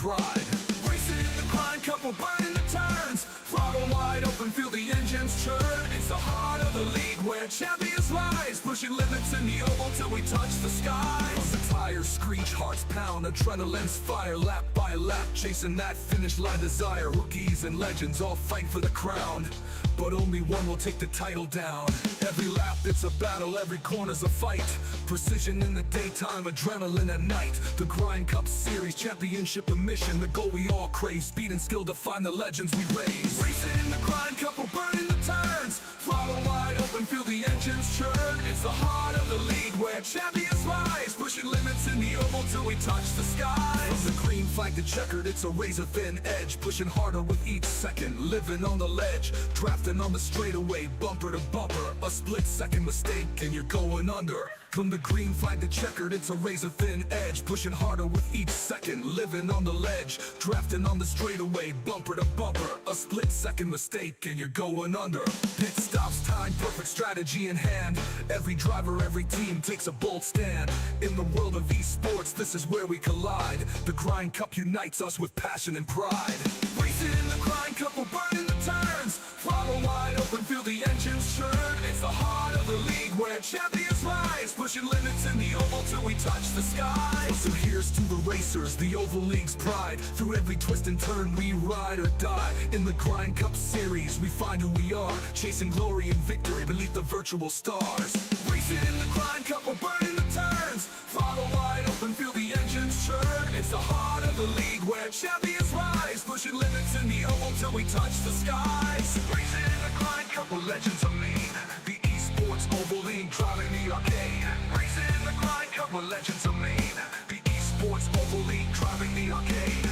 pride. Racing in the grind, couple burning the turns. Throttle wide open, feel the engines churn. It's the heart of the league where champions rise, pushing limits in the oval till we touch the skies. The tires screech, hearts pound, adrenaline's fire. Lap by lap, chasing that finish line desire. Rookies and legends all fight for the crown, but only one will take the title down. Every lap it's a battle, every corner's a fight. Precision in the daytime, adrenaline at night. The Grind Cup Series, championship and mission. The goal we all crave, speed and skill define the legends we raise. Racing in the Grind Cup, we're burning the turns. Throttle wide open, feel the engines churn. It's the heart of the league where champions rise, pushing limits in the oval till we touch the skies. From the green flag to checkered, it's a razor thin edge, pushing harder with each second, living on the ledge, drafting on the straightaway, bumper to bumper. A split second mistake and you're going under. From the green flag to checkered, it's a razor thin edge, pushing harder with each second, living on the ledge, drafting on the straightaway, bumper to bumper. A split second mistake and you're going under. Pit stops, time, perfect strategy in hand. Every driver, every team takes a bold stand. In the world of esports, this is where we collide. The Grind Cup unites us with passion and pride. Racing in the Grind Cup, we're burning the turns. Throttle wide open, feel the engines churn. It's the heart of the league where champions rise, pushing limits in the oval till we touch the skies. So here's to the racers, the Oval League's pride. Through every twist and turn we ride or die. In the Grind Cup Series we find who we are, chasing glory and victory beneath the virtual stars. Racing in the Grind Cup, we're burning the turns. Throttle wide open, feel the engines churn. It's the heart of the league where champions rise, pushing limits in the oval till we touch the skies. Racing in the Grind Cup, we're legends of mean. The esports Oval League driving the arcade. Racing in the Grind Cup, we're legends of mean. The esports Oval League driving the arcade.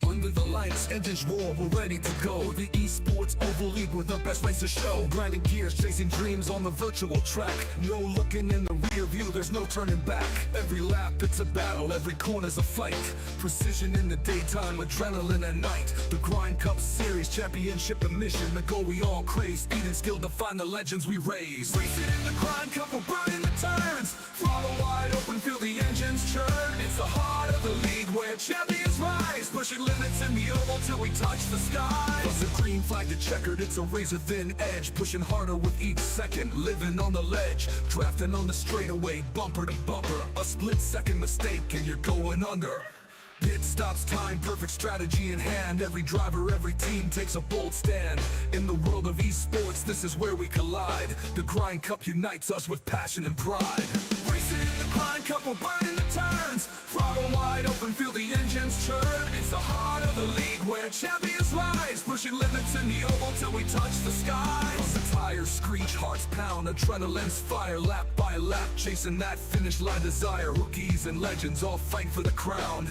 Under the lights, engines roar, we're ready to go. The esports Oval League with the best race to show. Grinding gears, chasing dreams on the virtual track. No looking in the rear view, there's no turning back. Every lap it's a battle, every corner's a fight. Precision in the daytime, adrenaline at night. The Grind Cup Series, championship and mission. The goal we all crave, speed and skill define the legends we raise. Racing in the Grind Cup, we're burning the turns. Throttle wide open, feel the engines churn. It's the heart of the league where champions rise, pushing limits in the oval till we touch the skies. From the green flag to checkered, it's a razor thin edge, pushing harder with each second, living on the ledge, drafting on the straightaway, bumper to bumper. A split second mistake and you're going under. Pit stops, time, perfect strategy in hand. Every driver, every team takes a bold stand. In the world of esports, this is where we collide. The Grind Cup unites us with passion and pride. Racing in the Grind Cup, we're burning the turns. Throttle wide open, feel the engines churn. It's the heart of the league where champions rise, pushing limits in the oval till we touch the skies. The tires screech, hearts pound, adrenaline's fire. Lap by lap, chasing that finish line desire. Rookies and legends all fight for the crown,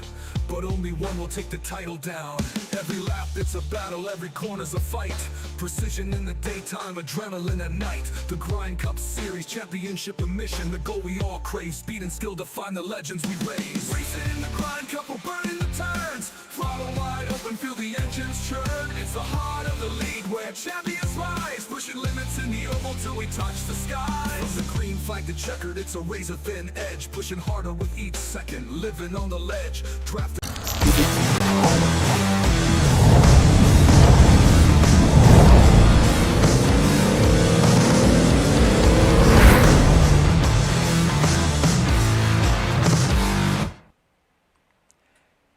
but only one will take the title down. Every lap it's a battle, every corner's a fight. Precision in the daytime, adrenaline at night. The Grind Cup Series, championship and mission. The goal we all crave, speed and skill define the legends we raise. Racing in the Grind Cup, we're burning the turns. Throttle wide open, feel the engines churn. It's the heart of the league where champions rise, pushing limits in the oval till we touch the skies. From the green flag to checkered, it's a razor thin edge, pushing harder with each second, living on the ledge, drafting.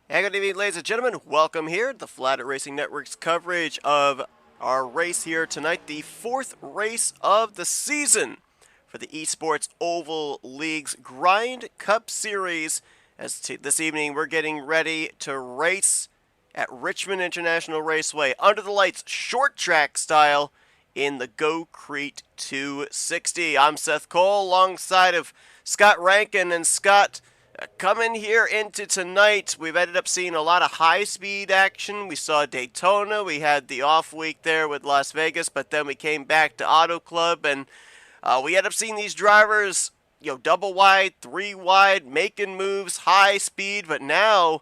Hey, good evening, ladies and gentlemen. Welcome here to the Flatout Racing Network's coverage of our race here tonight, the fourth race of the season for the Esports Oval League's Grind Cup Series. As this evening, we're getting ready to race at Richmond International Raceway under the lights, short track style, in the Go Crete 260. I'm Seth Cole, alongside of Scott Rankin. And Scott, coming here into tonight, we've ended up seeing a lot of high-speed action. We saw Daytona. We had the off week there with Las Vegas, but then we came back to Auto Club, and we ended up seeing these drivers, double wide, three wide, making moves, high speed. But now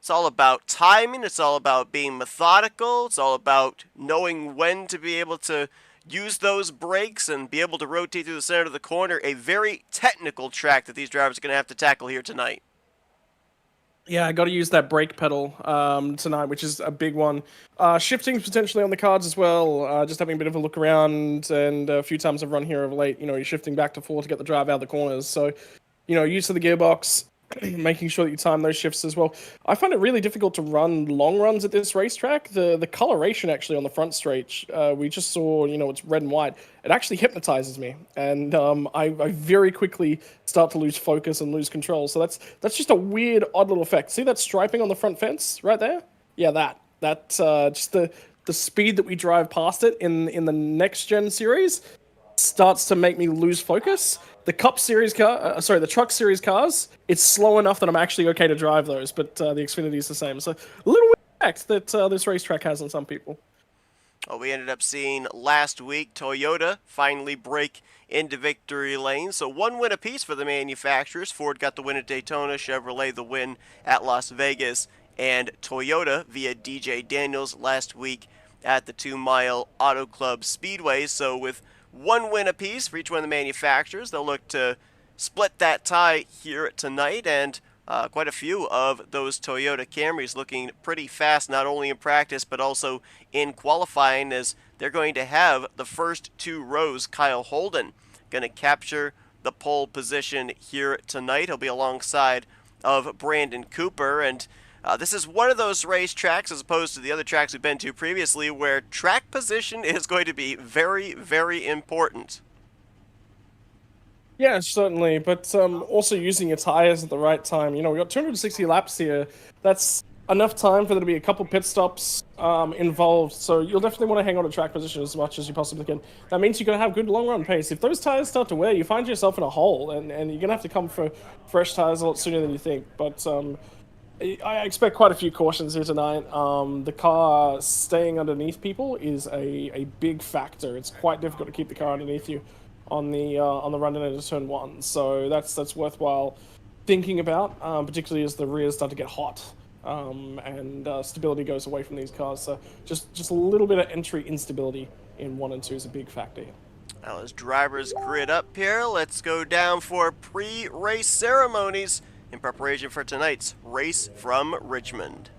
It's all about timing. It's all about being methodical. It's all about knowing when to be able to use those brakes and be able to rotate through the center of the corner. A very technical track that these drivers are going to have to tackle here tonight. Yeah, I got to use that brake pedal tonight, which is a big one. Shifting potentially on the cards as well. Just having a bit of a look around, and a few times I've run here of late. You're shifting back to 4 to get the drive out of the corners. So, use of the gearbox, making sure that you time those shifts as well. I find it really difficult to run long runs at this racetrack. The coloration actually on the front straight, we just saw, it's red and white. It actually hypnotizes me, and I very quickly start to lose focus and lose control. So that's just a weird, odd little effect. See that striping on the front fence right there? Yeah, that just the speed that we drive past it in the next gen series starts to make me lose focus. The Truck Series cars, it's slow enough that I'm actually okay to drive those, but the Xfinity is the same. So a little weird effect that this racetrack has on some people. Well, we ended up seeing last week Toyota finally break into victory lane. So 1 win apiece for the manufacturers. Ford got the win at Daytona, Chevrolet the win at Las Vegas, and Toyota via DJ Daniels last week at the 2 Mile Auto Club Speedway. So with 1 win apiece for each one of the manufacturers, they'll look to split that tie here tonight, and quite a few of those Toyota Camrys looking pretty fast, not only in practice but also in qualifying, as they're going to have the first 2 rows. Kyle Holden going to capture the pole position here tonight. He'll be alongside of Brandon Cooper, and this is one of those racetracks, as opposed to the other tracks we've been to previously, where track position is going to be very, very important. Yeah, certainly, but also using your tires at the right time. We got 260 laps here. That's enough time for there to be a couple pit stops involved, so you'll definitely want to hang on to track position as much as you possibly can. That means you're going to have good long run pace. If those tires start to wear, you find yourself in a hole, and you're going to have to come for fresh tires a lot sooner than you think. But I expect quite a few cautions here tonight. The car staying underneath people is a big factor. It's quite difficult to keep the car underneath you on the run into turn 1. So that's worthwhile thinking about, particularly as the rears start to get hot and stability goes away from these cars. So just a little bit of entry instability in 1 and 2 is a big factor here. Now as drivers grid up here, let's go down for pre-race ceremonies in preparation for tonight's race from Richmond.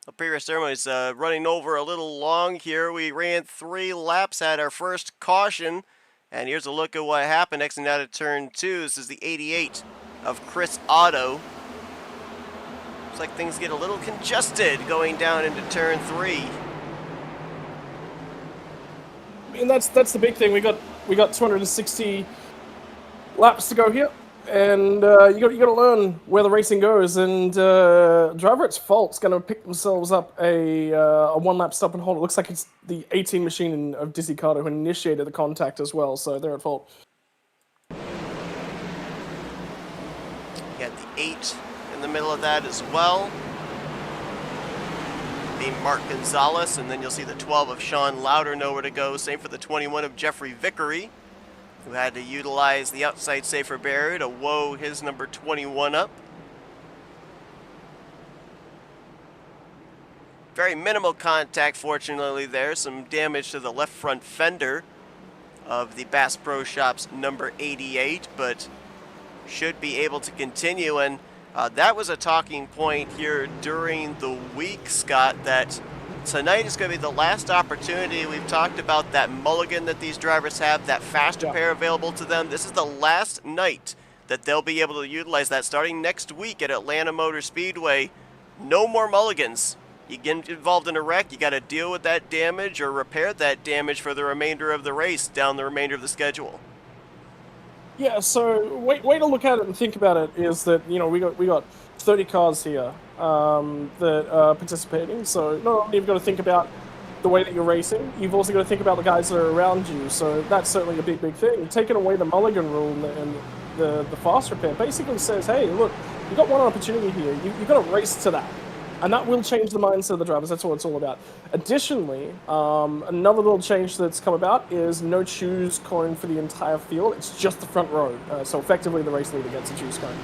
The previous ceremony is running over a little long here. We ran 3 laps, had our first caution, and here's a look at what happened. Next thing out of turn 2, this is the 88 of Chris Otto. Looks like things get a little congested going down into turn 3. and that's the big thing. We got 260 laps to go here, and you got to learn where the racing goes. And driver at fault's going to pick themselves up a one lap stop and hold. It looks like it's the 18 machine of Dizzy Carter who initiated the contact as well. So they're at fault. You got the 8 in the middle of that as well, being Mark Gonzalez, and then you'll see the 12 of Sean Lauder nowhere to go. Same for the 21 of Jeffrey Vickery, who had to utilize the outside safer barrier to woe his number 21 up. Very minimal contact, fortunately, there. Some damage to the left front fender of the Bass Pro Shops number 88, but should be able to continue. And that was a talking point here during the week, Scott, that tonight is going to be the last opportunity. We've talked about that mulligan that these drivers have, that fast repair available to them. This is the last night that they'll be able to utilize that starting next week at Atlanta Motor Speedway. No more mulligans. You get involved in a wreck, you got to deal with that damage or repair that damage for the remainder of the race down the remainder of the schedule. Yeah, so way to look at it and think about it is that, you know, we got 30 cars here that are participating. So not only you've got to think about the way that you're racing, you've also got to think about the guys that are around you. So that's certainly a big thing. Taking away the mulligan rule and the fast repair basically says, hey, look, you've got one opportunity here. You've got to race to that. And that will change the mindset of the drivers. That's what it's all about. Additionally, another little change that's come about is no choose cone for the entire field. It's just the front row. So effectively, the race leader gets a choose cone.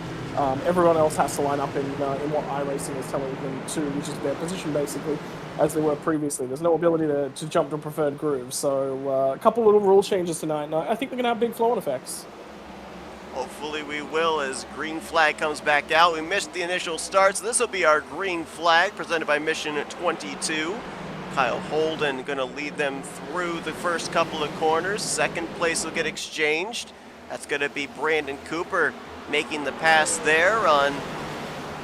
Everyone else has to line up in what iRacing is telling them to, which is their position, basically, as they were previously. There's no ability to jump to a preferred groove. So a couple little rule changes tonight, and I think they're going to have big flow-on effects. Hopefully we will, as green flag comes back out. We missed the initial start, so this will be our green flag presented by Mission 22. Kyle Holden going to lead them through the first couple of corners. Second place will get exchanged. That's going to be Brandon Cooper making the pass there on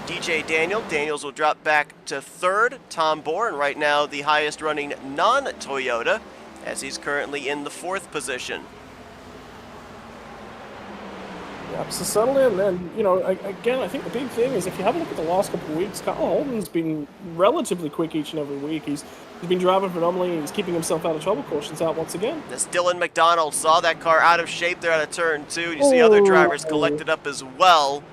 DJ Daniel. Daniels will drop back to third. Tom Bourne right now the highest running non-Toyota, as he's currently in the fourth position. Yeah, so settle in, and you know, again, I think the big thing is if you have a look at the last couple of weeks, Kyle Holden's been relatively quick each and every week. He's been driving phenomenally. He's keeping himself out of trouble. Caution's out once again. This Dylan McDonald saw that car out of shape there out of turn 2. You see other drivers collected up as well.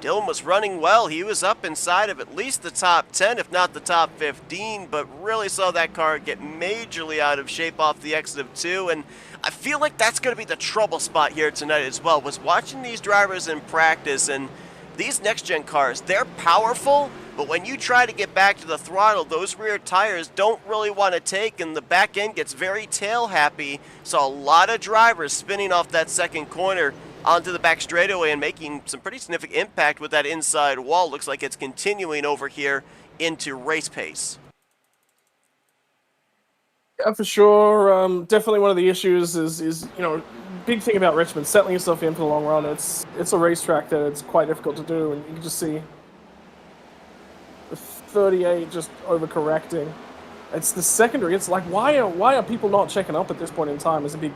Dylan was running well. He was up inside of at least the top 10, if not the top 15, but really saw that car get majorly out of shape off the exit of 2. And I feel like that's going to be the trouble spot here tonight as well, was watching these drivers in practice. And these next-gen cars, they're powerful, but when you try to get back to the throttle, those rear tires don't really want to take, and the back end gets very tail-happy. So a lot of drivers spinning off that second corner onto the back straightaway and making some pretty significant impact with that inside wall. Looks like it's continuing over here into race pace. Yeah, for sure. Definitely one of the issues is you know, big thing about Richmond, settling yourself in for the long run. It's a racetrack that it's quite difficult to do, and you can just see the 38 just overcorrecting. It's the secondary. It's like, why are people not checking up at this point in time is a big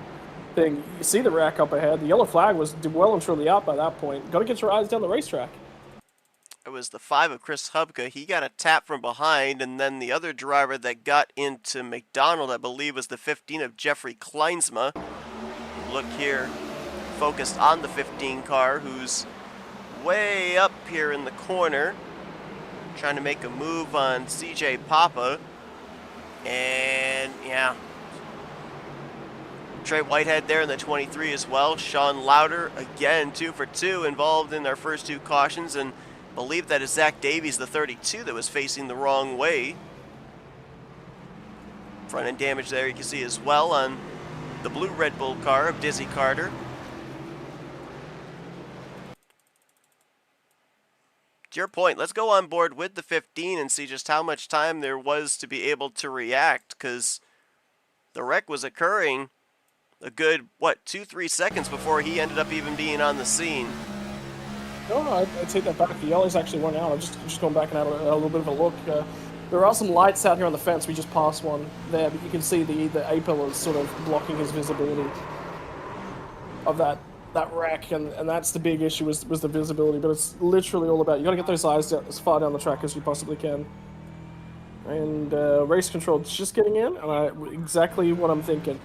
thing. You see the rack up ahead. The yellow flag was well and truly out by that point. Got to get your eyes down the racetrack. It was the 5 of Chris Hubka. He got a tap from behind, and then the other driver that got into McDonald, I believe, was the 15 of Jeffrey Kleinsma. Look here, focused on the 15 car, who's way up here in the corner, trying to make a move on CJ Papa. And, yeah, Trey Whitehead there in the 23 as well. Sean Lauder, again, 2 for 2, involved in our first 2 cautions, and believe that is Zach Davies, the 32, that was facing the wrong way. Front end damage there you can see as well on the blue Red Bull car of Dizzy Carter. To your point, let's go on board with the 15 and see just how much time there was to be able to react, because the wreck was occurring a good, what, 2-3 seconds before he ended up even being on the scene. No, I'd take that back. The yellows actually went out. I'm just going back and had a little bit of a look. There are some lights out here on the fence. We just passed one there, but you can see the A pillars sort of blocking his visibility of that wreck, and that's the big issue was the visibility. But it's literally all about you got to get those eyes as far down the track as you possibly can. And race control just getting in, and exactly what I'm thinking.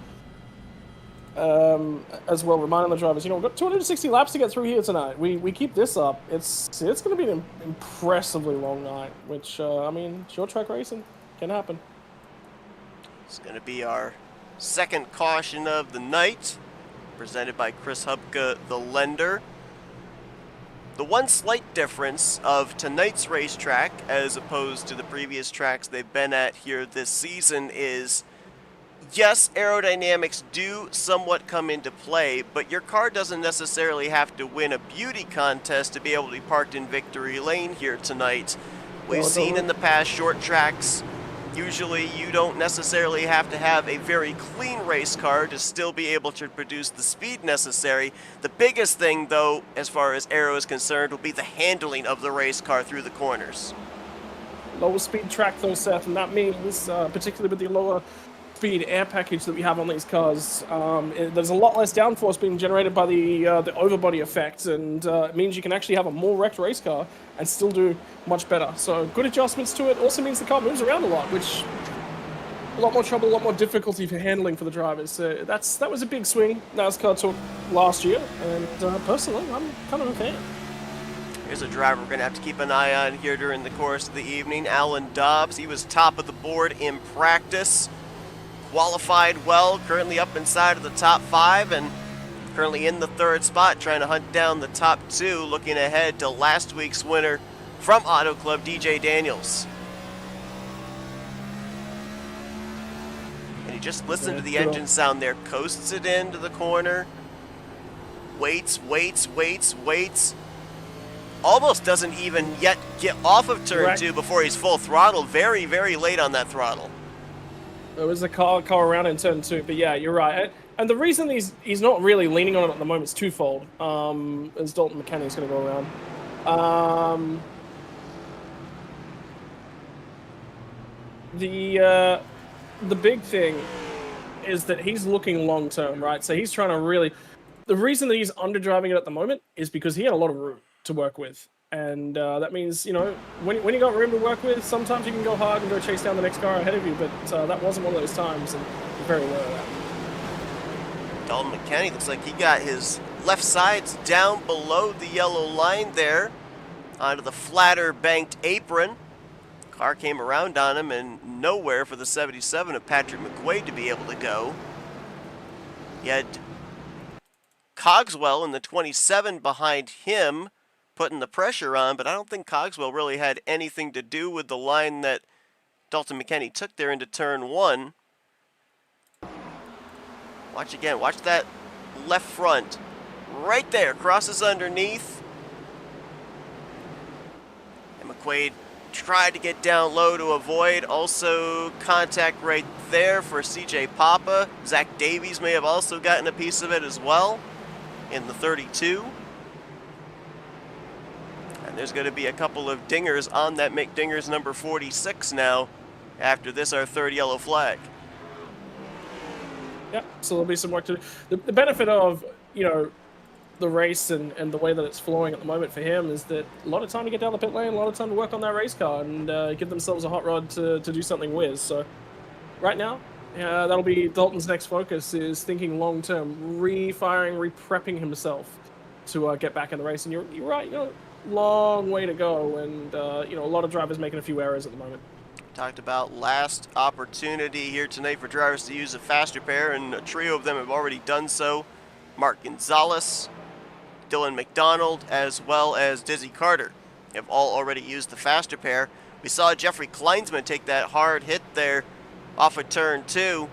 As well, reminding the drivers, we've got 260 laps to get through here tonight. We keep this up, it's going to be an impressively long night, which, I mean, short track racing can happen. It's going to be our second caution of the night, presented by Chris Hubka, the lender. The one slight difference of tonight's racetrack as opposed to the previous tracks they've been at here this season is, yes, aerodynamics do somewhat come into play, but your car doesn't necessarily have to win a beauty contest to be able to be parked in victory lane here tonight. We've seen in the past short tracks, usually you don't necessarily have to have a very clean race car to still be able to produce the speed necessary. The biggest thing, though, as far as aero is concerned, will be the handling of the race car through the corners. Lower speed track, though, Seth, and that means, particularly with the lower speed air package that we have on these cars, there's a lot less downforce being generated by the overbody effect, and it means you can actually have a more wrecked race car and still do much better. So good adjustments to it. Also means the car moves around a lot, which a lot more trouble, a lot more difficulty for handling for the drivers. So that was a big swing NASCAR took last year, and personally, I'm kind of okay. Here's a driver we're going to have to keep an eye on here during the course of the evening. Alan Dobbs. He was top of the board in practice. Qualified well, currently up inside of the top 5 and currently in the 3rd spot, trying to hunt down the top 2, looking ahead to last week's winner from Auto Club, DJ Daniels. And you just listen to the engine sound there, coasts it into the corner, waits, almost doesn't even yet get off of turn 2 before he's full throttle, very, very late on that throttle. There was a car around in turn 2, but yeah, you're right. And the reason he's not really leaning on it at the moment is twofold. As Dalton McKenny's going to go around. The big thing is that he's looking long term, right? So he's trying to really. The reason that he's underdriving it at the moment is because he had a lot of room to work with. And that means, when you got room to work with, sometimes you can go hard and go chase down the next car ahead of you, but that wasn't one of those times, and you're very aware of that. Dalton McKenny looks like he got his left sides down below the yellow line there, onto the flatter banked apron. Car came around on him, and nowhere for the 77 of Patrick McQuaid to be able to go. He had Cogswell in the 27 behind him, putting the pressure on, but I don't think Cogswell really had anything to do with the line that Dalton McKenny took there into turn 1. Watch again, watch that left front. Right there, crosses underneath. And McQuaid tried to get down low to avoid. Also contact right there for CJ Papa. Zach Davies may have also gotten a piece of it as well in the 32. There's going to be a couple of dingers on that McDingers number 46 now. After this, our 3rd yellow flag. Yeah, so there'll be some work to do. The benefit of, the race and the way that it's flowing at the moment for him is that a lot of time to get down the pit lane, a lot of time to work on that race car and give themselves a hot rod to do something with. So right now, that'll be Dalton's next focus, is thinking long-term, re-prepping himself to get back in the race. And you're right, long way to go, and a lot of drivers making a few errors at the moment. Talked about last opportunity here tonight for drivers to use a fast repair, and a trio of them have already done so. Mark Gonzalez, Dylan McDonald, as well as Dizzy Carter have all already used the fast repair. We saw Jeffrey Kleinsman take that hard hit there off of turn 2.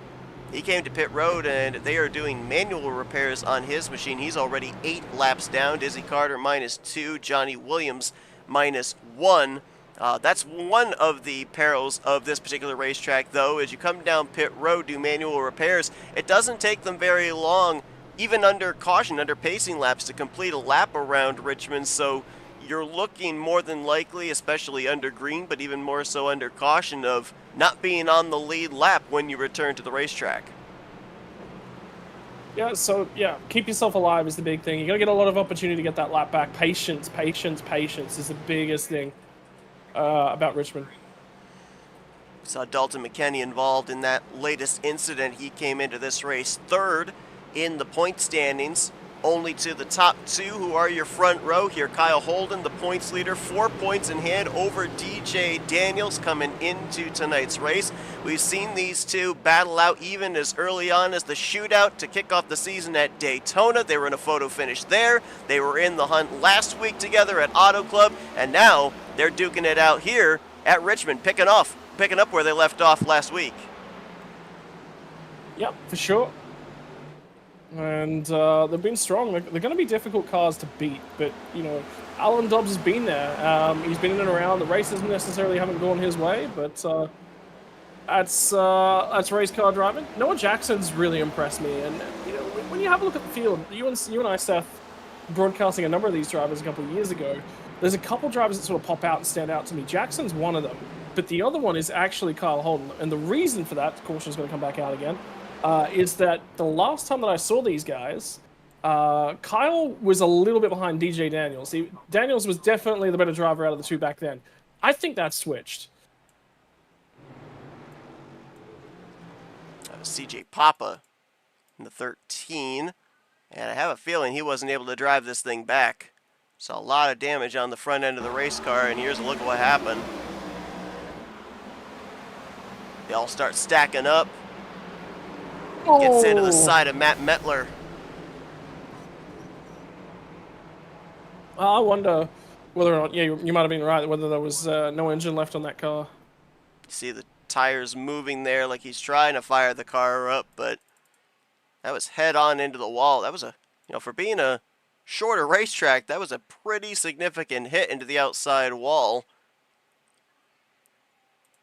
He came to pit road, and they are doing manual repairs on his machine. He's already 8 laps down. Dizzy Carter -2, Johnny Williams -1. That's one of the perils of this particular racetrack, though. As you come down pit road, do manual repairs, it doesn't take them very long, even under caution, under pacing laps, to complete a lap around Richmond. So you're looking more than likely, especially under green, but even more so under caution, of not being on the lead lap when you return to the racetrack. Yeah, so, yeah, keep yourself alive is the big thing. You're going to get a lot of opportunity to get that lap back. Patience, patience, patience is the biggest thing about Richmond. Saw Dalton McKenney involved in that latest incident. He came into this race third in the point standings, only to the top two, who are your front row here. Kyle Holden, the points leader, 4 points in hand over DJ Daniels coming into tonight's race. We've seen these two battle out even as early on as the shootout to kick off the season at Daytona. They were in a photo finish there. They were in the hunt last week together at Auto Club, and now they're duking it out here at Richmond, picking up where they left off last week. Yep, for sure. And they've been strong. They're going to be difficult cars to beat, but, you know, Alan Dobbs has been there. He's been in and around. The races necessarily haven't gone his way, but that's race car driving. Noah Jackson's really impressed me. And, you know, when you have a look at the field, you and I, Seth, broadcasting a number of these drivers a couple of years ago, there's a couple drivers that sort of pop out and stand out to me. Jackson's one of them, but the other one is actually Kyle Holden. And the reason for that, caution's going to come back out again, is that the last time that I saw these guys, Kyle was a little bit behind DJ Daniels. Daniels was definitely the better driver out of the two back then. I think that's switched. That was CJ Papa in the 13, and I have a feeling he wasn't able to drive this thing back. Saw a lot of damage on the front end of the race car, and here's a look at what happened. They all start stacking up. Gets into the side of Matt Metler. I wonder whether or not, yeah, you might have been right, whether there was no engine left on that car. You see the tires moving there like he's trying to fire the car up, but that was head on into the wall. That was for being a shorter racetrack, that was a pretty significant hit into the outside wall.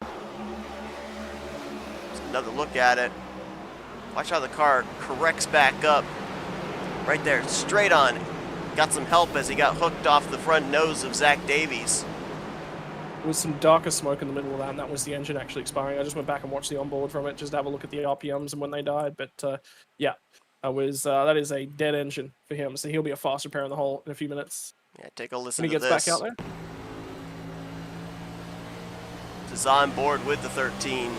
Just another look at it. Watch how the car corrects back up. Right there, straight on. Got some help as he got hooked off the front nose of Zach Davies. There was some darker smoke in the middle of that, and that was the engine actually expiring. I just went back and watched the onboard from it, just to have a look at the RPMs and when they died. But yeah, that is a dead engine for him, so he'll be a fast repair in the hole in a few minutes. Yeah, take a listen when he to gets this. back out there. Is on board with the 13.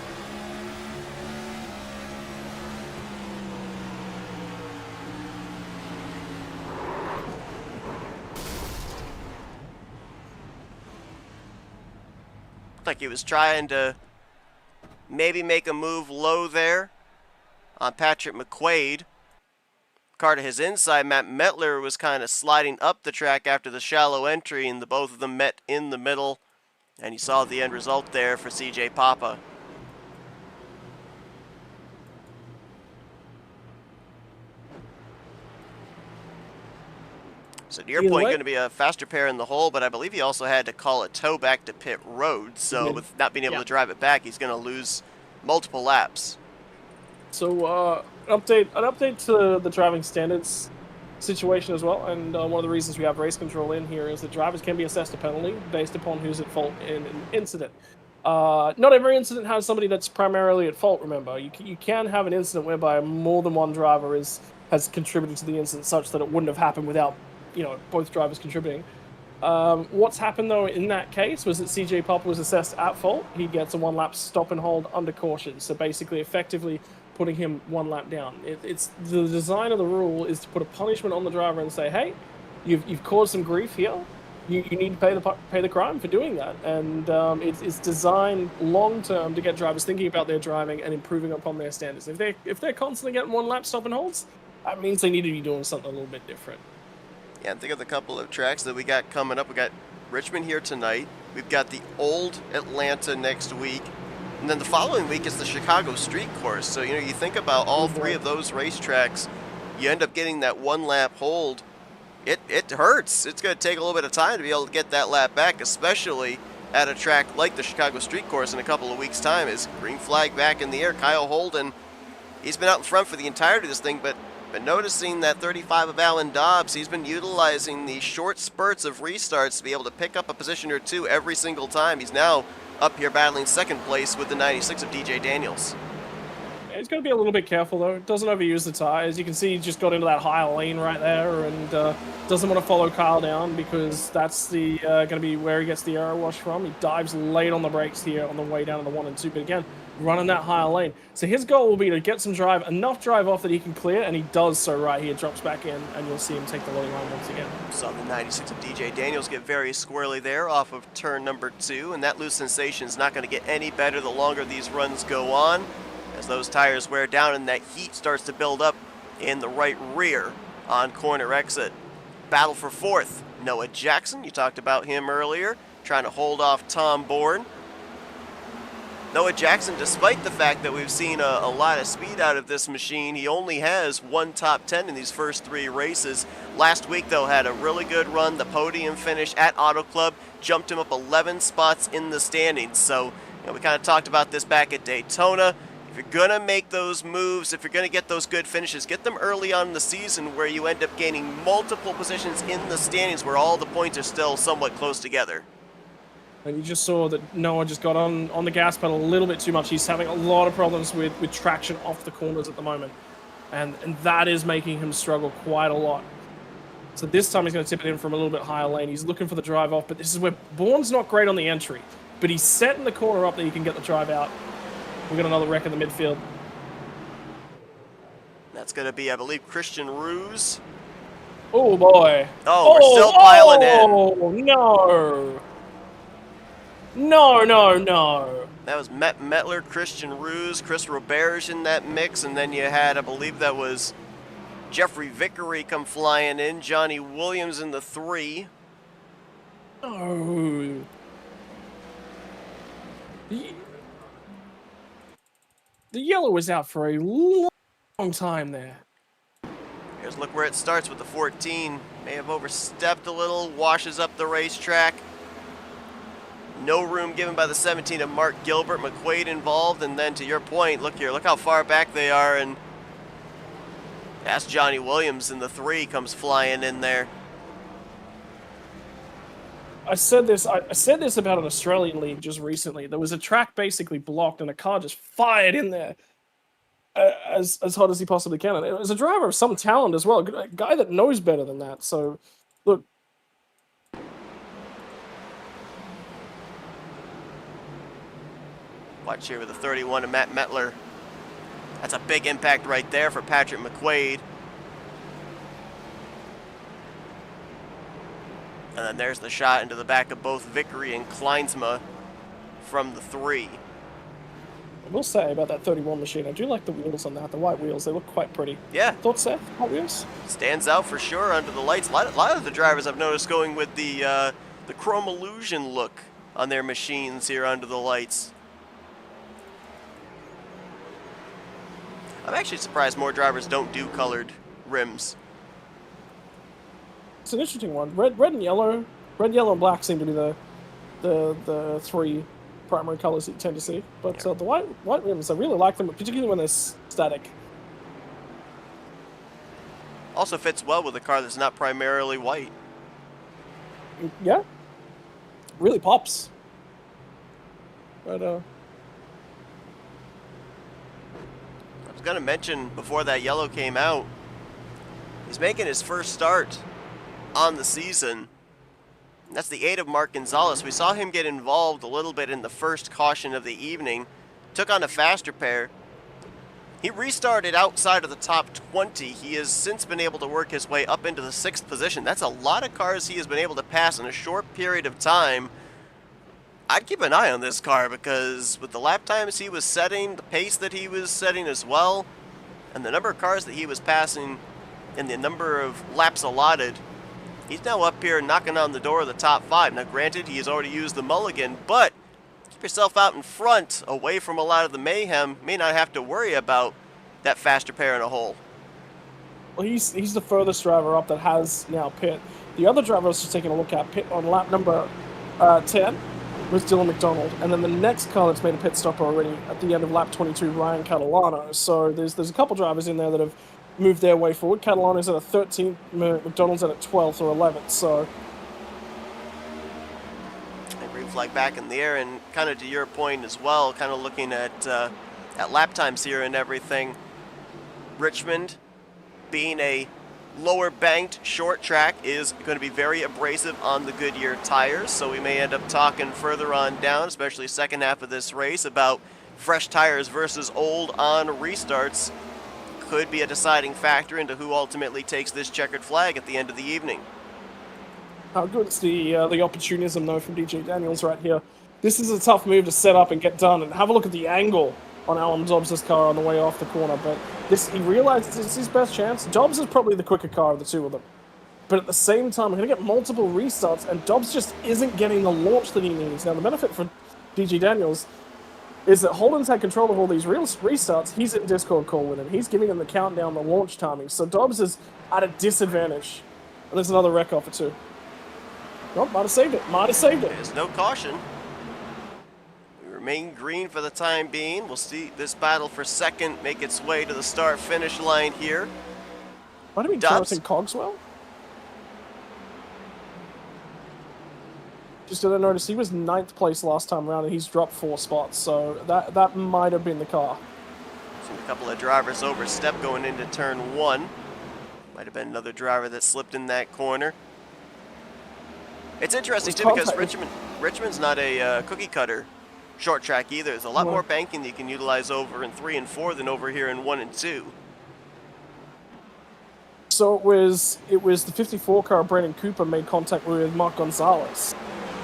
Like he was trying to maybe make a move low there on Patrick McQuaid. Car to his inside, Matt Metler was kind of sliding up the track after the shallow entry, and the both of them met in the middle, and you saw the end result there for CJ Papa. So to your point, going to be a faster pair in the hole, but I believe he also had to call a tow back to pit road. So with not being able to drive it back, he's going to lose multiple laps. So an update to the driving standards situation as well. And one of the reasons we have race control in here is that drivers can be assessed a penalty based upon who's at fault in an incident. Not every incident has somebody that's primarily at fault, remember. You can have an incident whereby more than one driver has contributed to the incident such that it wouldn't have happened without both drivers contributing. What's happened, though, in that case was that CJ Papa was assessed at fault. He gets a one-lap stop and hold under caution, so basically effectively putting him one lap down. It's the design of the rule is to put a punishment on the driver and say, hey, you've caused some grief here. You need to pay the crime for doing that. And it's designed long-term to get drivers thinking about their driving and improving upon their standards. If they're constantly getting one-lap stop and holds, that means they need to be doing something a little bit different. Yeah, and think of the couple of tracks that we got coming up. We got Richmond here tonight. We've got the Old Atlanta next week. And then the following week is the Chicago Street Course. So, you think about all three of those racetracks, you end up getting that one-lap hold. It hurts. It's going to take a little bit of time to be able to get that lap back, especially at a track like the Chicago Street Course in a couple of weeks' time. Is green flag back in the air. Kyle Holden, he's been out in front for the entirety of this thing, but Been noticing that 35 of Alan Dobbs, he's been utilizing the short spurts of restarts to be able to pick up a position or two every single time. He's now up here battling second place with the 96 of DJ Daniels. He's got to be a little bit careful, though. Doesn't overuse the tires. You can see he just got into that higher lane right there and doesn't want to follow Kyle down because that's the going to be where he gets the aero wash from. He dives late on the brakes here on the way down to the 1 and 2, but again, running that higher lane. So his goal will be to get some drive, enough drive off that he can clear, and he does so right here. Drops back in, and you'll see him take the loading line once again. Saw the 96 of DJ Daniels get very squirrely there off of turn number 2, and that loose sensation is not going to get any better the longer these runs go on, as those tires wear down and that heat starts to build up in the right rear on corner exit. Battle for 4th, Noah Jackson, you talked about him earlier, trying to hold off Tom Bourne. Noah Jackson, despite the fact that we've seen a lot of speed out of this machine, he only has one top 10 in these first 3 races. Last week, though, had a really good run. The podium finish at Auto Club jumped him up 11 spots in the standings. So, we kind of talked about this back at Daytona. If you're going to make those moves, if you're going to get those good finishes, get them early on in the season where you end up gaining multiple positions in the standings where all the points are still somewhat close together. And you just saw that Noah just got on the gas pedal a little bit too much. He's having a lot of problems with traction off the corners at the moment. And that is making him struggle quite a lot. So this time he's going to tip it in from a little bit higher lane. He's looking for the drive off, but this is where Bourne's not great on the entry. But he's setting the corner up that he can get the drive out. We've got another wreck in the midfield. That's going to be, I believe, Christian Ruse. Oh, boy. Oh, we're still piling in. Oh, no. No. That was Matt Metler, Christian Ruse, Chris Roberge in that mix, and then you had, I believe that was Jeffrey Vickery come flying in, Johnny Williams in the 3. Oh. The yellow was out for a long time there. Here's look where it starts with the 14. May have overstepped a little, washes up the racetrack. No room given by the 17 of Mark Gilbert, McQuaid involved, and then to your point, look here, look how far back they are, and that's Johnny Williams in the 3 comes flying in there. I said this about an Australian league just recently. There was a track basically blocked and a car just fired in there as hot as he possibly can. And it was a driver of some talent as well, a guy that knows better than that. So, look. Watch here with the 31 of Matt Metler. That's a big impact right there for Patrick McQuaid. And then there's the shot into the back of both Vickery and Kleinsma from the 3. I will say about that 31 machine, I do like the wheels on that, the white wheels. They look quite pretty. Yeah. Thoughts, Seth? White wheels? Stands out for sure under the lights. A lot of the drivers I've noticed going with the chrome illusion look on their machines here under the lights. I'm actually surprised more drivers don't do colored rims. It's an interesting one. Red and yellow. Red, yellow, and black seem to be the 3 primary colors that you tend to see. But the white rims, I really like them, particularly when they're static. Also fits well with a car that's not primarily white. Yeah. Really pops. But I was gonna mention before that yellow came out, he's making his first start on the season. That's the 8 of Mark Gonzalez. We saw him get involved a little bit in the first caution of the evening. Took on a faster pair. He restarted outside of the top 20. He has since been able to work his way up into the 6th position. That's a lot of cars he has been able to pass in a short period of time. I'd keep an eye on this car because with the lap times he was setting, the pace that he was setting as well, and the number of cars that he was passing and the number of laps allotted, he's now up here knocking on the door of the top 5. Now, granted, he has already used the mulligan, but keep yourself out in front, away from a lot of the mayhem. May not have to worry about that faster pair in a hole. well, he's the furthest driver up that has now pit. The other driver I was just taking a look at pit on lap number 10 was Dylan McDonald, and then the next car that's made a pit stop already at the end of lap 22, Ryan Catalano. So there's a couple drivers in there that have move their way forward. Catalana's at a 13th, McDonald's at a 12th or 11th, so... Green flag back in the air, and kind of to your point as well, kind of looking at lap times here and everything. Richmond, being a lower banked short track, is going to be very abrasive on the Goodyear tires, so we may end up talking further on down, especially second half of this race, about fresh tires versus old on restarts. Could be a deciding factor into who ultimately takes this checkered flag at the end of the evening. How good is the opportunism, though, from DJ Daniels right here. This is a tough move to set up and get done, and have a look at the angle on Alan Dobbs' car on the way off the corner, but he realizes it's his best chance. Dobbs is probably the quicker car of the two of them. But at the same time, we're going to get multiple restarts, and Dobbs just isn't getting the launch that he needs. Now, the benefit for DJ Daniels is that Holden's had control of all these restarts. He's in Discord call with him. He's giving him the countdown, the launch timing. So Dobbs is at a disadvantage. And there's another wreck off it, too. Nope, might have saved it. Might have saved it. There's no caution. We remain green for the time being. We'll see this battle for second make its way to the start-finish line here. Might have been Jonathan Cogswell. Just didn't notice he was 9th place last time around, and he's dropped 4 spots. So that might have been the car. Seen a couple of drivers overstep going into turn 1. Might have been another driver that slipped in that corner. It's interesting, too, because Richmond's not a cookie cutter short track either. There's a lot more banking that you can utilize over in 3 and 4 than over here in 1 and 2. So it was the 54 car Brandon Cooper made contact with Mark Gonzalez,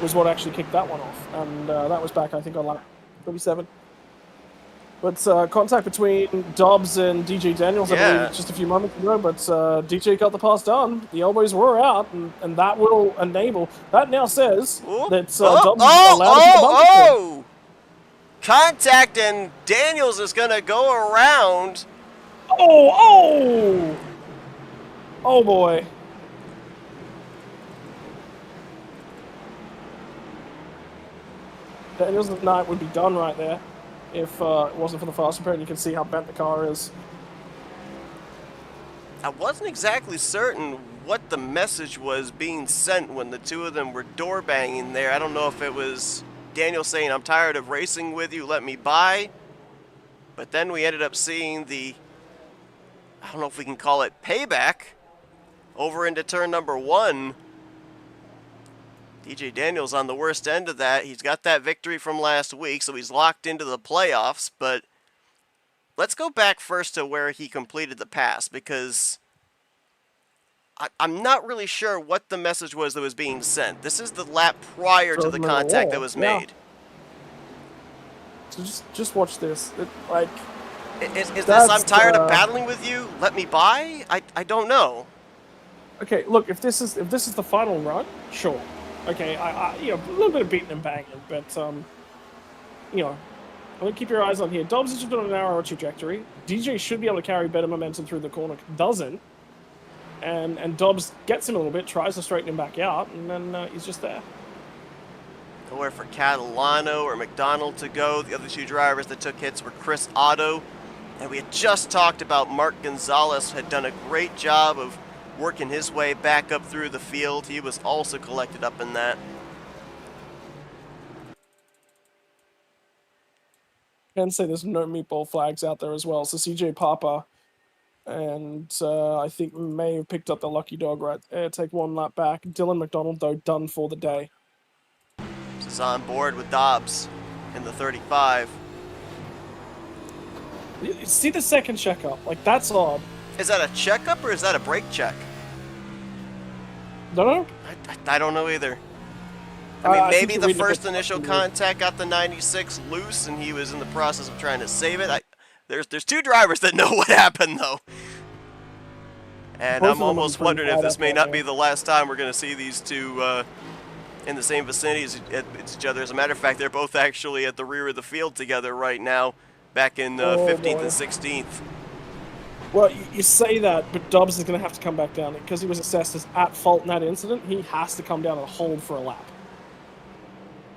was what actually kicked that one off. And that was back, I think, on lap 27. But contact between Dobbs and DJ Daniels, I believe, just a few moments ago. But DJ got the pass done. The elbows were out, and that will enable. That now says that Dobbs is allowed to contact, and Daniels is going to go around. Oh boy. Daniels' night would be done right there. If it wasn't for the fast repair, and you can see how bent the car is. I wasn't exactly certain what the message was being sent when the two of them were door banging there. I don't know if it was Daniel saying, "I'm tired of racing with you, let me by." But then we ended up seeing the, I don't know if we can call it payback, over into turn number 1. DJ Daniels on the worst end of that. He's got that victory from last week, so he's locked into the playoffs. But let's go back first to where he completed the pass, because I'm not really sure what the message was that was being sent. This is the lap prior to the contact that was made. So just watch this. Is this, "I'm tired of battling with you, let me by"? I don't know. Okay, look, if this is the final run, sure. Okay, a little bit of beating and banging, but I'm gonna keep your eyes on here. Dobbs is just on a narrower trajectory. DJ should be able to carry better momentum through the corner. Doesn't, and Dobbs gets him a little bit, tries to straighten him back out, and then he's just there. Nowhere for Catalano or McDonald to go. The other two drivers that took hits were Chris Otto, and we had just talked about Mark Gonzalez had done a great job of working his way back up through the field. He was also collected up in that. Can say there's no meatball flags out there as well. So CJ Papa and I think may have picked up the lucky dog right there. Take one lap back. Dylan McDonald, though, done for the day. This is on board with Dobbs in the 35. See the second checkup? Like, that's odd. Is that a checkup or is that a brake check? Don't know. I don't know either. I mean, maybe the first initial contact got the 96 loose and he was in the process of trying to save it. There's 2 drivers that know what happened, though. And I'm almost wondering if this may not be the last time we're going to see these two in the same vicinity as each other. As a matter of fact, they're both actually at the rear of the field together right now, back in 15th and 16th. Well, you say that, but Dobbs is going to have to come back down. Because he was assessed as at fault in that incident, he has to come down and hold for a lap.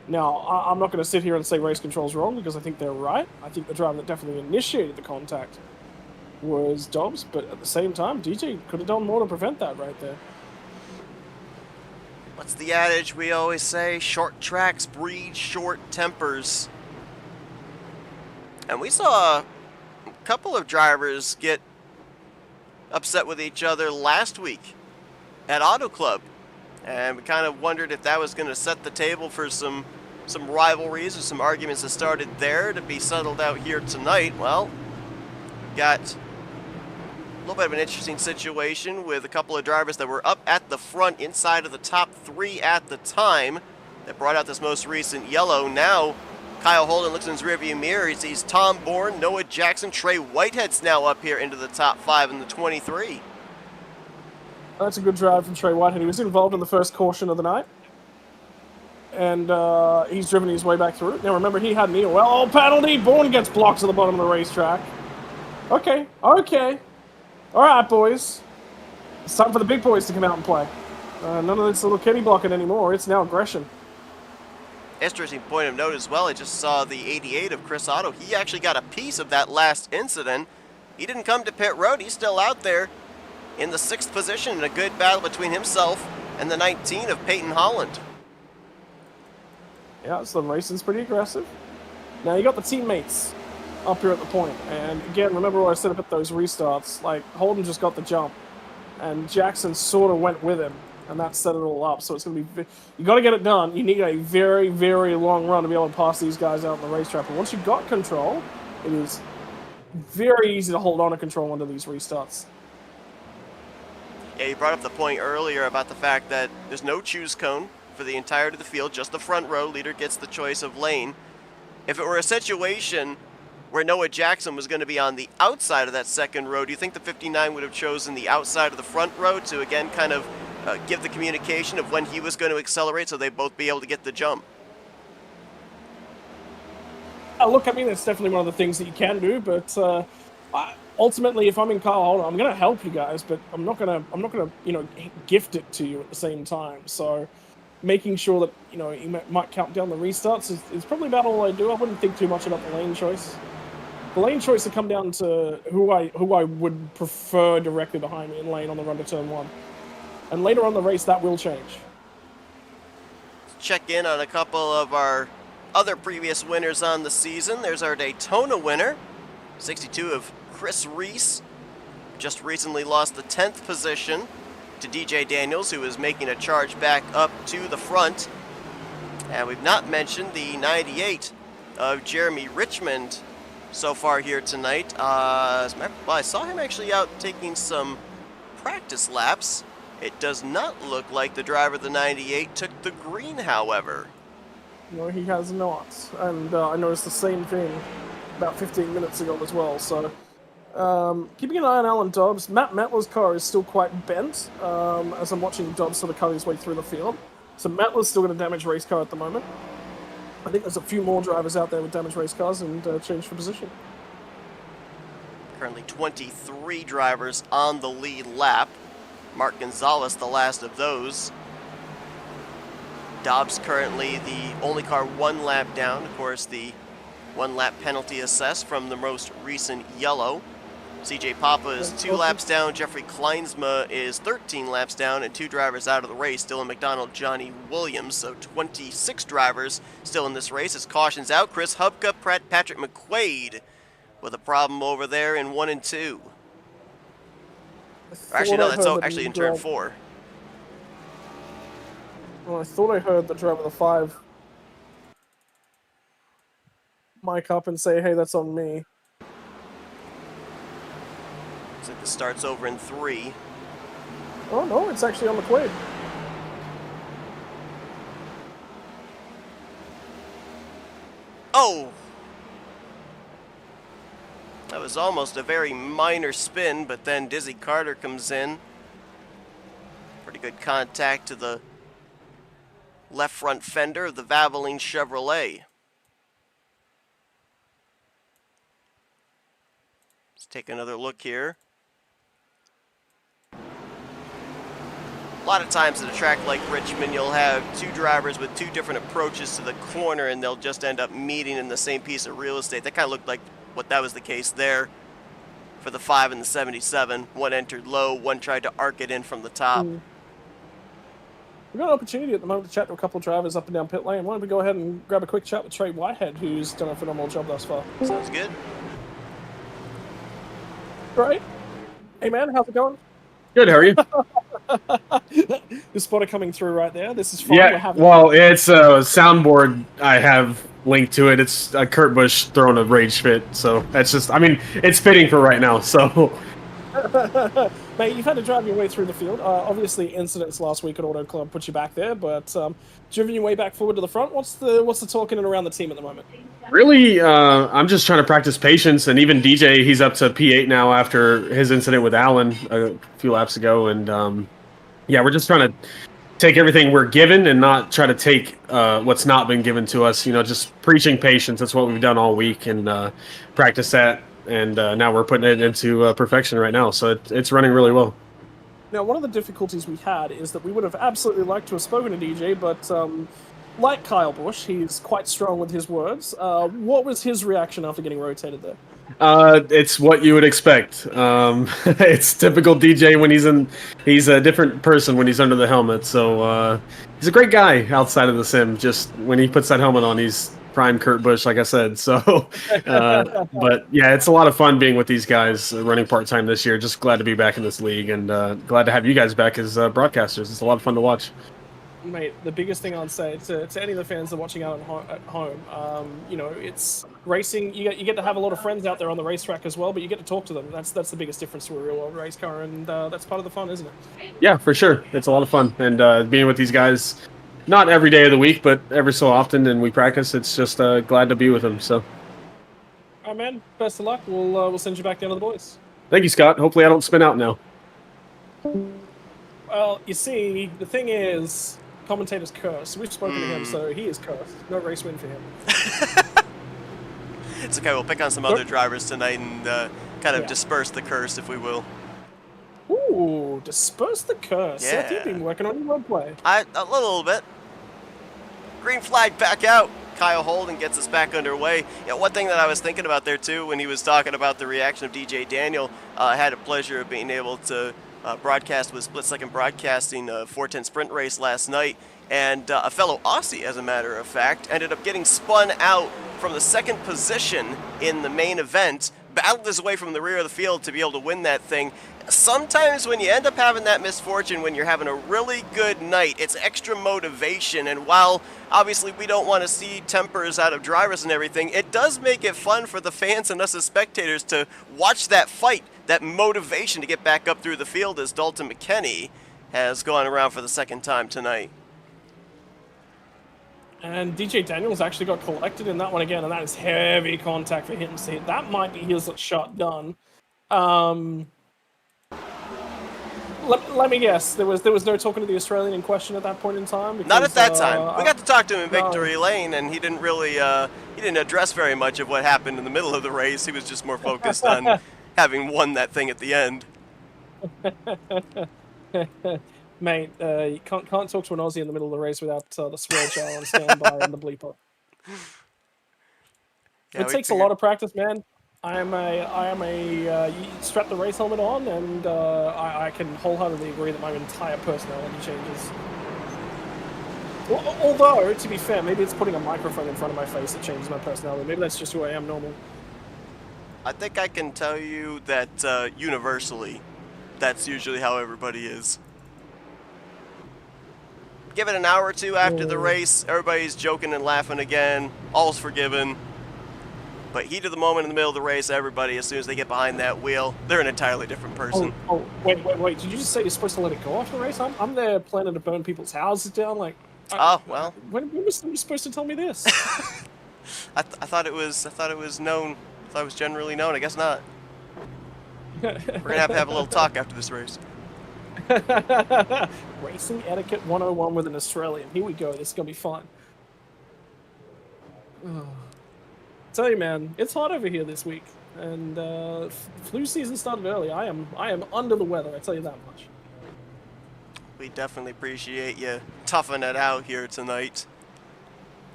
Now, I'm not going to sit here and say race control's wrong, because I think they're right. I think the driver that definitely initiated the contact was Dobbs, but at the same time, DJ could have done more to prevent that right there. What's the adage we always say? Short tracks breed short tempers. And we saw a couple of drivers get upset with each other last week at Auto Club. And we kind of wondered if that was going to set the table for some rivalries or some arguments that started there to be settled out here tonight. Well, we've got a little bit of an interesting situation with a couple of drivers that were up at the front inside of the top 3 at the time that brought out this most recent yellow. Now Kyle Holden looks in his rearview mirror. He sees Tom Bourne, Noah Jackson, Trey Whitehead's now up here into the top 5 in the 23. That's a good drive from Trey Whitehead. He was involved in the first caution of the night. And he's driven his way back through. Now remember, he had an EOL penalty. Bourne gets blocked at the bottom of the racetrack. Okay. All right, boys. It's time for the big boys to come out and play. None of this little kitty blocking anymore. It's now aggression. Interesting point of note as well. I just saw the 88 of Chris Otto. He actually got a piece of that last incident. He didn't come to pit road. He's still out there in the 6th position in a good battle between himself and the 19 of Peyton Holland. Yeah, so the racing's pretty aggressive. Now you got the teammates up here at the point. And again, remember what I said about those restarts. Like, Holden just got the jump. And Jackson sort of went with him. And that set it all up. So it's going to be... You got to get it done. You need a very, very long run to be able to pass these guys out on the racetrack. But once you've got control, it is very easy to hold on to control under these restarts. Yeah, you brought up the point earlier about the fact that there's no choose cone for the entirety of the field, just the front row. Leader gets the choice of lane. If it were a situation where Noah Jackson was going to be on the outside of that second row, do you think the 59 would have chosen the outside of the front row to, again, kind of give the communication of when he was going to accelerate so they'd both be able to get the jump? Look, I mean, it's definitely one of the things that you can do, but ultimately, if I'm in Kyle Holden, I'm going to help you guys, but I'm not going to, gift it to you at the same time. So making sure that, you might count down the restarts is probably about all I do. I wouldn't think too much about the lane choice. The lane choice would come down to who I would prefer directly behind me in lane on the run to turn 1. And later on in the race, that will change. Let's check in on a couple of our other previous winners on the season. There's our Daytona winner, 62 of Chris Reese. Just recently lost the 10th position to DJ Daniels, who is making a charge back up to the front. And we've not mentioned the 98 of Jeremy Richmond so far here tonight. I saw him actually out taking some practice laps. It does not look like the driver of the 98 took the green, however. No, he has not. And I noticed the same thing about 15 minutes ago as well. So keeping an eye on Alan Dobbs. Matt Metler's car is still quite bent as I'm watching Dobbs sort of cut his way through the field. So Metler's still got a damaged race car at the moment. I think there's a few more drivers out there with damaged race cars and changed for position. Currently 23 drivers on the lead lap. Mark Gonzalez, the last of those. Dobbs currently the only car 1 lap down. Of course, the 1 lap penalty assessed from the most recent yellow. CJ Papa is 2 laps down. Jeffrey Kleinsma is 13 laps down, and 2 drivers out of the race. Dylan McDonald, Johnny Williams. So 26 drivers still in this race. As cautions out, Chris Hubka, Patrick McQuaid with a problem over there in 1 and 2. Actually, no, that's actually in turn 4. Well, I thought I heard the driver of the 5 mic up and say, hey, that's on me. Looks like this starts over in 3. Oh, no, it's actually on McQuaid. Oh! That was almost a very minor spin, but then Dizzy Carter comes in. Pretty good contact to the left front fender of the Valvoline Chevrolet. Let's take another look here. A lot of times at a track like Richmond, you'll have 2 drivers with 2 different approaches to the corner, and they'll just end up meeting in the same piece of real estate. That kind of looked like what that was the case there for the 5 and the 77. One entered low, one tried to arc it in from the top. We've got an opportunity at the moment to chat to a couple of drivers up and down pit lane. Why don't we go ahead and grab a quick chat with Trey Whitehead, who's done a phenomenal job thus far. Sounds good. Right? Hey man, how's it going? Good, how are you? The spotter coming through right there. This is fun. Yeah, well, it's a soundboard I have linked to it. It's Kurt Busch throwing a rage fit, so that's just, I mean, it's fitting for right now, so. Mate, you've had to drive your way through the field. Obviously, incidents last week at Auto Club put you back there, but driven your way back forward to the front. What's the talk in and around the team at the moment? Really, I'm just trying to practice patience, and even DJ, he's up to P8 now after his incident with Alan a few laps ago, and yeah, we're just trying to take everything we're given and not try to take what's not been given to us. You know, just preaching patience. That's what we've done all week, and practice that. And now we're putting it into perfection right now, so it's running really well. Now, one of the difficulties we had is that we would have absolutely liked to have spoken to DJ, but like Kyle Busch, he's quite strong with his words. What was his reaction after getting rotated there? It's what you would expect. It's typical DJ when he's a different person when he's under the helmet. So he's a great guy outside of the sim. Just when he puts that helmet on, he's prime Kurt Busch, like I said. So, but yeah, it's a lot of fun being with these guys, running part-time this year. Just glad to be back in this league, and glad to have you guys back as broadcasters. It's a lot of fun to watch. Mate, the biggest thing I'd say to any of the fans that are watching out at home, you know, it's racing. You get to have a lot of friends out there on the racetrack as well, but you get to talk to them. That's the biggest difference to a real world race car, and that's part of the fun, isn't it? Yeah, for sure. It's a lot of fun, and being with these guys, not every day of the week, but every so often, and we practice. It's just glad to be with them. So, all right, man. Best of luck. We'll send you back down to the boys. Thank you, Scott. Hopefully, I don't spin out now. Well, you see, the thing is, commentator's cursed. We've spoken to him, so he is cursed. No race win for him. It's okay. We'll pick on some other drivers tonight and kind of disperse the curse, if we will. Ooh, disperse the curse. Yeah. Seth, you've been working on your wordplay. A little bit. Green flag back out. Kyle Holden gets us back underway. Yeah, one thing that I was thinking about there too, when he was talking about the reaction of DJ Daniel, I had a pleasure of being able to broadcast with Split Second Broadcasting a 410 sprint race last night, and a fellow Aussie, as a matter of fact, ended up getting spun out from the second position in the main event, battled his way from the rear of the field to be able to win that thing. Sometimes when you end up having that misfortune, when you're having a really good night, it's extra motivation, and while obviously we don't want to see tempers out of drivers and everything, it does make it fun for the fans and us as spectators to watch that fight, that motivation to get back up through the field, as Dalton McKenney has gone around for the second time tonight. And DJ Daniels actually got collected in that one again, and that is heavy contact for him. See, that might be his shot done. Let me guess. There was no talking to the Australian in question at that point in time. Because, not at that time. We got to talk to him in victory lane, and he didn't really he didn't address very much of what happened in the middle of the race. He was just more focused on having won that thing at the end. Mate, you can't talk to an Aussie in the middle of the race without the swear jar on standby and the bleeper. Yeah, it takes a lot of practice, man. I am a you strap the race helmet on, and I can wholeheartedly agree that my entire personality changes. Well, although, to be fair, maybe it's putting a microphone in front of my face that changes my personality. Maybe that's just who I am normal. I think I can tell you that universally, that's usually how everybody is. Give it an hour or two after the race, everybody's joking and laughing again, all's forgiven. But heat of the moment in the middle of the race, everybody, as soon as they get behind that wheel, they're an entirely different person. Oh, wait. Did you just say you're supposed to let it go after the race? I'm there planning to burn people's houses down. Like, oh, well. When was you supposed to tell me this? I thought it was known. I thought it was generally known. I guess not. We're gonna have a little talk after this race. Racing etiquette 101 with an Australian. Here we go. This is gonna be fun. Tell you, man, it's hot over here this week, and flu season started early. I am under the weather. I tell you that much. We definitely appreciate you toughing it out here tonight,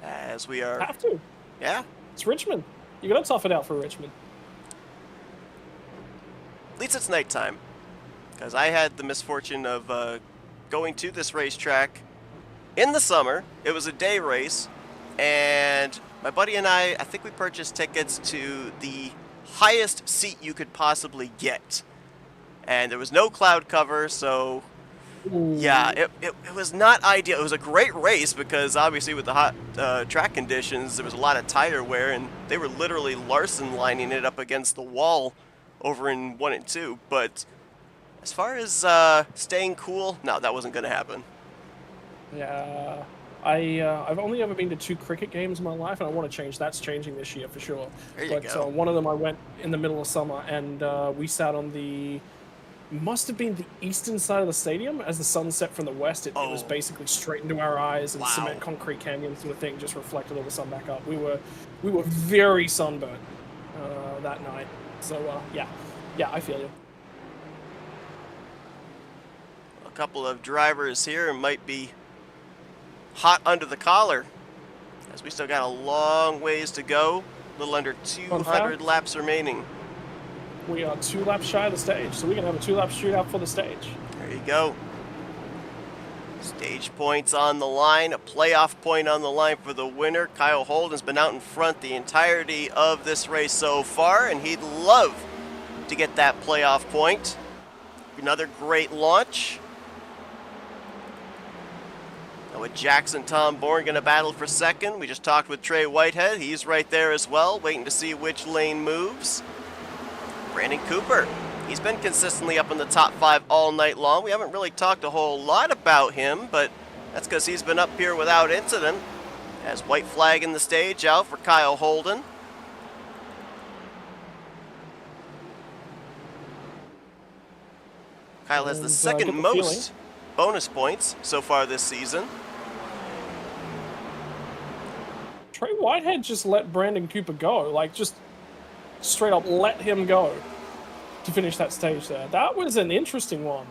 as we are. Have to. Yeah. It's Richmond. You gotta tough it out for Richmond. means it's nighttime. Because I had the misfortune of going to this racetrack in the summer. It was a day race, and my buddy and I think we purchased tickets to the highest seat you could possibly get. And there was no cloud cover, so yeah, it was not ideal. It was a great race because obviously with the hot track conditions, there was a lot of tire wear, and they were literally Larson lining it up against the wall over in 1 and 2. But as far as staying cool, no, that wasn't going to happen. Yeah, I've only ever been to 2 cricket games in my life, and I want to change. That's changing this year for sure. There you go. One of them I went in the middle of summer, and we sat on the, must have been the eastern side of the stadium as the sun set from the west. It was basically straight into our eyes, and cement concrete canyon sort of thing just reflected all the sun back up. We were very sunburnt that night. So yeah, I feel you. A couple of drivers here might be hot under the collar, as we still got a long ways to go. A little under 200 laps remaining. We are 2 laps shy of the stage, so we can have a 2-lap shootout for the stage. There you go. Stage points on the line, a playoff point on the line for the winner. Kyle Holden's been out in front the entirety of this race so far, and he'd love to get that playoff point. Another great launch. Now with Jackson Tom Bourne going to battle for second. We just talked with Trey Whitehead. He's right there as well, waiting to see which lane moves. Brandon Cooper, he's been consistently up in the top 5 all night long. We haven't really talked a whole lot about him, but that's because he's been up here without incident. As white flag in the stage out for Kyle Holden. Kyle has the second most bonus points so far this season. Trey Whitehead just let Brandon Cooper go, like just straight up let him go to finish that stage there. That was an interesting one.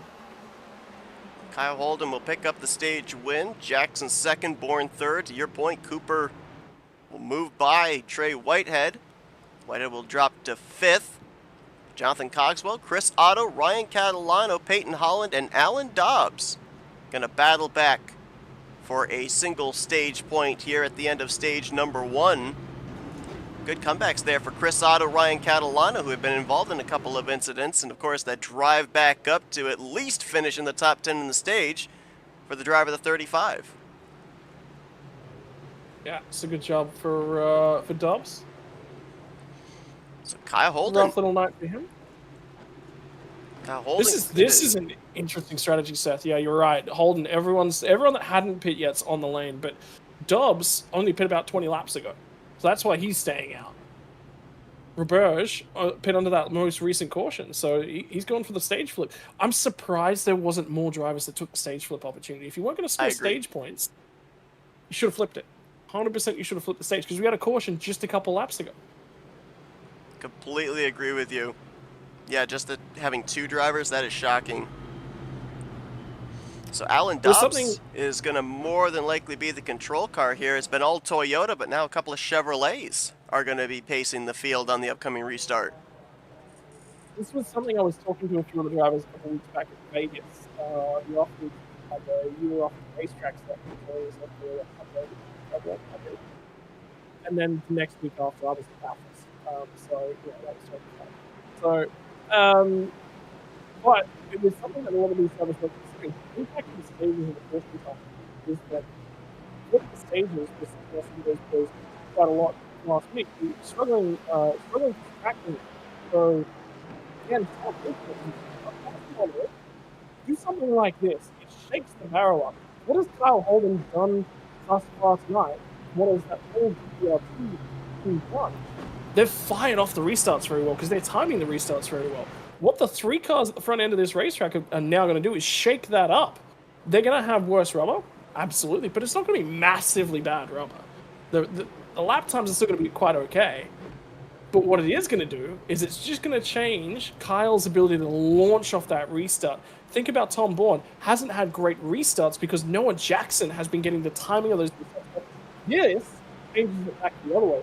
Kyle Holden will pick up the stage win. Jackson second, Bourne third. To your point, Cooper will move by Trey Whitehead. Whitehead will drop to 5th. Jonathan Cogswell, Chris Otto, Ryan Catalano, Peyton Holland, and Alan Dobbs going to battle back for a single stage point here at the end of stage number 1. Good comebacks there for Chris Otto, Ryan Catalano, who have been involved in a couple of incidents, and of course that drive back up to at least finish in the top 10 in the stage for the driver of the 35. Yeah, it's a good job for Dobbs. So Kyle Holden. Rough little night for him. Kyle Holden. This is an interesting strategy, Seth. Yeah, you're right. Holden, everyone that hadn't pit yet's on the lane, but Dobbs only pit about 20 laps ago. So that's why he's staying out. Roberge pit under that most recent caution, so he's going for the stage flip. I'm surprised there wasn't more drivers that took the stage flip opportunity. If you weren't going to score stage points, you should have flipped it. 100% you should have flipped the stage, because we had a caution just a couple laps ago. Completely agree with you. Yeah, just having 2 drivers, that is shocking. So Alan Dobbs is going to more than likely be the control car here. It's been all Toyota, but now a couple of Chevrolets are going to be pacing the field on the upcoming restart. This was something I was talking to a few of the drivers a couple weeks back in Vegas. We often had a year off the racetrack stuff, and then the next week after, I was at Dallas. So yeah, that was totally fun. But it was something that a lot of these drivers were considering. The impact of the stages in the first week is that with the stages, was something that was quite a lot last week. We were struggling to track them. So again, do something like this. It shakes the barrel up. What has Kyle Holden done thus far tonight? What is that whole GP done? They've fired off the restarts very well because they're timing the restarts very well. What the 3 cars at the front end of this racetrack are now going to do is shake that up. They're going to have worse rubber, absolutely, but it's not going to be massively bad rubber. The lap times are still going to be quite okay. But what it is going to do is it's just going to change Kyle's ability to launch off that restart. Think about Tom Bourne. Hasn't had great restarts because Noah Jackson has been getting the timing of those restarts. This changes it back the other way.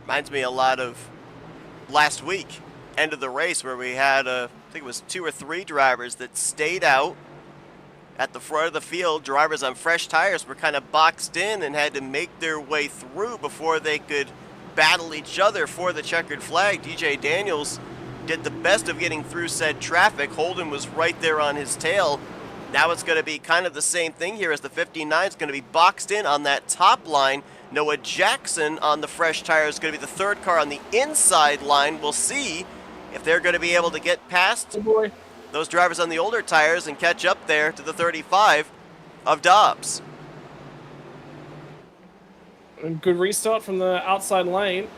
Reminds me a lot of last week, end of the race, where we had, I think it was 2 or 3 drivers that stayed out at the front of the field. Drivers on fresh tires were kind of boxed in and had to make their way through before they could battle each other for the checkered flag. DJ Daniels did the best of getting through said traffic. Holden was right there on his tail. Now it's going to be kind of the same thing here, as the 59 is going to be boxed in on that top line. Noah Jackson on the fresh tire is going to be the 3rd car on the inside line. We'll see if they're going to be able to get past those drivers on the older tires and catch up there to the 35 of Dobbs. A good restart from the outside lane.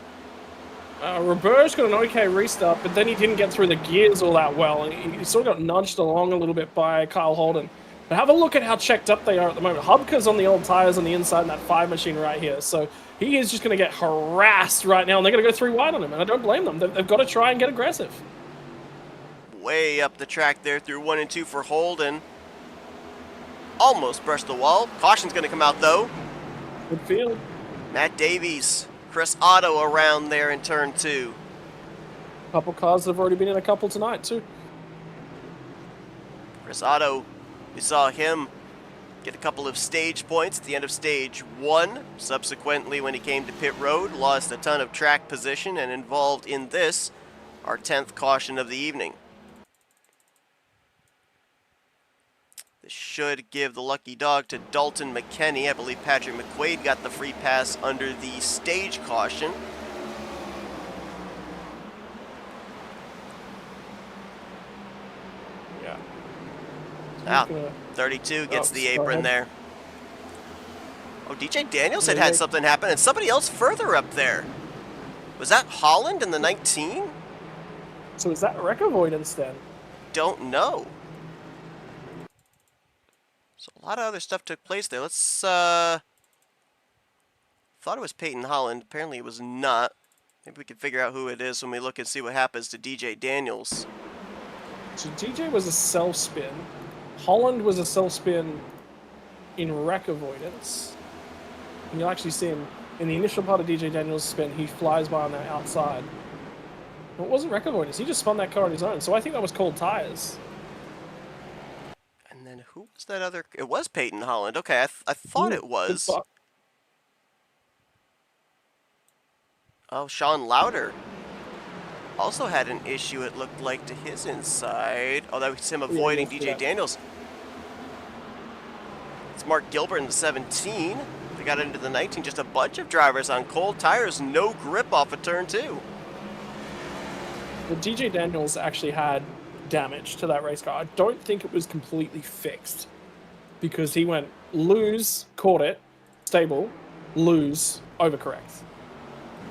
Roberge got an okay restart, but then he didn't get through the gears all that well. He sort of got nudged along a little bit by Kyle Holden. But have a look at how checked up they are at the moment. Hubka's on the old tires on the inside in that 5 machine right here. So he is just going to get harassed right now, and they're going to go 3 wide on him. And I don't blame them. They've got to try and get aggressive. Way up the track there through 1 and 2 for Holden. Almost brushed the wall. Caution's going to come out, though. Good field. Matt Davies, Chris Otto around there in turn 2. A couple cars that have already been in a couple tonight, too. Chris Otto, we saw him get a couple of stage points at the end of stage 1. Subsequently, when he came to pit road, lost a ton of track position and involved in this, our 10th caution of the evening. This should give the lucky dog to Dalton McKenney. I believe Patrick McQuaid got the free pass under the stage caution. Yeah. Ah, 32 gets the apron there. Oh, DJ Daniels had something happen, and somebody else further up there. Was that Holland in the 19? So is that wreck avoidance then? Don't know. So a lot of other stuff took place there. Let's, thought it was Peyton Holland. Apparently it was not. Maybe we can figure out who it is when we look and see what happens to DJ Daniels. So DJ was a self-spin. Holland was a self-spin in wreck avoidance. And you'll actually see him in the initial part of DJ Daniels' spin, he flies by on the outside. Well, it wasn't wreck avoidance. He just spun that car on his own. So I think that was cold tires. And then who was that other? It was Peyton Holland. Okay, I thought it was. Oh, Sean Lauder also had an issue, it looked like, to his inside. Oh, that was him avoiding DJ Daniels. It's Mark Gilbert in the 17. They got into the 19. Just a bunch of drivers on cold tires. No grip off of turn 2. Well, DJ Daniels actually had damage to that race car. I don't think it was completely fixed because he went lose, caught it, stable, lose, overcorrect.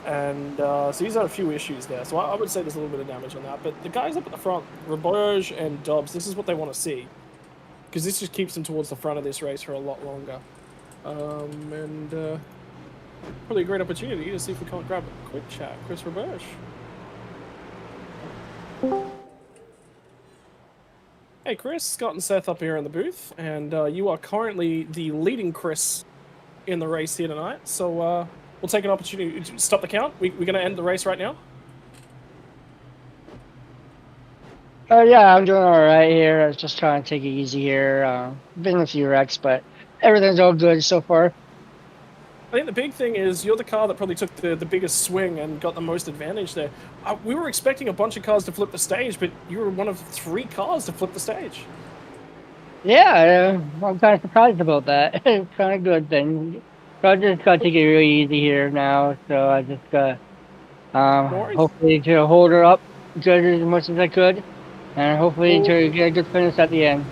And so he's had a few issues there. So I would say there's a little bit of damage on that. But the guys up at the front, Roberge and Dobbs, this is what they want to see. Because this just keeps them towards the front of this race for a lot longer. Probably a great opportunity to see if we can't grab a quick chat. Chris Roberge. Hey Chris, Scott and Seth up here in the booth. And you are currently the leading Chris in the race here tonight. So we'll take an opportunity to stop the count. We're going to end the race right now. Yeah, I'm doing all right here. I was just trying to take it easy here. Been in a few wrecks, but everything's all good so far. I think the big thing is you're the car that probably took the biggest swing and got the most advantage there. We were expecting a bunch of cars to flip the stage, but you were one of 3 cars to flip the stage. Yeah, I'm kind of surprised about that. It's kind of good then. So I just got to take it really easy here now. So I just got hopefully to hold her up good as much as I could. And hopefully to get a good finish at the end.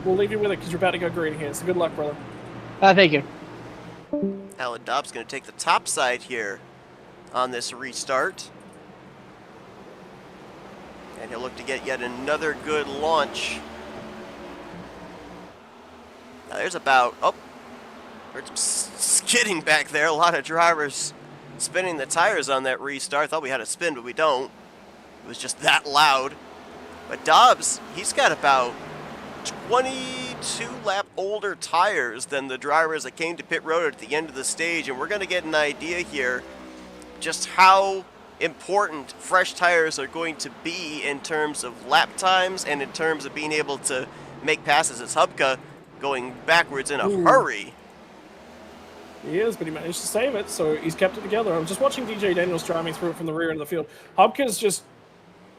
We'll leave you with it because you're about to go green here. So good luck, brother. Thank you. Alan Dobbs going to take the top side here on this restart. And he'll look to get yet another good launch. Now there's about, there's some skidding back there. A lot of drivers spinning the tires on that restart. Thought we had a spin, but we don't. It was just that loud. But Dobbs, he's got about 22 lap older tires than the drivers that came to pit road at the end of the stage, and we're going to get an idea here just how important fresh tires are going to be in terms of lap times and in terms of being able to make passes. As Hubka going backwards in a hurry. He is, but he managed to save it, so he's kept it together. I'm just watching DJ Daniels driving through it from the rear end of the field. Hubka's just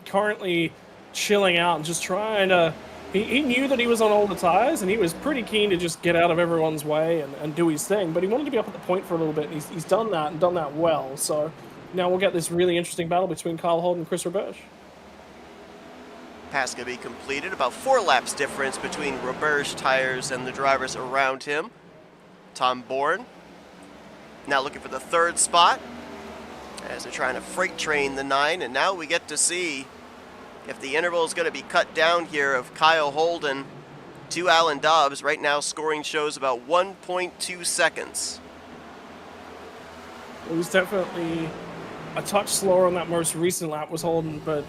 currently chilling out and just trying to... He knew that he was on older tires, and he was pretty keen to just get out of everyone's way and do his thing, but he wanted to be up at the point for a little bit, and he's done that, and done that well. So now we'll get this really interesting battle between Kyle Holden and Chris Roberge. Pass going to be completed. About 4 laps difference between Roberge tires and the drivers around him. Tom Bourne now looking for the 3rd spot as they're trying to freight train the 9, and now we get to see if the interval is going to be cut down here of Kyle Holden to Alan Dobbs. Right now scoring shows about 1.2 seconds. It was definitely a touch slower on that most recent lap was Holden, but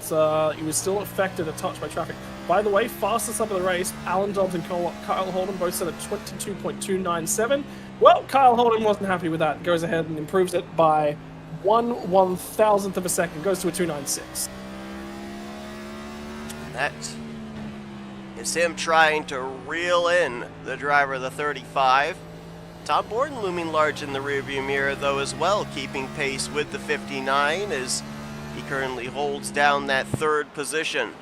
he was still affected a touch by traffic. By the way, fastest up of the race, Alan Dobbs and Kyle Holden both set at 22.297. Well, Kyle Holden wasn't happy with that. Goes ahead and improves it by 1/1000th of a second. Goes to a 296. That is him trying to reel in the driver of the 35. Tom Borden looming large in the rearview mirror, though, as well, keeping pace with the 59 as he currently holds down that 3rd position.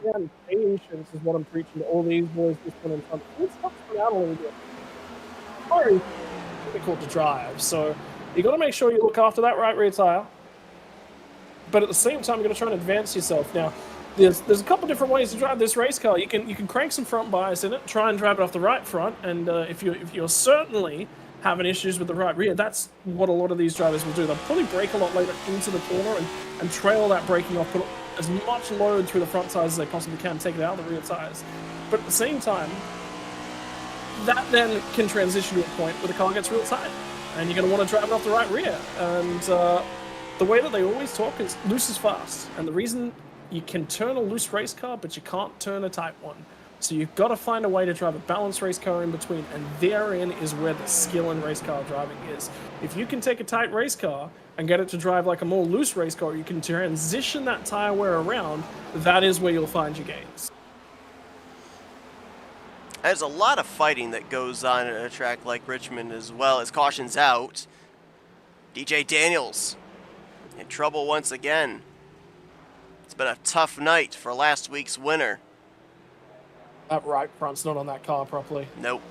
Again, patience is what I'm preaching to all these boys this one in front. It's tough to put out a little bit. Very difficult to drive, so you got to make sure you look after that right rear tire. But at the same time, you're going to try and advance yourself. Now, there's a couple different ways to drive this race car. You can crank some front bias in it, try and drive it off the right front, and if you're certainly having issues with the right rear, that's what a lot of these drivers will do. They'll probably brake a lot later into the corner and trail that braking off, put as much load through the front tires as they possibly can, take it out of the rear tires. But at the same time, that then can transition to a point where the car gets real tight, and you're going to want to drive it off the right rear. And the way that they always talk is loose is fast. And the reason you can turn a loose race car, but you can't turn a tight one. So you've got to find a way to drive a balanced race car in between, and therein is where the skill in race car driving is. If you can take a tight race car and get it to drive like a more loose race car, you can transition that tire wear around, that is where you'll find your gains. There's a lot of fighting that goes on at a track like Richmond as well. As caution's out, DJ Daniels in trouble once again. It's been a tough night for last week's winner. That right front's not on that car properly. Nope.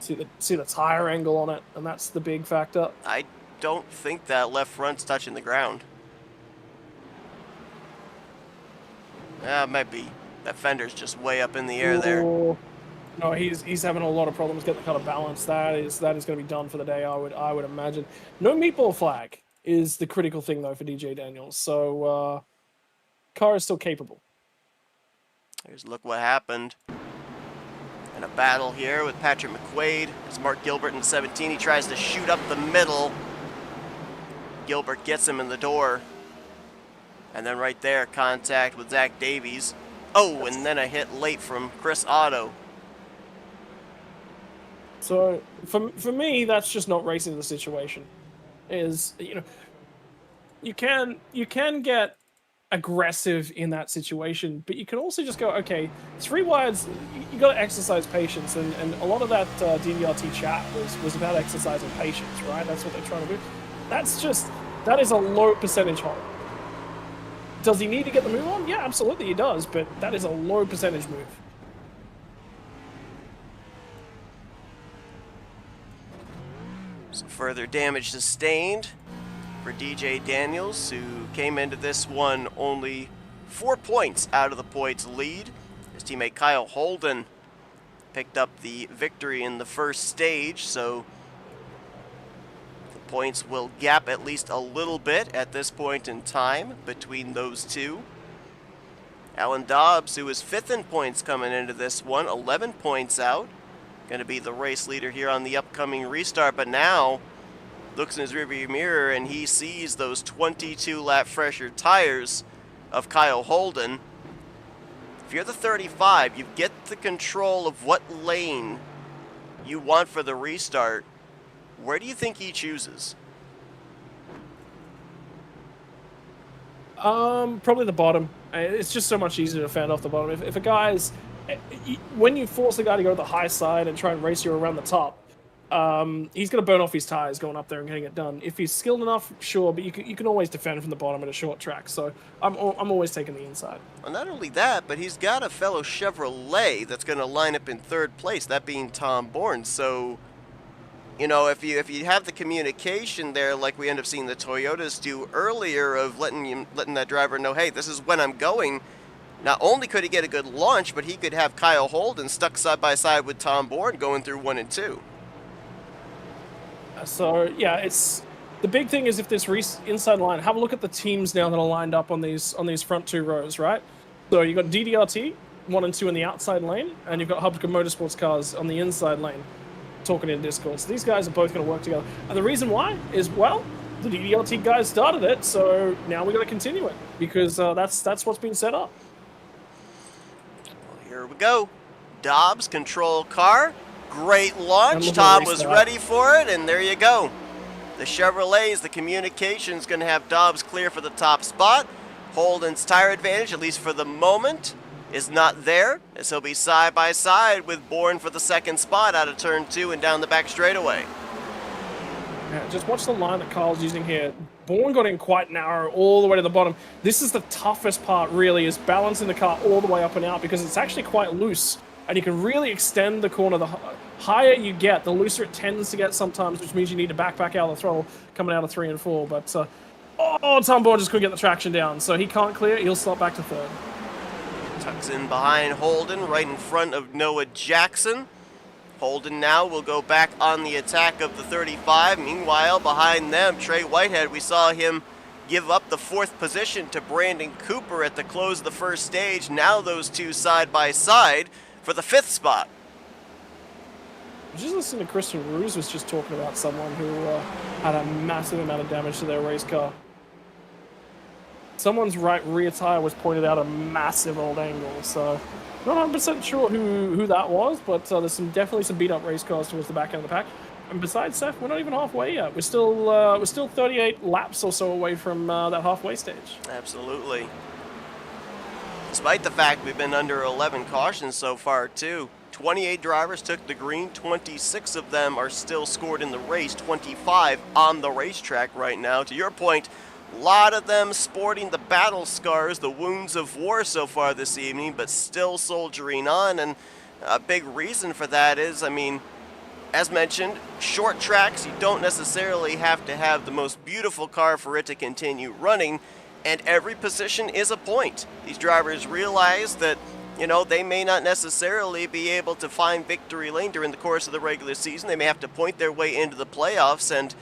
See the tire angle on it, and that's the big factor. I don't think that left front's touching the ground. It might be. That fender's just way up in the air there. No, he's having a lot of problems getting the car to balance. That is going to be done for the day, I would imagine. No meatball flag is the critical thing though for DJ Daniels. So car is still capable. Here's a look what happened. In a battle here with Patrick McQuaid. It's Mark Gilbert in 17. He tries to shoot up the middle. Gilbert gets him in the door. And then right there, contact with Zach Davies. Oh, and then a hit late from Chris Otto. So for me, that's just not racing the situation. You can get aggressive in that situation, but you can also just go, okay, 3 wides, you got to exercise patience, and a lot of that DVRT chat was about exercising patience, right? That's what they're trying to do. That is a low percentage hold. Does he need to get the move on? Yeah, absolutely he does, but that is a low percentage move. Some further damage sustained for DJ Daniels, who came into this one only 4 points out of the points lead. His teammate Kyle Holden picked up the victory in the first stage, so the points will gap at least a little bit at this point in time between those two. Alan Dobbs, who was 5th in points coming into this one, 11 points out. Going to be the race leader here on the upcoming restart, but now looks in his rearview mirror and he sees those 22-lap fresher tires of Kyle Holden. If you're the 35, you get the control of what lane you want for the restart, where do you think he chooses? Probably the bottom. It's just so much easier to fend off the bottom. If a guy's, when you force a guy to go to the high side and try and race you around the top, he's going to burn off his tires going up there and getting it done. If he's skilled enough, sure, but you can always defend from the bottom at a short track. So I'm always taking the inside. Well, not only that, but he's got a fellow Chevrolet that's going to line up in third place, that being Tom Bourne. So, you know, if you have the communication there, like we end up seeing the Toyotas do earlier, of letting that driver know, hey, this is when I'm going. Not only could he get a good launch, but he could have Kyle Holden stuck side by side with Tom Bourne going through 1 and 2. So yeah, it's the big thing is if this inside line. Have a look at the teams now that are lined up on these front 2 rows, right? So you got DDRT 1 and 2 in the outside lane, and you've got Hubka Motorsports cars on the inside lane. Talking in Discord, so these guys are both going to work together. And the reason why is, well, the DDLT guys started it, so now we got to continue it because that's what's been set up. Well, here we go. Dobbs, control car. Great launch. Tom was ready for it, and there you go. The Chevrolets, the communication's going to have Dobbs clear for the top spot. Holden's tire advantage, at least for the moment, is not there, as he'll be side by side with Bourne for the second spot out of turn 2 and down the back straightaway. Yeah, just watch the line that Kyle's using here. Bourne got in quite narrow all the way to the bottom. This is the toughest part, really, is balancing the car all the way up and out because it's actually quite loose. And you can really extend the corner. The higher you get, the looser it tends to get sometimes, which means you need to back out of the throttle coming out of 3 and 4. But, Tom Bourne just couldn't get the traction down, so he can't clear it. He'll slot back to 3rd. Tucks in behind Holden, right in front of Noah Jackson. Holden now will go back on the attack of the 35. Meanwhile, behind them, Trey Whitehead, we saw him give up the 4th position to Brandon Cooper at the close of the first stage. Now those two side by side for the 5th spot. Just listening to Christian Ruse was just talking about someone who had a massive amount of damage to their race car. Someone's right rear tire was pointed out a massive old angle, so not 100% sure who that was, but there's definitely some beat up race cars towards the back end of the pack. And besides Seth, we're not even halfway yet. We're still 38 laps or so away from that halfway stage. Absolutely. Despite the fact we've been under 11 cautions so far too. 28 drivers took the green, 26 of them are still scored in the race, 25 on the racetrack right now. To your point, a lot of them sporting the battle scars, the wounds of war so far this evening, but still soldiering on. And a big reason for that is, I mean, as mentioned, short tracks, you don't necessarily have to have the most beautiful car for it to continue running, and every position is a point. These drivers realize that, you know, they may not necessarily be able to find victory lane during the course of the regular season. They may have to point their way into the playoffs, and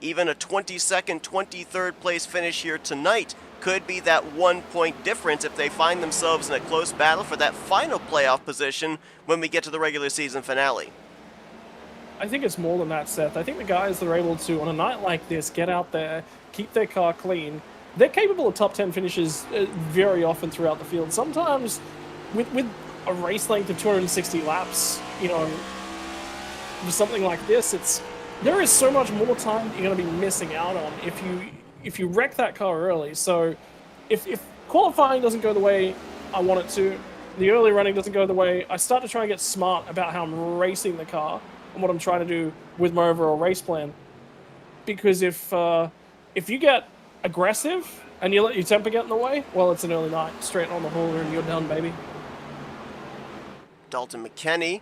even a 22nd, 23rd place finish here tonight could be that 1 point difference if they find themselves in a close battle for that final playoff position when we get to the regular season finale. I think it's more than that, Seth. I think the guys that are able to, on a night like this, get out there, keep their car clean, they're capable of top 10 finishes very often throughout the field. Sometimes with a race length of 260 laps, you know, for something like this, there is so much more time that you're going to be missing out on if you wreck that car early. So if qualifying doesn't go the way I want it to, the early running doesn't go the way, I start to try and get smart about how I'm racing the car and what I'm trying to do with my overall race plan. Because if you get aggressive and you let your temper get in the way, well, it's an early night, straight on the hauler and you're done, baby. Dalton McKenney,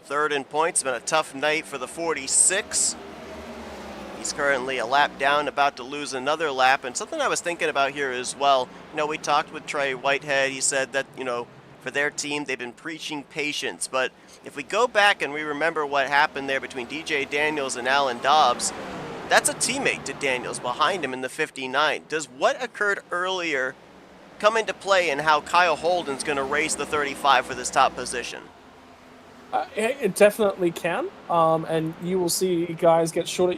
3rd in points. It's been a tough night for the 46. He's currently a lap down, about to lose another lap. And something I was thinking about here as well, you know, we talked with Trey Whitehead. He said that, you know, for their team, they've been preaching patience. But if we go back and we remember what happened there between DJ Daniels and Alan Dobbs, that's a teammate to Daniels behind him in the 59. Does what occurred earlier come into play in how Kyle Holden's going to race the 35 for this top position? It definitely can, and you will see guys get shorter.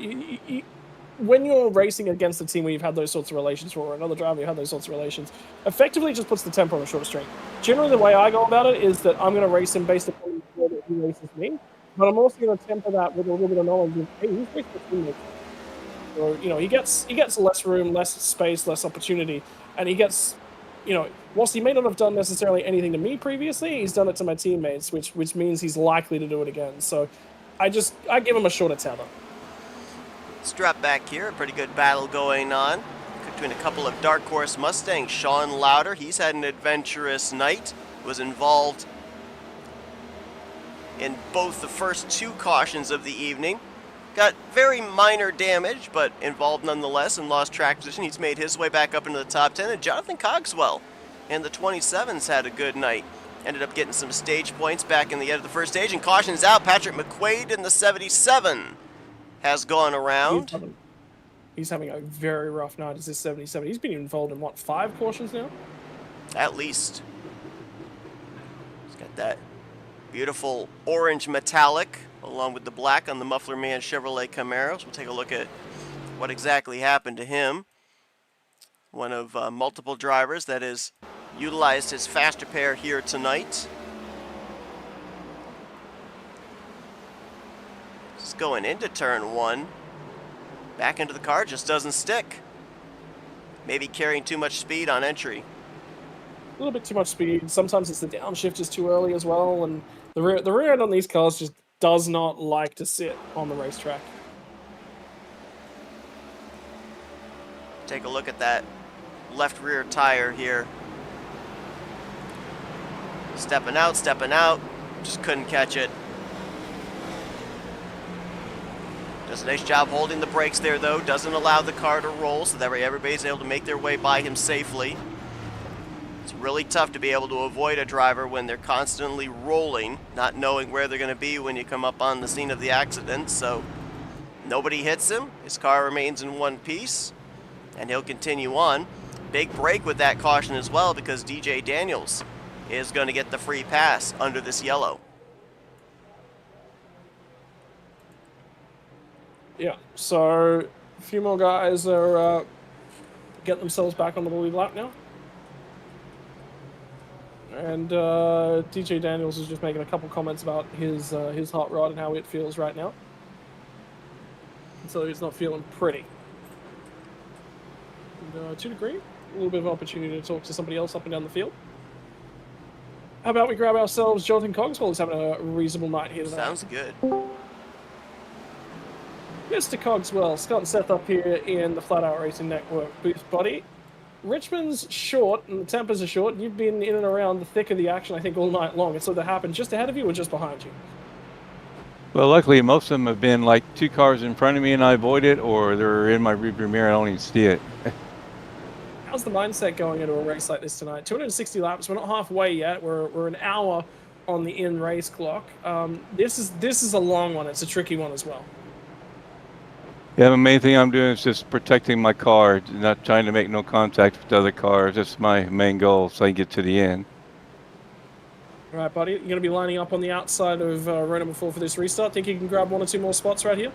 When you're racing against a team where you've had those sorts of relations, or another driver you had those sorts of relations, effectively just puts the tempo on a shorter string. Generally, the way I go about it is that I'm going to race him based upon the way that he races me, But I'm also going to temper that with a little bit of knowledge of, hey, he's racing a teammate. So, he gets less room, less space, less opportunity, and he gets, whilst he may not have done necessarily anything to me previously, he's done it to my teammates, which means he's likely to do it again. So I give him a shorter tether. Let's drop back here. A pretty good battle going on between a couple of dark horse Mustangs. Sean Lauder, he's had an adventurous night, was involved in both the first 2 cautions of the evening. Got very minor damage, but involved nonetheless and lost track position. He's made his way back up into the top 10. And Jonathan Cogswell in the 27s had a good night. Ended up getting some stage points back in the end of the first stage. And cautions out. Patrick McQuaid in the 77 has gone around. He's having a very rough night as this 77. He's been involved in, 5 cautions now? At least. He's got that beautiful orange metallic along with the black on the Muffler Man Chevrolet Camaros. We'll take a look at what exactly happened to him. One of multiple drivers that has utilized his faster pair here tonight. Just going into turn 1. Back into the car, just doesn't stick. Maybe carrying too much speed on entry. A little bit too much speed. Sometimes it's the downshift is too early as well, and the rear end on these cars just does not like to sit on the racetrack. Take a look at that left rear tire here. Stepping out, just couldn't catch it. Does a nice job holding the brakes there though, doesn't allow the car to roll so that way everybody's able to make their way by him safely. It's really tough to be able to avoid a driver when they're constantly rolling, not knowing where they're going to be when you come up on the scene of the accident. So nobody hits him, his car remains in one piece, and he'll continue on. Big break with that caution as well because DJ Daniels is going to get the free pass under this yellow. Yeah, so a few more guys are getting themselves back on the lead lap now. And DJ Daniels is just making a couple comments about his hot rod and how it feels right now. So he's not feeling pretty. And to a degree, a little bit of opportunity to talk to somebody else up and down the field. How about we grab ourselves Jonathan Cogswell, who's having a reasonable night here tonight. Sounds good. Mr. Cogswell, Scott and Seth up here in the Flatout Racing Network booth, buddy. Richmond's short, and the tempers are short. You've been in and around the thick of the action, I think, all night long. It's either happened just ahead of you or just behind you. Well, luckily, most of them have been like 2 cars in front of me and I avoid it, or they're in my rearview mirror and I don't even see it. How's the mindset going into a race like this tonight? 260 laps. We're not halfway yet. We're an hour on the in-race clock. This is a long one. It's a tricky one as well. Yeah, the main thing I'm doing is just protecting my car, not trying to make no contact with other cars. That's my main goal, so I can get to the end. All right, buddy. You're going to be lining up on the outside of row number 4 for this restart. Think you can grab 1 or 2 more spots right here?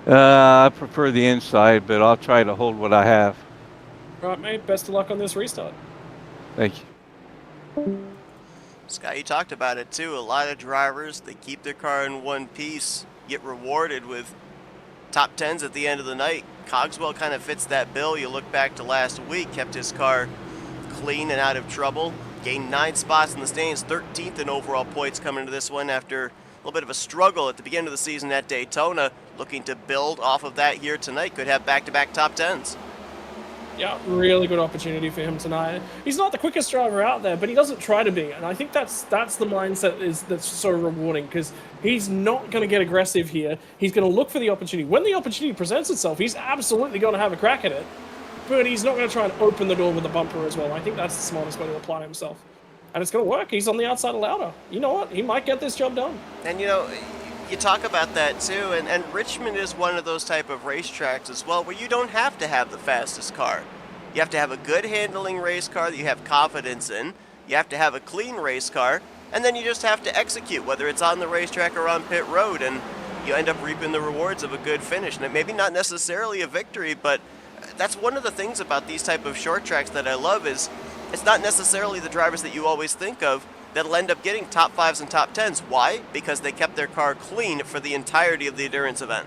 I prefer the inside, but I'll try to hold what I have. All right, mate. Best of luck on this restart. Thank you. Scott, you talked about it too. A lot of drivers, they keep their car in one piece, get rewarded with top 10s at the end of the night. Cogswell kind of fits that bill. You look back to last week, kept his car clean and out of trouble. Gained 9 spots in the standings, 13th in overall points coming into this one after a little bit of a struggle at the beginning of the season at Daytona. Looking to build off of that here tonight. Could have back-to-back top 10s. Yeah, really good opportunity for him tonight. He's not the quickest driver out there, but he doesn't try to be, and I think that's the mindset that's so rewarding because he's not going to get aggressive here. He's going to look for the opportunity. When the opportunity presents itself, he's absolutely going to have a crack at it, but he's not going to try and open the door with a bumper as well. I think that's the smartest way to apply himself, and it's going to work. He's on the outside of Lauder. You know what? He might get this job done. And you know, you talk about that too, and Richmond is one of those type of racetracks as well where you don't have to have the fastest car. You have to have a good handling race car that you have confidence in. You have to have a clean race car, and then you just have to execute, whether it's on the racetrack or on pit road, and you end up reaping the rewards of a good finish. And maybe not necessarily a victory, but that's one of the things about these type of short tracks that I love is it's not necessarily the drivers that you always think of that'll end up getting top 5s and top 10s. Why? Because they kept their car clean for the entirety of the endurance event.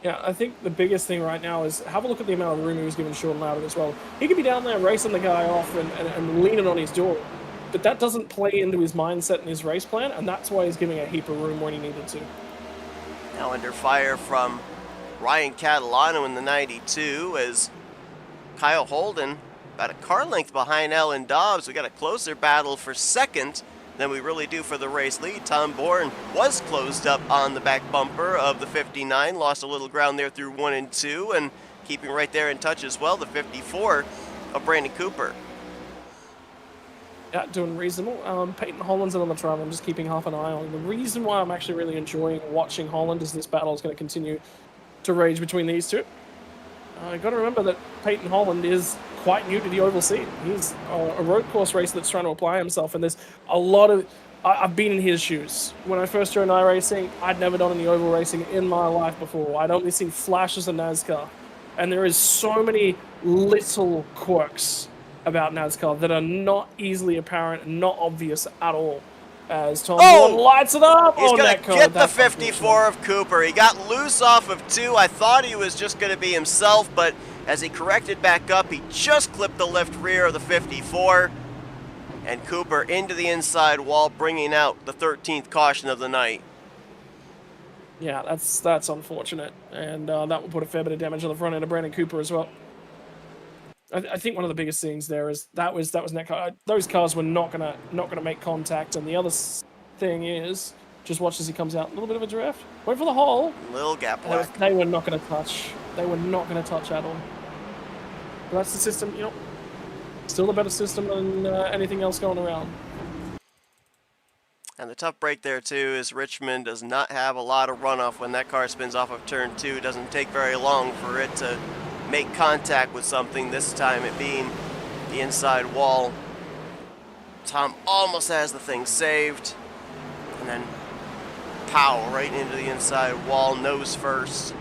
Yeah, I think the biggest thing right now is have a look at the amount of room he was giving Sean Louder as well. He could be down there racing the guy off and leaning on his door, but that doesn't play into his mindset and his race plan, and that's why he's giving a heap of room when he needed to. Now under fire from Ryan Catalano in the 92 as Kyle Holden about a car length behind Alan Dobbs. We got a closer battle for second than we really do for the race lead. Tom Bourne was closed up on the back bumper of the 59, lost a little ground there through 1 and 2, and keeping right there in touch as well, the 54 of Brandon Cooper. Yeah, doing reasonable. Peyton Holland's another driver I'm just keeping half an eye on. The reason why I'm actually really enjoying watching Holland is this battle is going to continue to rage between these two. You've got to remember that Peyton Holland is quite new to the oval scene. He's a road course racer that's trying to apply himself, and there's a lot of... I've been in his shoes. When I first joined iRacing, I'd never done any oval racing in my life before. I'd only seen flashes of NASCAR, and there is so many little quirks about NASCAR that are not easily apparent and not obvious at all. As Tom Bourne lights it up. He's going to get the 54 of Cooper. He got loose off of 2. I thought he was just going to be himself, but as he corrected back up, he just clipped the left rear of the 54. And Cooper into the inside wall, bringing out the 13th caution of the night. Yeah, that's unfortunate. And that will put a fair bit of damage on the front end of Brandon Cooper as well. I think one of the biggest things there is that was net car. Those cars were not gonna make contact, and the other thing is just watch as he comes out. A little bit of a drift. Wait for the hole. Little gap black. They were not gonna touch. They were not gonna touch at all. But that's the system. You know, still a better system than anything else going around. And the tough break there too is Richmond does not have a lot of runoff when that car spins off of turn 2. It doesn't take very long for it to make contact with something, this time it being the inside wall. Tom almost has the thing saved, and then pow, right into the inside wall, nose first.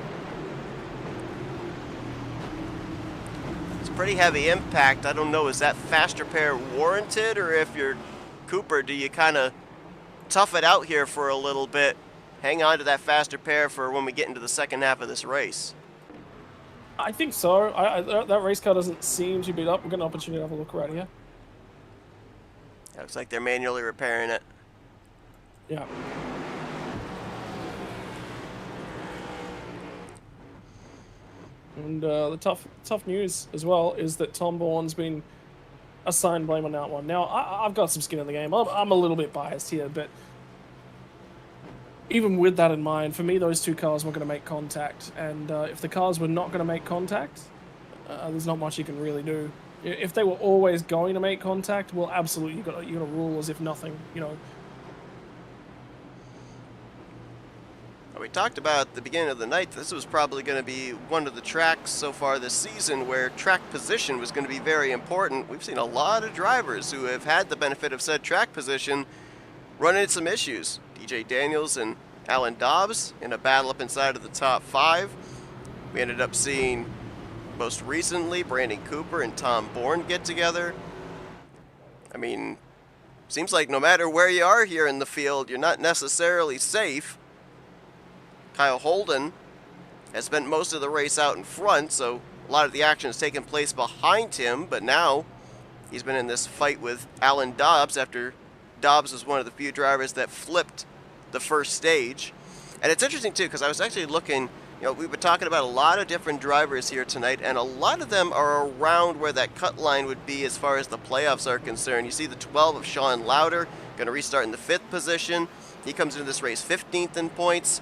It's pretty heavy impact. I don't know, is that fast repair warranted, or if you're Cooper, do you kind of tough it out here for a little bit, hang on to that fast repair for when we get into the second half of this race? I think so. That race car doesn't seem too beat up. We've got an opportunity to have a look right here. Looks like they're manually repairing it. Yeah. And the tough news as well is that Tom Bourne's been assigned blame on that one. Now, I've got some skin in the game. I'm a little bit biased here, but even with that in mind, for me, those two cars were going to make contact. And if the cars were not going to make contact, there's not much you can really do. If they were always going to make contact, well, absolutely, you got to rule as if nothing, you know. We talked about at the beginning of the night, this was probably going to be one of the tracks so far this season where track position was going to be very important. We've seen a lot of drivers who have had the benefit of said track position run into some issues. DJ Daniels and Alan Dobbs in a battle up inside of the top 5. We ended up seeing, most recently, Brandon Cooper and Tom Bourne get together. I mean, seems like no matter where you are here in the field, you're not necessarily safe. Kyle Holden has spent most of the race out in front, so a lot of the action has taken place behind him, but now he's been in this fight with Alan Dobbs after Dobbs was one of the few drivers that flipped the first stage. And it's interesting too, because I was actually looking, you know, we've been talking about a lot of different drivers here tonight, and a lot of them are around where that cut line would be as far as the playoffs are concerned. You see the 12 of Sean Louder, going to restart in the 5th position. He comes into this race 15th in points.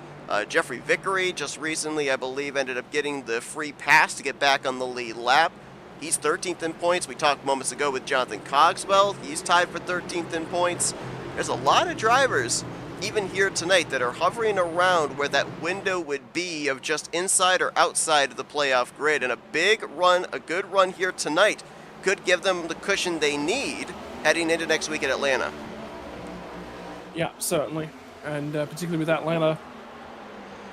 Jeffrey Vickery just recently, I believe, ended up getting the free pass to get back on the lead lap. He's 13th in points. We talked moments ago with Jonathan Cogswell. He's tied for 13th in points. There's a lot of drivers, even here tonight, that are hovering around where that window would be of just inside or outside of the playoff grid. And a big run, a good run here tonight could give them the cushion they need heading into next week at Atlanta. Yeah, certainly. And particularly with Atlanta,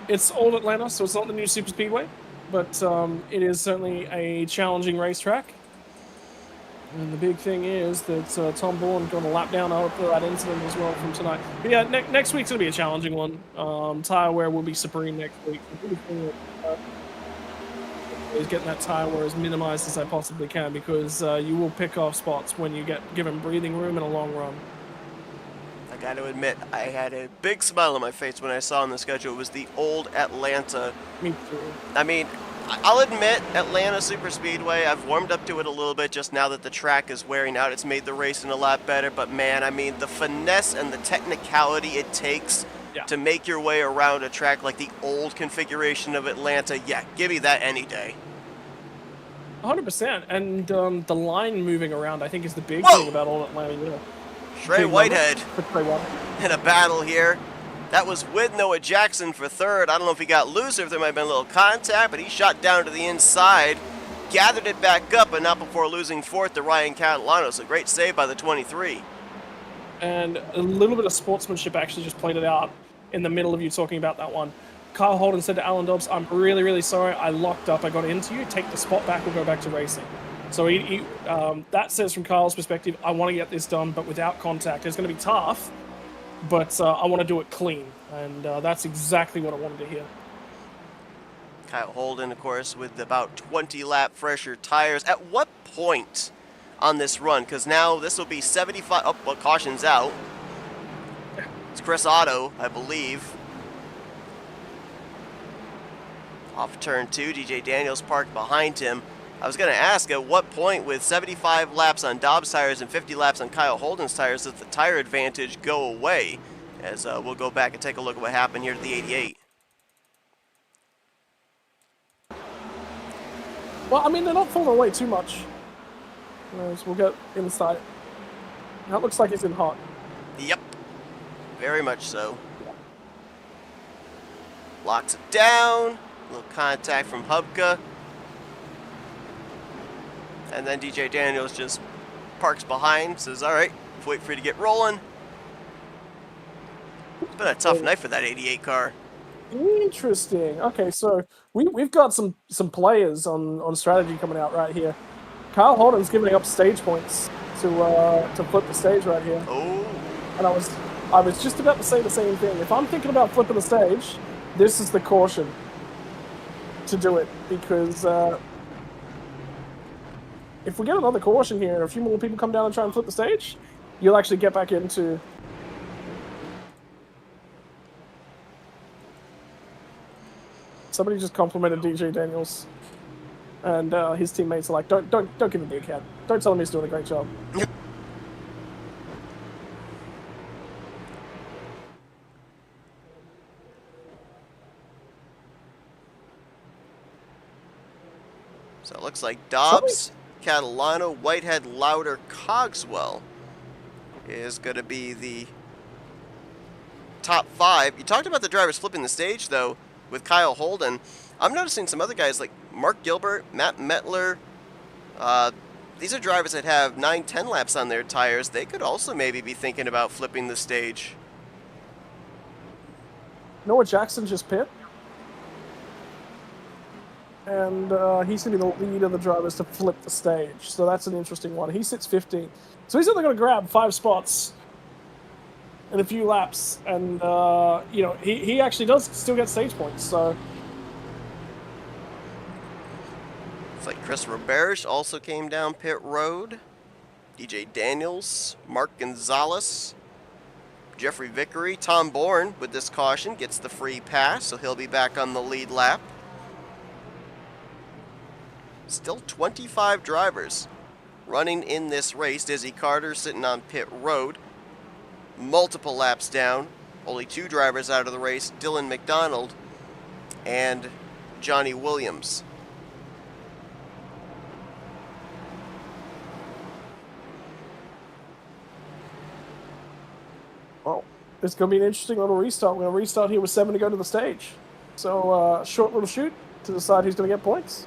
it's old Atlanta, so it's not the new super speedway, but it is certainly a challenging racetrack. And the big thing is that Tom Bourne got a lap down after that incident as well from tonight. But yeah, next week's going to be a challenging one. Tire wear will be supreme next week. The big thing is getting that tire wear as minimized as I possibly can, because you will pick off spots when you get given breathing room in a long run. I got to admit, I had a big smile on my face when I saw on the schedule it was the old Atlanta. Me too. I mean, I'll admit, Atlanta Superspeedway, I've warmed up to it a little bit just now that the track is wearing out. It's made the racing a lot better, but man, I mean, the finesse and the technicality it takes to make your way around a track like the old configuration of Atlanta, yeah, give me that any day. 100%. And the line moving around, I think, is the big thing about old Atlanta. Yeah. Trey Whitehead Trey Whitehead in a battle here. That was with Noah Jackson for third. I don't know if he got loose or if there might have been a little contact, but he shot down to the inside, gathered it back up, but not before losing fourth to Ryan Catalano. So great save by the 23. And a little bit of sportsmanship actually just played it out in the middle of you talking about that one. Kyle Holden said to Alan Dobbs, "I'm really, really sorry. I locked up. I got into you. Take the spot back. We'll go back to racing." So that says from Kyle's perspective, I want to get this done, but without contact. It's going to be tough, but I want to do it clean. And that's exactly what I wanted to hear. Kyle Holden, of course, with about 20-lap fresher tires. At what point on this run? Because now this will be 75. Oh, well, caution's out. It's Chris Otto, I believe. Off turn 2, DJ Daniels parked behind him. I was going to ask, at what point with 75 laps on Dobbs' tires and 50 laps on Kyle Holden's tires does the tire advantage go away? As we'll go back and take a look at what happened here at the 88. Well, I mean, they're not falling away too much. As we'll get inside. That looks like it's in hot. Yep. Very much so. Locks it down. A little contact from Hubka. And then DJ Daniels just parks behind, says, all right, wait for you to get rolling. It's been a tough night for that 88 car. Interesting. Okay, so we've got some players on strategy coming out right here. Kyle Holden's giving up stage points to flip the stage right here. Oh. And I was just about to say the same thing. If I'm thinking about flipping the stage, this is the caution to do it, because if we get another caution here and a few more people come down and try and flip the stage, you'll actually get back into... Somebody just complimented DJ Daniels, and his teammates are like, don't give him the account. Don't tell him he's doing a great job. So it looks like Dobbs, Catalano, Whitehead, Lauder, Cogswell is going to be the top 5. You talked about the drivers flipping the stage, though, with Kyle Holden. I'm noticing some other guys like Mark Gilbert, Matt Mettler. These are drivers that have 9-10 laps on their tires. They could also maybe be thinking about flipping the stage. Noah Jackson just pit. And he's going to be the lead of the drivers to flip the stage. So that's an interesting one. He sits 15. So he's only going to grab 5 spots in a few laps. And, you know, he actually does still get stage points. So It's like Chris Roberge also came down pit road. DJ Daniels, Mark Gonzalez, Jeffrey Vickery. Tom Bourne, with this caution, gets the free pass, so he'll be back on the lead lap. Still 25 drivers running in this race. Dizzy Carter sitting on pit road. Multiple laps down. Only 2 drivers out of the race. Dylan McDonald and Johnny Williams. well, it's going to be an interesting little restart. We're going to restart here with 7 to go to the stage. So short little shoot to decide who's going to get points.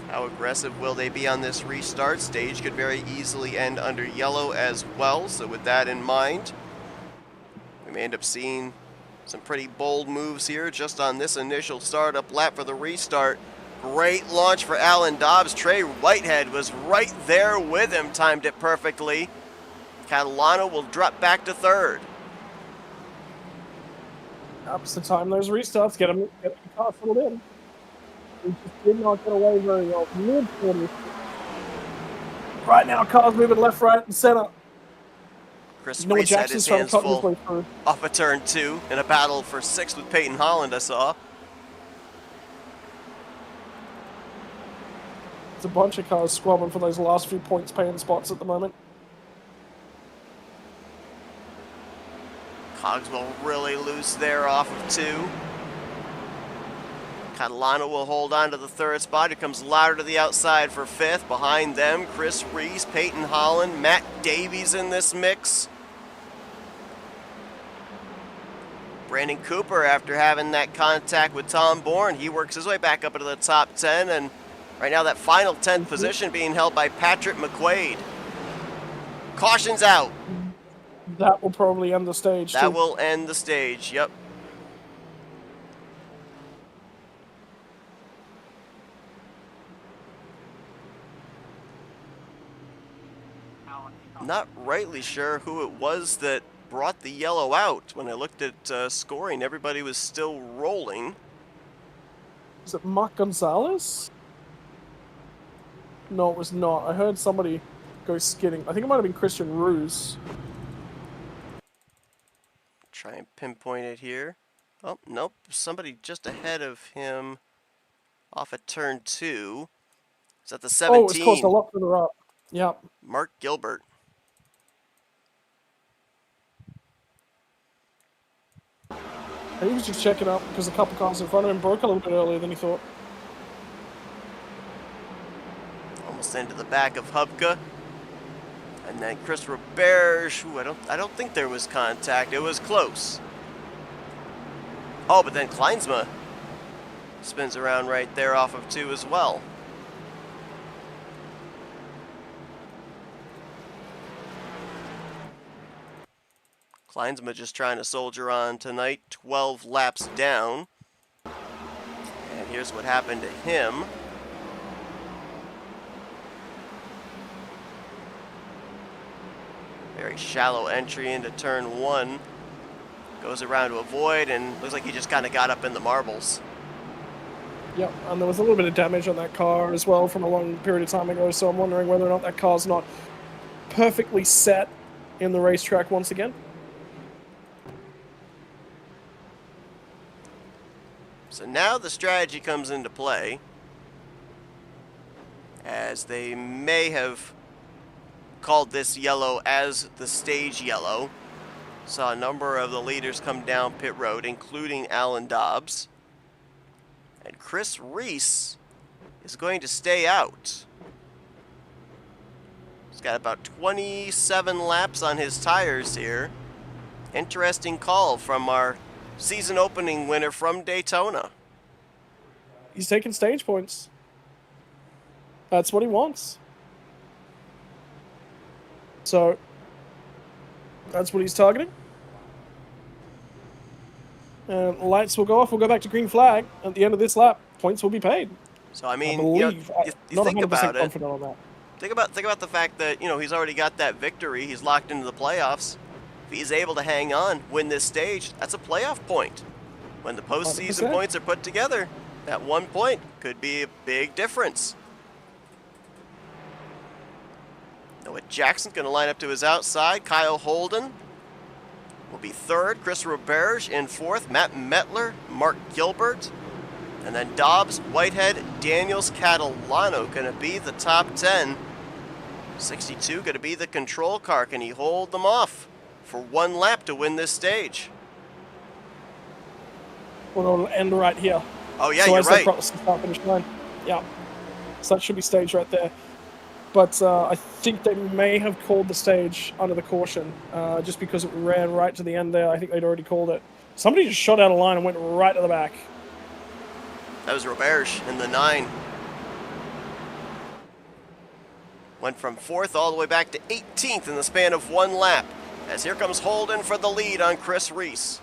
How aggressive will they be on this restart? Stage could very easily end under yellow as well, so with that in mind, we may end up seeing some pretty bold moves here just on this initial startup lap for the restart. Great launch for Alan Dobbs. Trey Whitehead was right there with him, timed it perfectly. Catalano will drop back to third. Ups the time those restarts, get the car settled in. We just did not get away very well. Mid-40s. Right now, cars moving left, right, and center. Chris Noah Reese had Jackson's his trying hands to cut his full way through. off of turn 2 in a battle for 6th with Peyton Holland, I saw. There's a bunch of cars squabbling for those last few points paying spots at the moment. Cogswell really loose there off of 2. Catalano will hold on to the 3rd spot. Here comes Louder to the outside for 5th. Behind them, Chris Reese, Peyton Holland, Matt Davies in this mix. Brandon Cooper, after having that contact with Tom Bourne, he works his way back up into the top 10, and right now that final 10th position being held by Patrick McQuaid. Caution's out. That will probably end the stage. That too. will end the stage, yep. Not rightly sure who it was that brought the yellow out. When I looked at scoring, everybody was still rolling. Is it Mark Gonzalez? No, it was not. I heard somebody go skidding. I think it might have been Christian Ruse. Try and pinpoint it here. Oh, nope. Somebody just ahead of him off at turn 2. Is that the 17? Oh, it's caused a lot further up. Yeah. Mark Gilbert. He was just checking up because a couple cars in front of him broke a little bit earlier than he thought. Almost into the back of Hubka. And then Chris Roberge. Ooh, I don't think there was contact. It was close. Oh, but then Kleinsma spins around right there off of 2 as well. Kleinsma just trying to soldier on tonight, 12 laps down. And here's what happened to him. Very shallow entry into turn 1. Goes around to avoid, and looks like he just kind of got up in the marbles. Yep, and there was a little bit of damage on that car as well from a long period of time ago, so I'm wondering whether or not that car's not perfectly set in the racetrack once again. So now the strategy comes into play, as they may have called this yellow as the stage yellow. Saw a number of the leaders come down pit road, including Alan Dobbs. And Chris Reese is going to stay out. He's got about 27 laps on his tires here. Interesting call from our season opening winner from Daytona. He's taking stage points. That's what he wants. So, that's what he's targeting. And lights will go off. We'll go back to green flag. At the end of this lap, points will be paid. So I mean, believe. you think about it. Confident on that. Think about the fact that, he's already got that victory. He's locked into the playoffs. If he's able to hang on, win this stage, that's a playoff point. When the postseason 100%. points are put together, that 1 point could be a big difference. Noah Jackson's going to line up to his outside. Kyle Holden will be 3rd. Chris Roberge in 4th. Matt Mettler, Mark Gilbert. And then Dobbs, Whitehead, Daniels, Catalano going to be the top 10. 62 going to be the control car. Can he hold them off for 1 lap to win this stage? Well, it'll end right here. Oh, yeah, so you're as right. they cross the start finish line. Yeah. So that should be staged right there. But I think they may have called the stage under the caution, just because it ran right to the end there. I think they'd already called it. Somebody just shot out of line and went right to the back. That was Roberge in the 9. Went from 4th all the way back to 18th in the span of 1 lap. As here comes Holden for the lead on Chris Reese.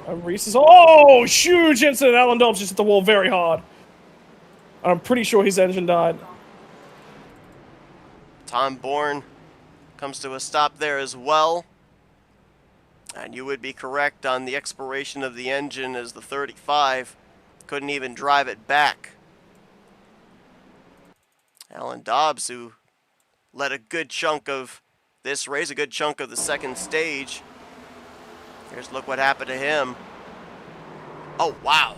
Reese is... Oh, huge incident. Alan Dobbs just hit the wall very hard. I'm pretty sure his engine died. Tom Bourne comes to a stop there as well. And you would be correct on the expiration of the engine, as the 35 couldn't even drive it back. Alan Dobbs, who led a good chunk of this race, a good chunk of the second stage. Here's look what happened to him. Oh, wow.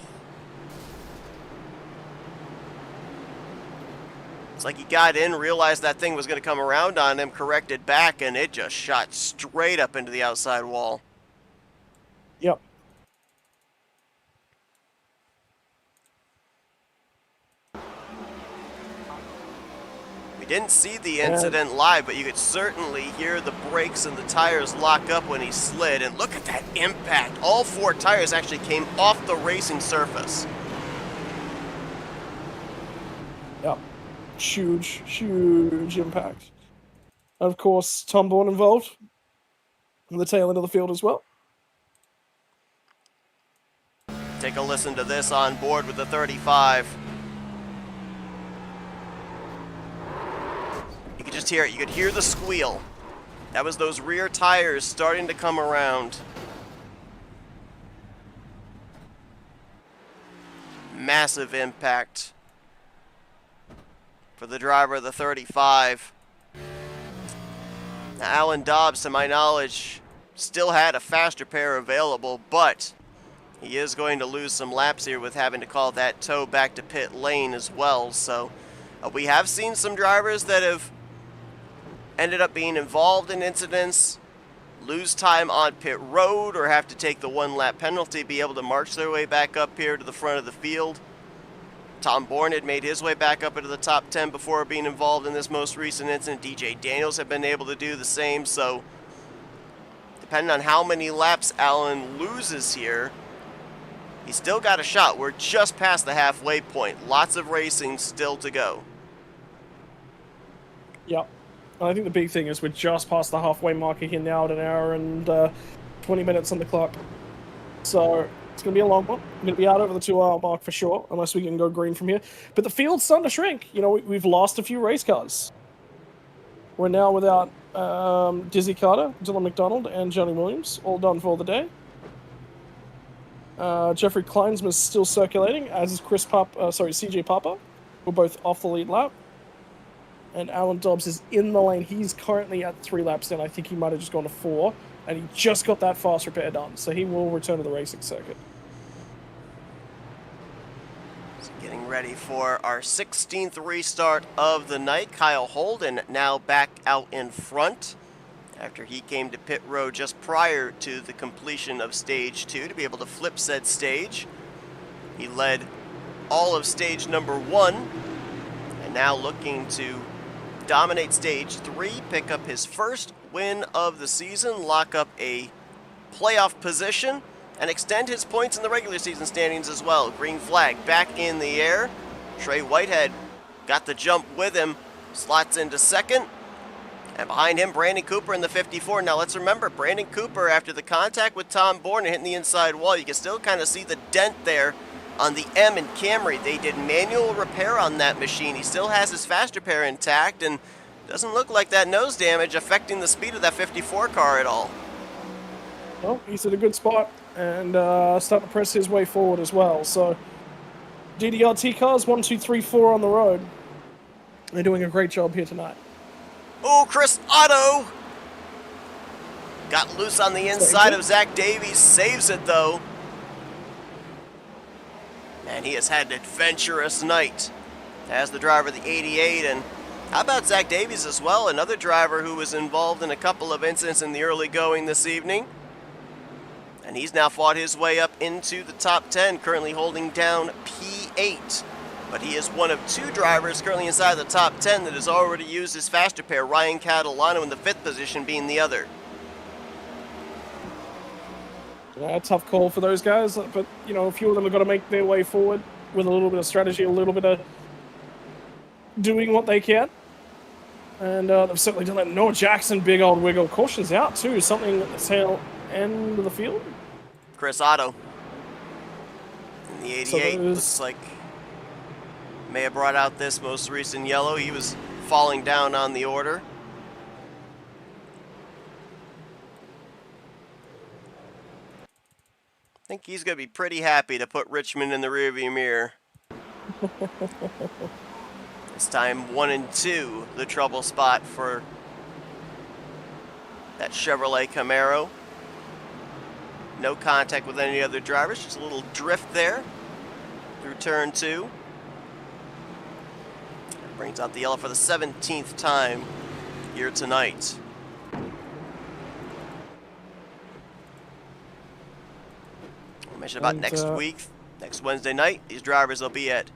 It's like he got in, realized that thing was going to come around on him, corrected back, and it just shot straight up into the outside wall. Yep. We didn't see the incident live, but you could certainly hear the brakes and the tires lock up when he slid. And look at that impact. All four tires actually came off the racing surface. Yep. Huge, huge impact. And of course, Tom Bourne involved in the tail end of the field as well. Take a listen to this on board with the 35. You could just hear it. You could hear the squeal. That was those rear tires starting to come around. Massive impact for the driver of the 35. Now, Alan Dobbs, to my knowledge, still had a faster pair available, but he is going to lose some laps here with having to call that tow back to pit lane as well. So we have seen some drivers that have ended up being involved in incidents, lose time on pit road, or have to take the 1 lap penalty, be able to march their way back up here to the front of the field. Tom Bourne had made his way back up into the top 10 before being involved in this most recent incident. DJ Daniels have been able to do the same. So depending on how many laps Alan loses here, he's still got a shot. We're just past the halfway point. Lots of racing still to go. Yep. I think the big thing is we're just past the halfway marker here now at 1 hour and 20 minutes on the clock. So it's going to be a long one. We're going to be out over the 2 hour mark for sure, unless we can go green from here. But the field's starting to shrink. You know, we've lost a few race cars. We're now without Dizzy Carter, Dylan McDonald, and Johnny Williams, all done for the day. Jeffrey Kleinsman's still circulating, as is CJ Papa. We're both off the lead lap. And Alan Dobbs is in the lane. He's currently at 3 laps in. I think he might have just gone to 4. And he just got that fast repair done. So he will return to the racing circuit. So getting ready for our 16th restart of the night. Kyle Holden now back out in front after he came to pit road just prior to the completion of stage 2 to be able to flip said stage. He led all of stage number 1 and now looking to dominate stage 3, pick up his first win of the season, lock up a playoff position, and extend his points in the regular season standings as well. Green flag back in the air. Trey Whitehead got the jump with him, slots into second. And behind him, Brandon Cooper in the 54. Now let's remember, Brandon Cooper, after the contact with Tom Bourne and hitting the inside wall, you can still kind of see the dent there on the M and Camry. They did manual repair on that machine. He still has his fast repair intact, and doesn't look like that nose damage affecting the speed of that 54 car at all. Well, he's at a good spot and starting to press his way forward as well. So DDRT cars 1, 2, 3, 4 on the road. They're doing a great job here tonight. Oh, Chris Otto got loose on the inside of Zach Davies, saves it though. Man, he has had an adventurous night as the driver of the 88. And how about Zach Davies as well, another driver who was involved in a couple of incidents in the early going this evening. And he's now fought his way up into the top 10, currently holding down P8. But he is one of 2 drivers currently inside the top 10 that has already used his fast repair, Ryan Catalano in the 5th position being the other. Yeah, tough call for those guys, but you know, a few of them have got to make their way forward with a little bit of strategy, a little bit of doing what they can. And they've certainly done that. Noah Jackson, big old wiggle. Caution's out too, something at the tail end of the field. Chris Otto in the 88. So those- Looks like may have brought out this most recent yellow. He was falling down on the order. I think he's going to be pretty happy to put Richmond in the rearview mirror. This time 1 and 2, the trouble spot for that Chevrolet Camaro. No contact with any other drivers, just a little drift there through turn 2. Brings out the yellow for the 17th time here tonight. I mentioned about next week, next Wednesday night, these drivers will be at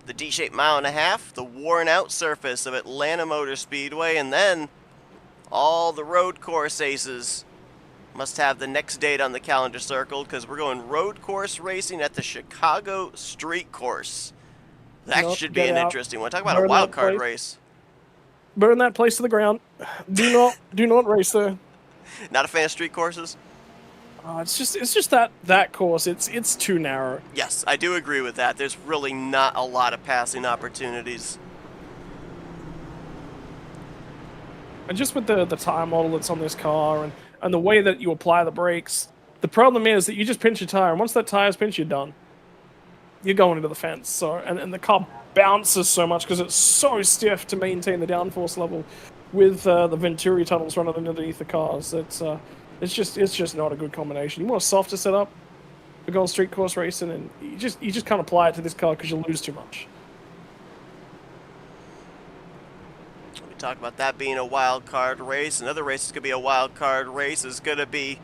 the D-shaped mile and a half, the worn out surface of Atlanta Motor Speedway, and then all the road course aces must have the next date on the calendar circled, because we're going road course racing at the Chicago Street Course. That should be an interesting one. Talk about a wild card race. Burn that place to the ground. Do not race there. Not a fan of street courses? It's just that course. It's too narrow. Yes, I do agree with that. There's really not a lot of passing opportunities. And just with the tire model that's on this car and the way that you apply the brakes, the problem is that you just pinch your tire, and once that tire's pinched, you're done. You're going into the fence. So and the car bounces so much because it's so stiff to maintain the downforce level with the Venturi tunnels running underneath the cars. It's just not a good combination. You want a softer setup for going street course racing, and you just can't apply it to this car because you lose too much. We talk about that being a wild card race. Another race that's going to be a wild card race is going to be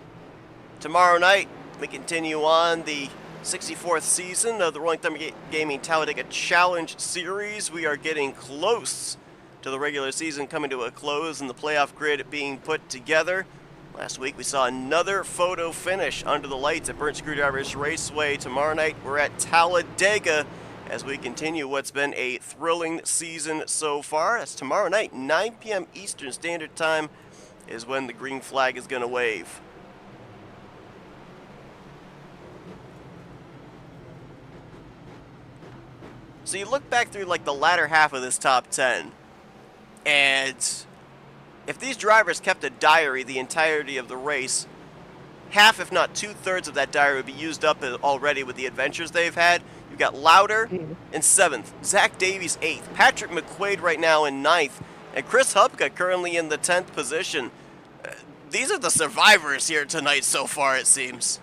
tomorrow night. We continue on the 64th season of the Rolling Thunder Gaming Talladega Challenge Series. We are getting close to the regular season coming to a close and the playoff grid being put together. Last week we saw another photo finish under the lights at Burnt Screwdrivers Raceway. Tomorrow night we're at Talladega as we continue what's been a thrilling season so far. That's tomorrow night, 9 p.m. Eastern Standard Time is when the green flag is going to wave. So you look back through like the latter half of this top 10, and if these drivers kept a diary the entirety of the race, half if not 2/3 of that diary would be used up already with the adventures they've had. You've got Lauder in 7th, Zach Davies 8th, Patrick McQuaid right now in 9th, and Chris Hubka currently in the 10th position. These are the survivors here tonight so far, it seems.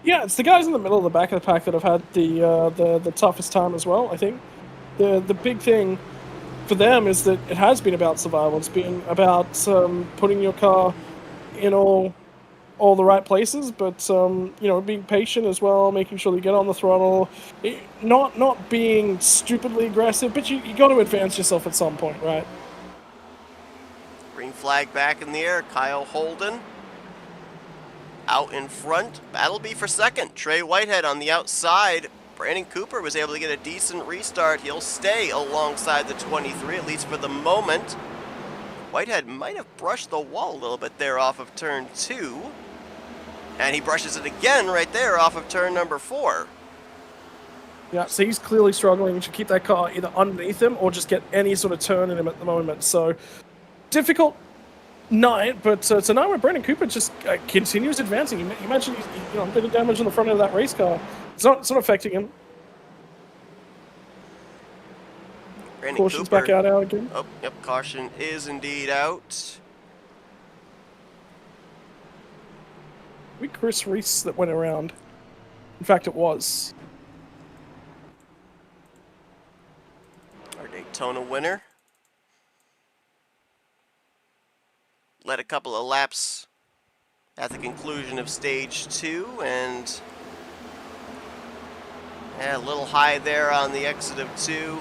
Yeah, it's the guys in the middle of the back of the pack that have had the toughest time as well, I think. The big thing for them is that it has been about survival. It's been about putting your car in all the right places, but being patient as well, making sure that you get on the throttle, not being stupidly aggressive, but you got to advance yourself at some point, right? Green flag back in the air, Kyle Holden out in front. That'll be for second. Trey Whitehead on the outside. Brandon Cooper was able to get a decent restart. He'll stay alongside the 23, at least for the moment. Whitehead might have brushed the wall a little bit there off of turn 2. And he brushes it again right there off of turn number 4. Yeah, so he's clearly struggling to keep that car either underneath him or just get any sort of turn in him at the moment. So, difficult night, but tonight where Brandon Cooper just continues advancing. You imagine he's a bit of damage on the front of that race car. It's not affecting him. Brandon Caution's Cooper back out again. Oh, yep, caution is indeed out. We Chris Reese that went around. In fact, it was. Our Daytona winner. Led a couple of laps at the conclusion of stage 2, and a little high there on the exit of 2.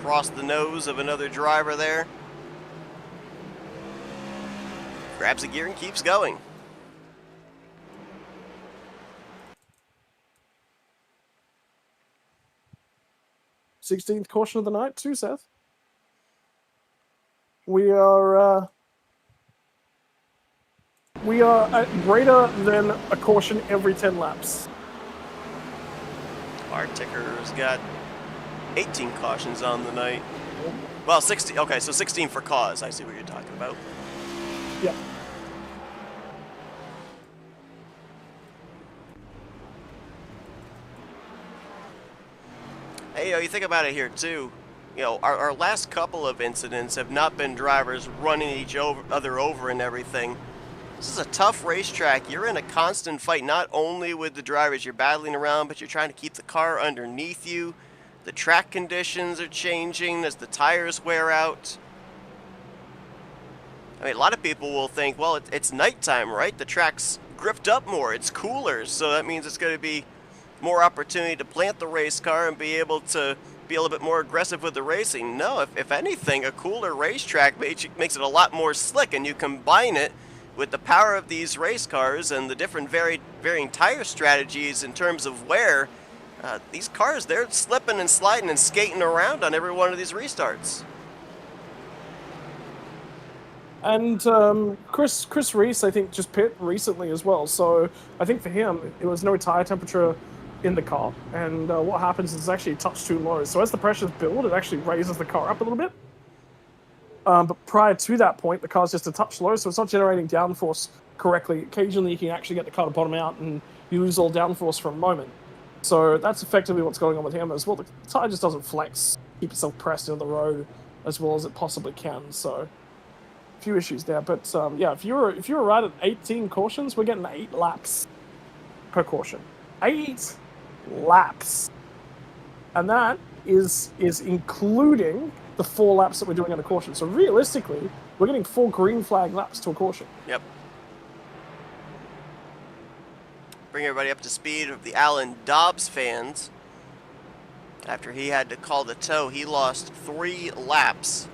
Crossed the nose of another driver there. Grabs the gear and keeps going. Sixteenth caution of the night too, Seth. We are We are at greater than a caution every 10 laps. Our ticker's got 18 cautions on the night. Well, 16. Okay, so 16 for cause. I see what you're talking about. Yeah. Hey, you think about it here too. Our last couple of incidents have not been drivers running each other over and everything. This is a tough racetrack. You're in a constant fight, not only with the drivers you're battling around, but you're trying to keep the car underneath you. The track conditions are changing as the tires wear out. I mean, a lot of people will think, well, it's nighttime, right? The track's gripped up more. It's cooler, so that means it's going to be more opportunity to plant the race car and be able to be a little bit more aggressive with the racing. No, if anything, a cooler racetrack makes it a lot more slick, and you combine it with the power of these race cars and the different varying tire strategies in terms of wear. These cars, they're slipping and sliding and skating around on every one of these restarts. And Chris Reese, I think, just pit recently as well. So I think for him, it was no tire temperature in the car. And what happens is it's actually a touch too low. So as the pressures build, it actually raises the car up a little bit. But prior to that point, the car's just a touch low, so it's not generating downforce correctly. Occasionally, you can actually get the car to bottom out and you lose all downforce for a moment. So that's effectively what's going on with him as well. The tire just doesn't flex, keep itself pressed into the road as well as it possibly can. So a few issues there. But yeah, if you were right at 18 cautions, we're getting 8 laps per caution. 8 laps. And that is including the 4 laps that we're doing on a caution. So realistically, we're getting 4 green flag laps to a caution. Yep. Bring everybody up to speed of the Alan Dobbs fans. After he had to call the tow, he lost 3 laps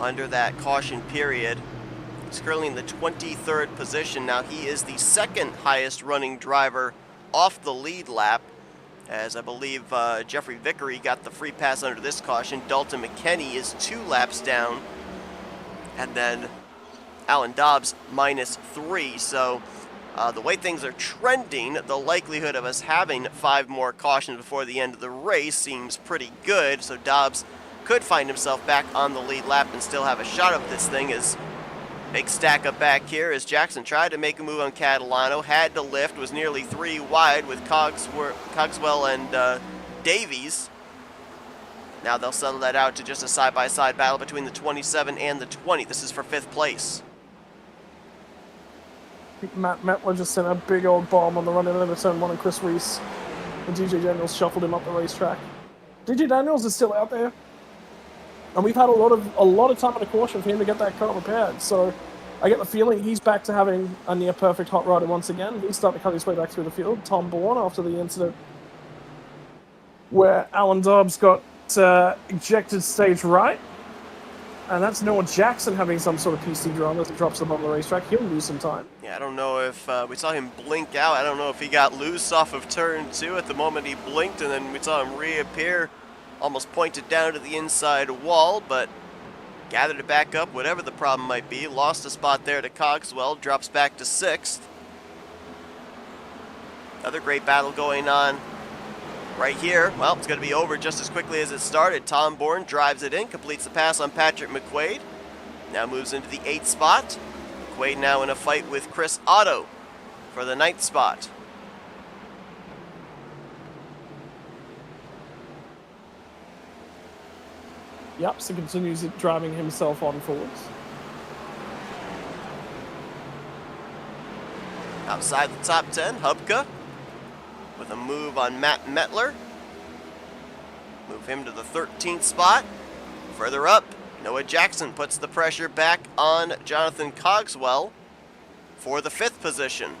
under that caution period. He's currently in the 23rd position. Now he is the 2nd highest running driver off the lead lap, as I believe Jeffrey Vickery got the free pass under this caution. Dalton McKenney is 2 laps down, and then Alan Dobbs -3. So the way things are trending, the likelihood of us having 5 more cautions before the end of the race seems pretty good. So Dobbs could find himself back on the lead lap and still have a shot of this thing. As big stack up back here as Jackson tried to make a move on Catalano, had to lift, was nearly 3 wide with Cogswell and Davies. Now they'll settle that out to just a side-by-side battle between the 27 and the 20. This is for 5th place. Matt Metler just sent a big old bomb on the run into turn 1 and Chris Reese. And DJ Daniels shuffled him up the racetrack. DJ Daniels is still out there. And we've had a lot of time on a caution for him to get that car repaired. So I get the feeling he's back to having a near perfect hot rider once again. He's starting to cut his way back through the field. Tom Bourne, after the incident where Alan Dobbs got ejected stage right. And that's Noah Jackson having some sort of PC drama as he drops the bottom of the racetrack. He'll lose some time. Yeah, I don't know if we saw him blink out. I don't know if he got loose off of turn 2 at the moment he blinked, and then we saw him reappear, almost pointed down to the inside wall, but gathered it back up, whatever the problem might be. Lost a spot there to Cogswell, drops back to 6th. Another great battle going on right here. Well, it's going to be over just as quickly as it started. Tom Bourne drives it in, completes the pass on Patrick McQuaid. Now moves into the 8th spot. McQuaid now in a fight with Chris Otto for the 9th spot. Yep, so continues driving himself on forwards. Outside the top 10, Hubka with a move on Matt Metler. Move him to the 13th spot. Further up, Noah Jackson puts the pressure back on Jonathan Cogswell for the 5th position.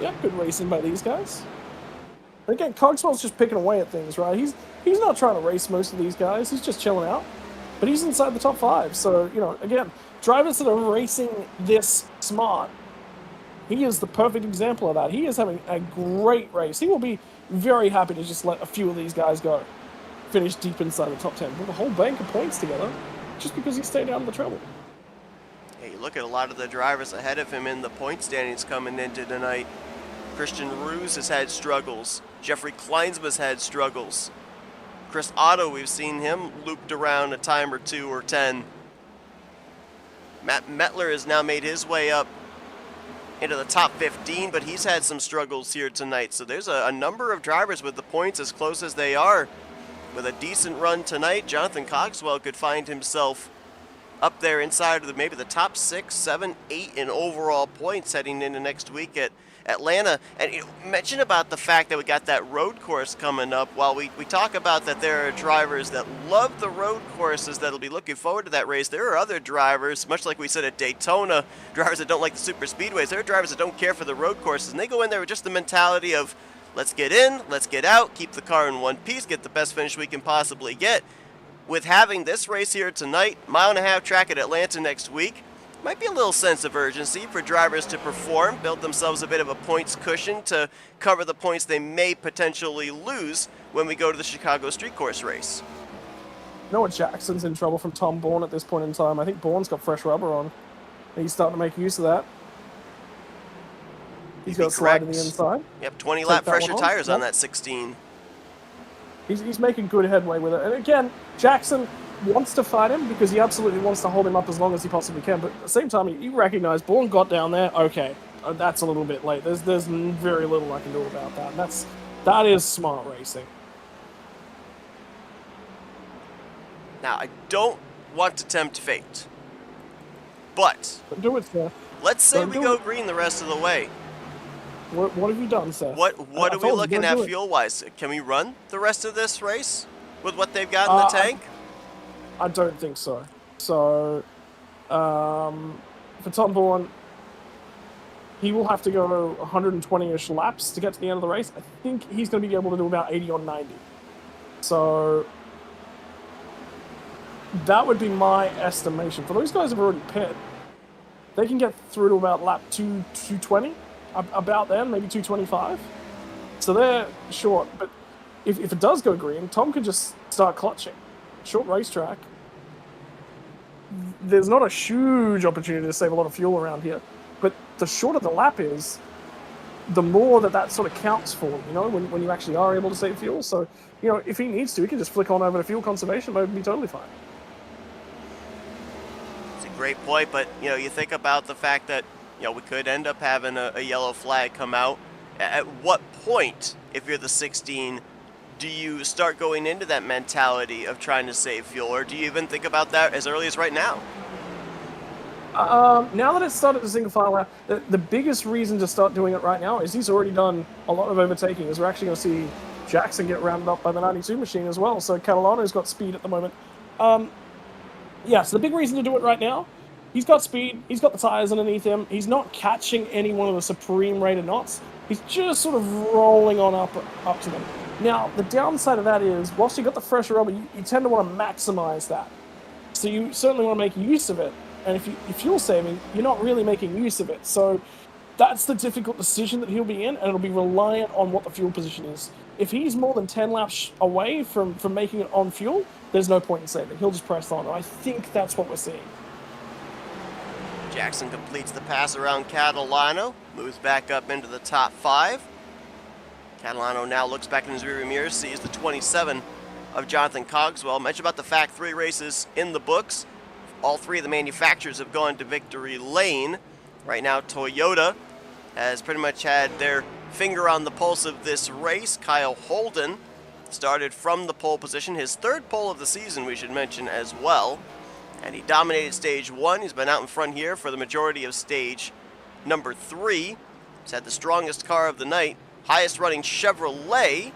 Yeah, good racing by these guys. Again, Cogswell's just picking away at things, right? He's not trying to race most of these guys. He's just chilling out. But he's inside the top 5. So, again, drivers that are racing this smart, he is the perfect example of that. He is having a great race. He will be very happy to just let a few of these guys go. Finish deep inside the top 10. Put a whole bank of points together just because he stayed out of the trouble. Yeah, you look at a lot of the drivers ahead of him in the point standings coming into tonight. Christian Ruse has had struggles. Jeffrey Kleinsma's had struggles. Chris Otto, we've seen him looped around a time or 2 or 10. Matt Mettler has now made his way up into the top 15, but he's had some struggles here tonight. So there's a number of drivers with the points as close as they are. With a decent run tonight, Jonathan Cogswell could find himself up there inside of maybe the top 6, 7, 8 in overall points heading into next week at Atlanta. And mention about the fact that we got that road course coming up. While we talk about that there are drivers that love the road courses that'll be looking forward to that race, there are other drivers, much like we said at Daytona, drivers that don't like the super speedways. There are drivers that don't care for the road courses, and they go in there with just the mentality of, let's get in, let's get out, keep the car in one piece, get the best finish we can possibly get. With having this race here tonight, 1.5 mile track at Atlanta next week, might be a little sense of urgency for drivers to perform, build themselves a bit of a points cushion to cover the points they may potentially lose when we go to the Chicago Street Course race. Noah Jackson's in trouble from Tom Bourne at this point in time. I think Bourne's got fresh rubber on. He's starting to make use of that. He's got a slide to the inside. Yep, 20 lap fresher tires on that 16. He's making good headway with it. And again, Jackson wants to fight him because he absolutely wants to hold him up as long as he possibly can. But at the same time, you recognize Bourne got down there. Okay, that's a little bit late. There's very little I can do about that. And that is smart racing. Now, I don't want to tempt fate, but do it, sir. Let's say we go green the rest of the way. What have you done, sir? What are we looking at fuel-wise? Can we run the rest of this race with what they've got in the tank? I don't think so. So, for Tom Bourne, he will have to go 120-ish laps to get to the end of the race. I think he's going to be able to do about 80 or 90. So, that would be my estimation. For those guys who have already pit, they can get through to about lap 220, about then, maybe 225. So they're short, but if it does go green, Tom could just start clutching. Short racetrack. There's not a huge opportunity to save a lot of fuel around here, but the shorter the lap is, the more that sort of counts for him, when you actually are able to save fuel. So, if he needs to, he can just flick on over to fuel conservation mode and be totally fine. It's a great point, but, you think about the fact that, we could end up having a yellow flag come out. At what point, if you're the 16, do you start going into that mentality of trying to save fuel, or do you even think about that as early as right now? Now that it's started to single file out, the biggest reason to start doing it right now is he's already done a lot of overtaking, as we're actually going to see Jackson get rounded up by the 92 machine as well, so Catalano's got speed at the moment. So the big reason to do it right now, he's got speed, he's got the tires underneath him, he's not catching any one of the supreme rated knots, he's just sort of rolling on up to them. Now, the downside of that is, whilst you've got the fresh rubber, you tend to want to maximize that. So you certainly want to make use of it. And if you're fuel saving, you're not really making use of it. So that's the difficult decision that he'll be in, and it'll be reliant on what the fuel position is. If he's more than 10 laps away from making it on fuel, there's no point in saving. He'll just press on. And I think that's what we're seeing. Jackson completes the pass around Catalano, moves back up into the top 5. Catalano now looks back in his rearview mirror, sees the 27 of Jonathan Cogswell. Mentioned about the fact 3 races in the books. All 3 of the manufacturers have gone to victory lane. Right now, Toyota has pretty much had their finger on the pulse of this race. Kyle Holden started from the pole position, his 3rd pole of the season, we should mention as well. And he dominated stage 1. He's been out in front here for the majority of stage number 3. He's had the strongest car of the night. Highest running Chevrolet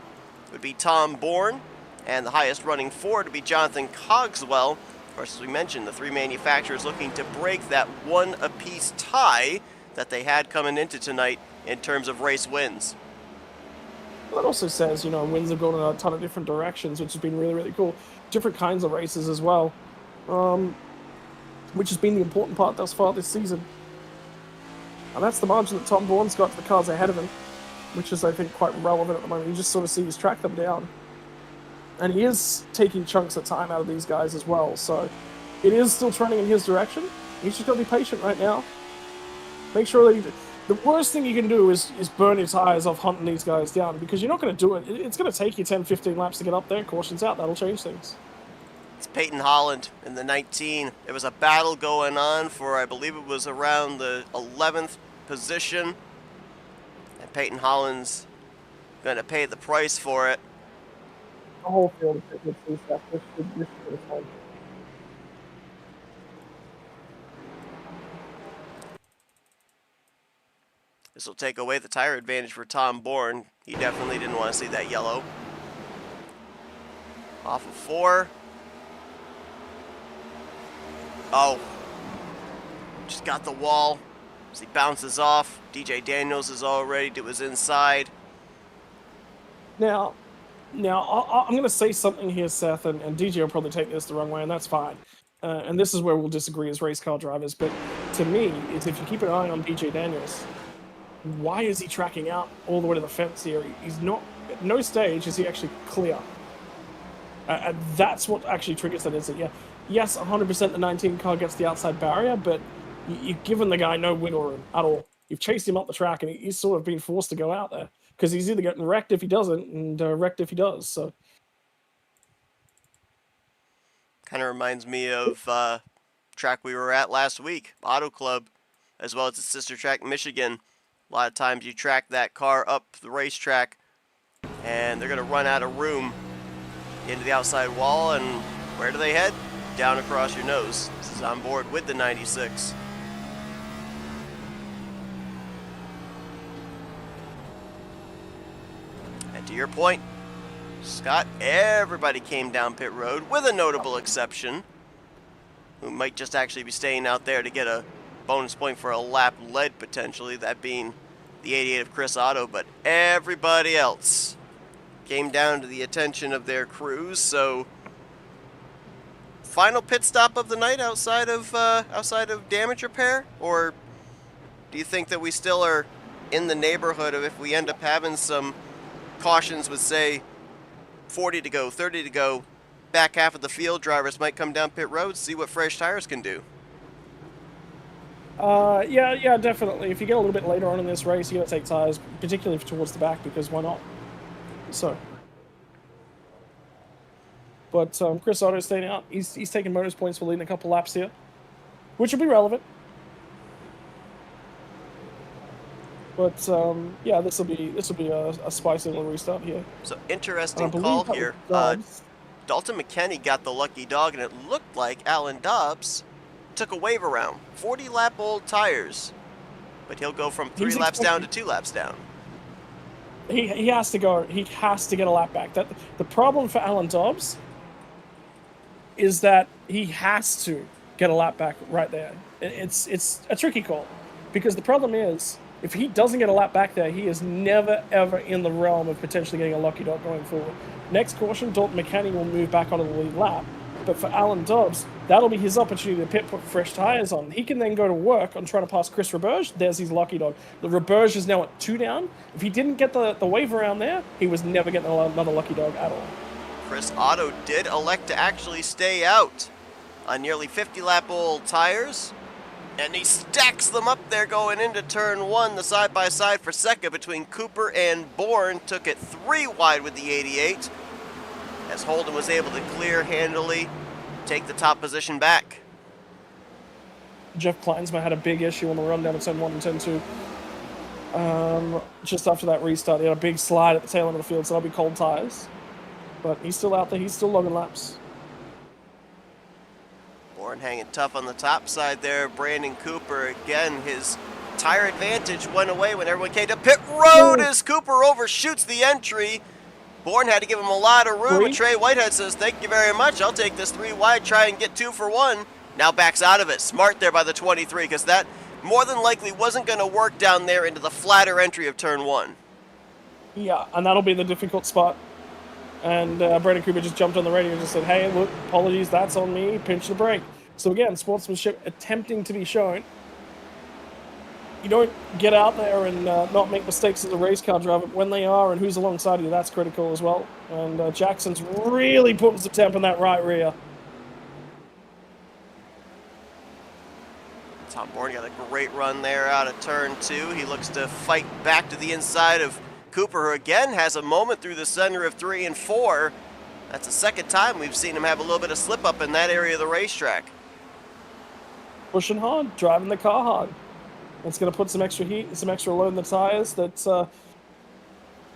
would be Tom Bourne, and the highest running Ford would be Jonathan Cogswell. Of course, as we mentioned, the 3 manufacturers looking to break that 1 apiece tie that they had coming into tonight in terms of race wins. Well, that also says, wins have gone in a ton of different directions, which has been really, really cool. Different kinds of races as well, which has been the important part thus far this season. And that's the margin that Tom Bourne's got to the cars ahead of him, which is, I think, quite relevant at the moment. You just sort of see his track them down. And he is taking chunks of time out of these guys as well, so It is still trending in his direction. He's just got to be patient right now. Make sure that the worst thing you can do is burn your tires off hunting these guys down, because you're not going to do it. It's going to take you 10, 15 laps to get up there. Caution's out. That'll change things. It's Peyton Holland in the 19. There was a battle going on for, I believe it was around the 11th position. And Peyton Holland's going to pay the price for it. The whole field is that. This is fun. This will take away the tire advantage for Tom Bourne. He definitely didn't want to see that yellow. Off of 4. Oh. Just got the wall. As he bounces off. DJ Daniels is all ready to his inside. Now, I'm going to say something here, Seth, and DJ will probably take this the wrong way, and that's fine. And this is where we'll disagree as race car drivers. But to me, is if you keep an eye on DJ Daniels, why is he tracking out all the way to the fence here? He's not, at no stage is he actually clear. And that's what actually triggers that incident. Yeah, yes, 100% the 19 car gets the outside barrier, but you've given the guy no wiggle room at all. You've chased him up the track, and he's sort of been forced to go out there, because he's either getting wrecked if he doesn't, and wrecked if he does. So, Kind of reminds me of track we were at last week, Auto Club, as well as its sister track, Michigan. A lot of times you track that car up the racetrack, and they're going to run out of room into the outside wall, and where do they head? Down across your nose. This is on board with the 96. And to your point, Scott, everybody came down pit road, with a notable exception, who might just actually be staying out there to get a bonus point for a lap led, potentially, that being the 88 of Chris Otto, but everybody else came down to the attention of their crews. So final pit stop of the night outside of damage repair, or do you think that we still are in the neighborhood of, if we end up having some cautions with, say, 40 to go, 30 to go, back half of the field drivers might come down pit road, see what fresh tires can do? Yeah, definitely. If you get a little bit later on in this race, you got to take tires, particularly towards the back, because why not? So, but Chris Otto's staying out. He's taking bonus points for leading a couple laps here, which will be relevant. But yeah, this will be a spicy little restart here. So interesting call here. Dalton McKenney got the lucky dog, and it looked like Alan Dobbs took a wave around. 40-lap-old tires, but he'll go from 3 laps down to 2 laps down. He has to go. He has to get a lap back. That the problem for Alan Dobbs is that he has to get a lap back right there. It's a tricky call, because the problem is, if he doesn't get a lap back there, he is never, ever in the realm of potentially getting a lucky dog going forward. Next caution, Dalton McKenney will move back onto the lead lap. But for Alan Dobbs, that'll be his opportunity to put fresh tires on. He can then go to work on trying to pass Chris Roberge. There's his lucky dog. The Roberge is now at 2 down. If he didn't get the wave around there, he was never getting another lucky dog at all. Chris Otto did elect to actually stay out on nearly 50-lap-old tires, and he stacks them up there going into turn 1. The side-by-side for second between Cooper and Bourne took it 3 wide with the 88, as Holden was able to clear handily, take the top position back. Jeff Kleinsma had a big issue on the run down to turn 1 and turn 2. Just after that restart, he had a big slide at the tail end of the field, so that'll be cold tires. But he's still out there. He's still logging laps. Bourne hanging tough on the top side there. Brandon Cooper, again, his tire advantage went away when everyone came to pit road as Cooper overshoots the entry. Bourne had to give him a lot of room, and Trey Whitehead says, thank you very much, I'll take this 3 wide, try and get 2 for 1. Now backs out of it. Smart there by the 23, because that more than likely wasn't going to work down there into the flatter entry of turn 1. Yeah, and that'll be the difficult spot. And Brandon Cooper just jumped on the radio and just said, hey, look, apologies, that's on me, pinch the brake. So again, sportsmanship attempting to be shown. You don't get out there and not make mistakes as a race car driver. When they are and who's alongside you, that's critical as well. And Jackson's really putting some temp in that right rear. Great run there out of turn 2. He looks to fight back to the inside of Cooper, who again has a moment through the center of 3 and 4. That's the second time we've seen him have a little bit of slip up in that area of the racetrack. Pushing hard, driving the car hard. It's going to put some extra heat and some extra load in the tires that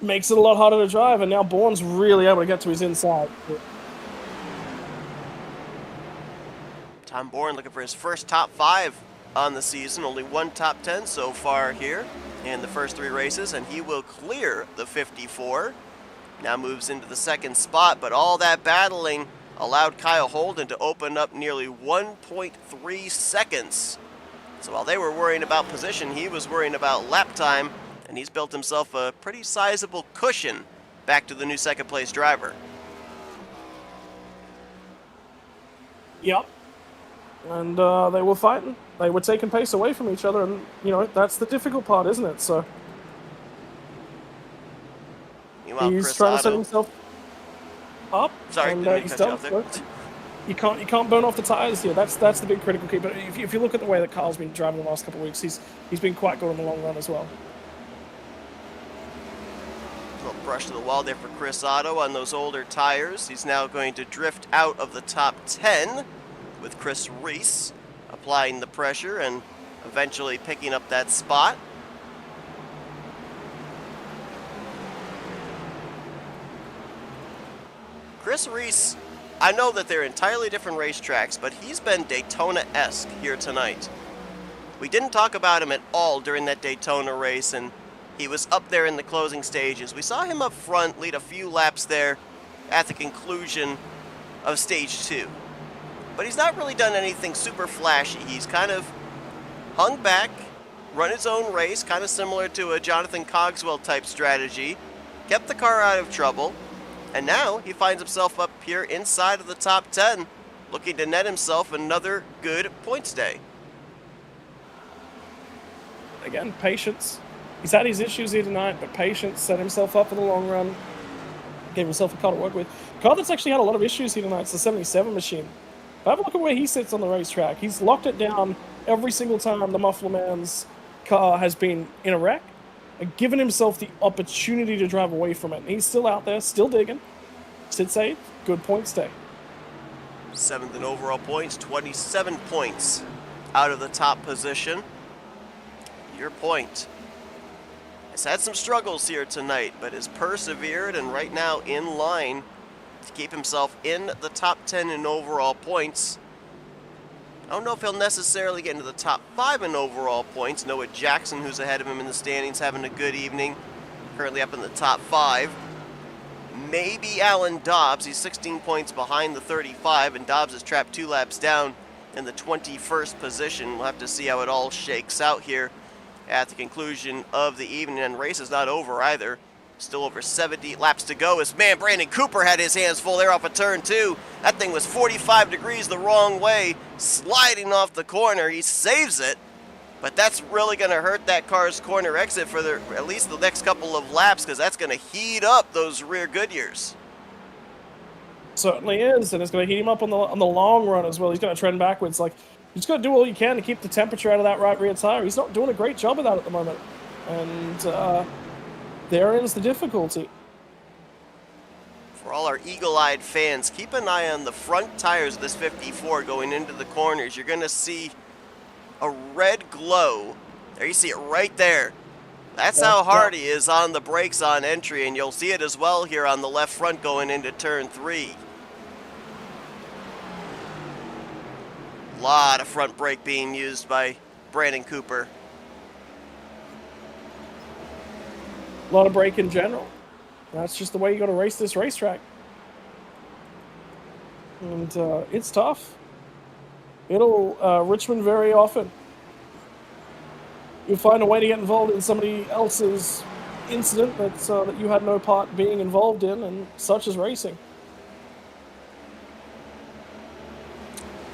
makes it a lot harder to drive, and now Bourne's really able to get to his inside. Tom Bourne looking for his first top 5 on the season. Only one top 10 so far here in the first 3 races, and he will clear the 54. Now moves into the second spot, but all that battling allowed Kyle Holden to open up nearly 1.3 seconds. So while they were worrying about position, he was worrying about lap time, and he's built himself a pretty sizable cushion back to the new second place driver. Yep. And they were fighting. They were taking pace away from each other, and, you know, that's the difficult part, isn't it? So Meanwhile, he's Chris trying to set Otto, himself up. sorry, and, didn't mean to he's cut you done. off there. You can't burn off the tires here. That's the big critical key. But if you look at the way that Carl's been driving the last couple of weeks, he's been quite good in the long run as well. A little brush to the wall there for Chris Otto on those older tires. He's now going to drift out of the top 10 with Chris Reese applying the pressure and eventually picking up that spot. Chris Reese, I know that they're entirely different racetracks, but he's been Daytona-esque here tonight. We didn't talk about him at all during that Daytona race, and he was up there in the closing stages. We saw him up front lead a few laps there at the conclusion of stage 2. But he's not really done anything super flashy. He's kind of hung back, run his own race, kind of similar to a Jonathan Cogswell type strategy, kept the car out of trouble, and now he finds himself up here inside of the top 10, looking to net himself another good points day. Again, patience. He's had his issues here tonight, but patience, set himself up for the long run, gave himself a car to work with. A car that's actually had a lot of issues here tonight. It's the 77 machine. But have a look at where he sits on the racetrack. He's locked it down every single time the Muffler Man's car has been in a wreck, and given himself the opportunity to drive away from it. And he's still out there, still digging. Sits 8th, good points day. 7th in overall points, 27 points out of the top position. Your point. Has had some struggles here tonight, but has persevered and right now in line to keep himself in the top 10 in overall points. I don't know if he'll necessarily get into the top 5 in overall points. Noah Jackson, who's ahead of him in the standings, having a good evening. Currently up in the top 5. Maybe Alan Dobbs. He's 16 points behind the 35, and Dobbs is trapped 2 laps down in the 21st position. We'll have to see how it all shakes out here at the conclusion of the evening, and race is not over either. Still over 70 laps to go as Brandon Cooper had his hands full there off of turn 2. That thing was 45 degrees the wrong way, sliding off the corner. He saves it, but that's really going to hurt that car's corner exit for at least the next couple of laps, because that's going to heat up those rear Goodyears. Certainly is, and it's going to heat him up on the long run as well. He's going to trend backwards. Like, you just got to do all you can to keep the temperature out of that right rear tire. He's not doing a great job of that at the moment, and therein is the difficulty. For all our eagle-eyed fans, keep an eye on the front tires of this 54 going into the corners. You're going to see a red glow. There, you see it right there. That's how hard he is on the brakes on entry, and you'll see it as well here on the left front going into turn 3. Lot of front brake being used by Brandon Cooper. A lot of brake in general. That's just the way you got to race this racetrack. And it's tough. It'll Richmond very often. You'll find a way to get involved in somebody else's incident that you had no part being involved in, and such as racing.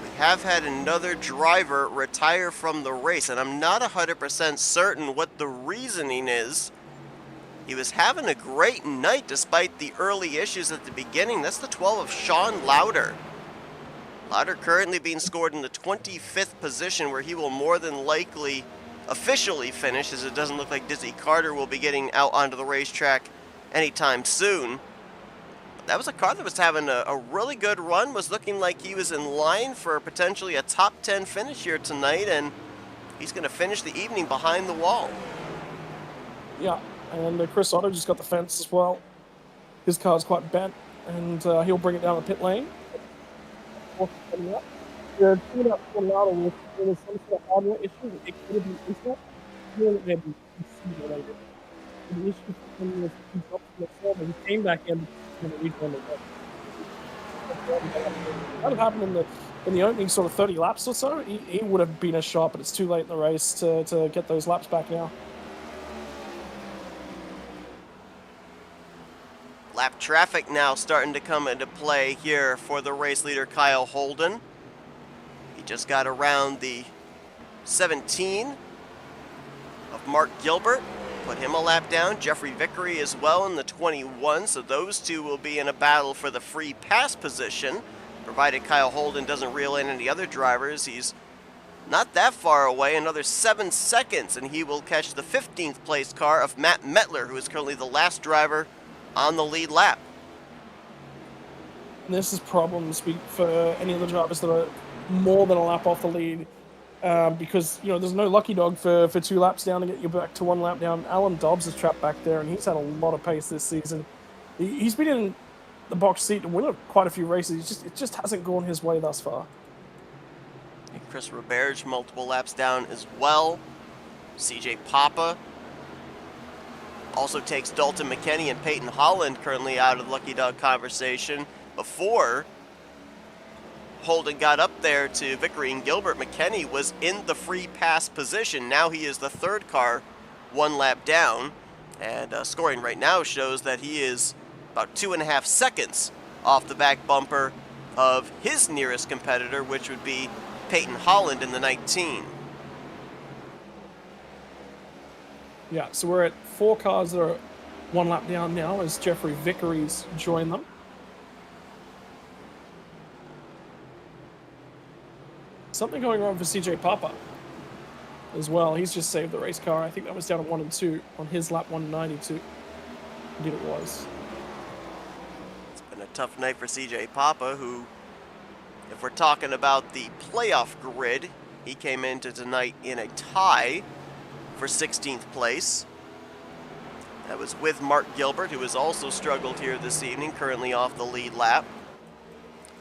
We have had another driver retire from the race, and I'm not 100% certain what the reasoning is. He was having a great night despite the early issues at the beginning. That's the 12 of Sean Lauder. Lauder currently being scored in the 25th position, where he will more than likely officially finish, as it doesn't look like Dizzy Carter will be getting out onto the racetrack anytime soon. That was a car that was having a really good run, was looking like he was in line for potentially a top 10 finish here tonight, and he's going to finish the evening behind the wall. Yeah, and Chris Otto just got the fence as well. His car's quite bent, and he'll bring it down the pit lane. They're coming up for Lauder with some sort of hardware issue that it could have been reset. The issue for him was he dropped from the floor, but he came back in and returned it. That would happen in the opening sort of 30 laps or so. He would have been a shot, but it's too late in the race to get those laps back now. Lap traffic now starting to come into play here for the race leader Kyle Holden. He just got around the 17 of Mark Gilbert, put him a lap down. Jeffrey Vickery as well in the 21, so those two will be in a battle for the free pass position, provided Kyle Holden doesn't reel in any other drivers. He's not that far away, another 7 seconds, and he will catch the 15th place car of Matt Metler, who is currently the last driver on the lead lap. And this is problems for any of the drivers that are more than a lap off the lead, because there's no lucky dog for 2 laps down to get you back to 1 lap down. Alan Dobbs is trapped back there, and he's had a lot of pace this season. He's been in the box seat to win quite a few races. It just hasn't gone his way thus far. And Chris Roberge multiple laps down as well. CJ Papa also takes Dalton McKenney and Peyton Holland currently out of the Lucky Dog conversation. Before Holden got up there to Vickery and Gilbert, McKenney was in the free pass position. Now he is the 3rd car, 1 lap down. And scoring right now shows that he is about 2.5 seconds off the back bumper of his nearest competitor, which would be Peyton Holland in the 19. Yeah, so we're at 4 cars that are 1 lap down now as Jeffrey Vickery's joined them. Something going on for CJ Papa as well. He's just saved the race car. I think that was down at 1 and 2 on his lap 192. Indeed it was. It's been a tough night for CJ Papa, who, if we're talking about the playoff grid, he came into tonight in a tie for 16th place. That was with Mark Gilbert, who has also struggled here this evening, currently off the lead lap.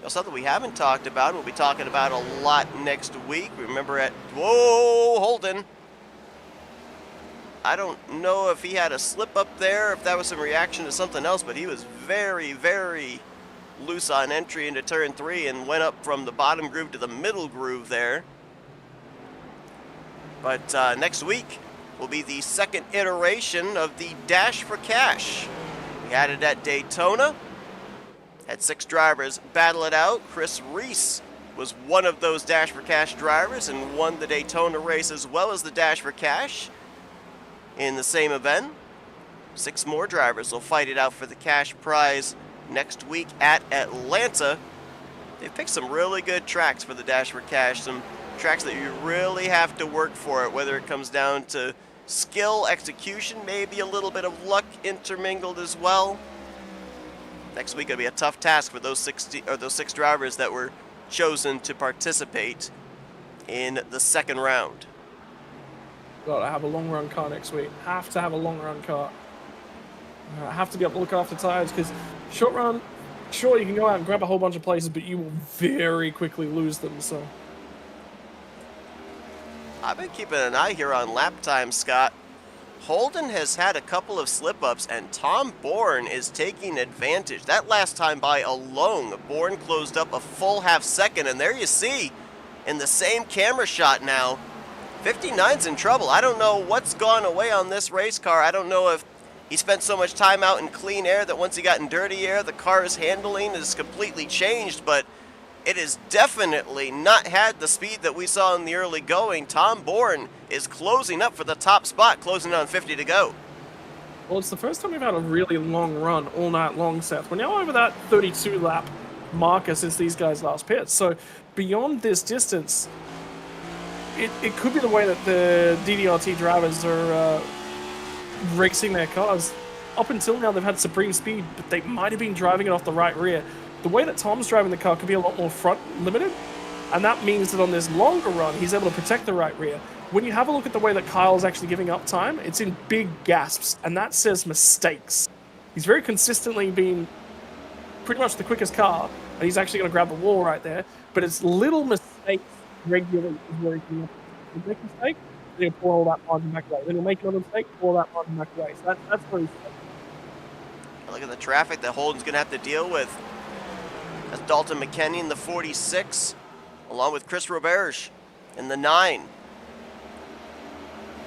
Now, something we haven't talked about, we'll be talking about a lot next week. Remember whoa, Holden. I don't know if he had a slip up there, if that was some reaction to something else, but he was very, very loose on entry into turn 3 and went up from the bottom groove to the middle groove there. But next week will be the 2nd iteration of the Dash for Cash. We had it at Daytona. Had 6 drivers battle it out. Chris Reese was one of those Dash for Cash drivers and won the Daytona race as well as the Dash for Cash in the same event. 6 more drivers will fight it out for the cash prize next week at Atlanta. They've picked some really good tracks for the Dash for Cash, some tracks that you really have to work for it, whether it comes down to skill, execution, maybe a little bit of luck intermingled as well. Next week it'll be a tough task for those 6 drivers that were chosen to participate in the 2nd round. Gotta have a long run car next week. Have to have a long run car. I have to be able to look after tires, because short run, sure, you can go out and grab a whole bunch of places, but you will very quickly lose them. So I've been keeping an eye here on lap time, Scott. Holden has had a couple of slip-ups, and Tom Bourne is taking advantage. That last time by alone, Bourne closed up a full half second, and there you see, in the same camera shot now, 59's in trouble. I don't know what's gone away on this race car. I don't know if he spent so much time out in clean air that once he got in dirty air, the car's handling is completely changed, but it has definitely not had the speed that we saw in the early going. Tom Bourne is closing up for the top spot, closing on 50 to go. Well, it's the first time we've had a really long run all night long, Seth. We're now over that 32 lap marker since these guys last pit. So beyond this distance, it could be the way that the DDRT drivers are racing their cars. Up until now, they've had supreme speed, but they might have been driving it off the right rear. The way that Tom's driving the car could be a lot more front limited, and that means that on this longer run, he's able to protect the right rear. When you have a look at the way that Kyle's actually giving up time, it's in big gasps, and that says mistakes. He's very consistently been pretty much the quickest car, and he's actually going to grab the wall right there, but it's little mistakes regularly is where he can make a mistake, then he'll pull all that margin back away. Then he'll make another mistake, pull all that margin back away. So that's where he's stuck. Look at the traffic that Holden's going to have to deal with. That's Dalton McKenney in the 46, along with Chris Roberge in the 9.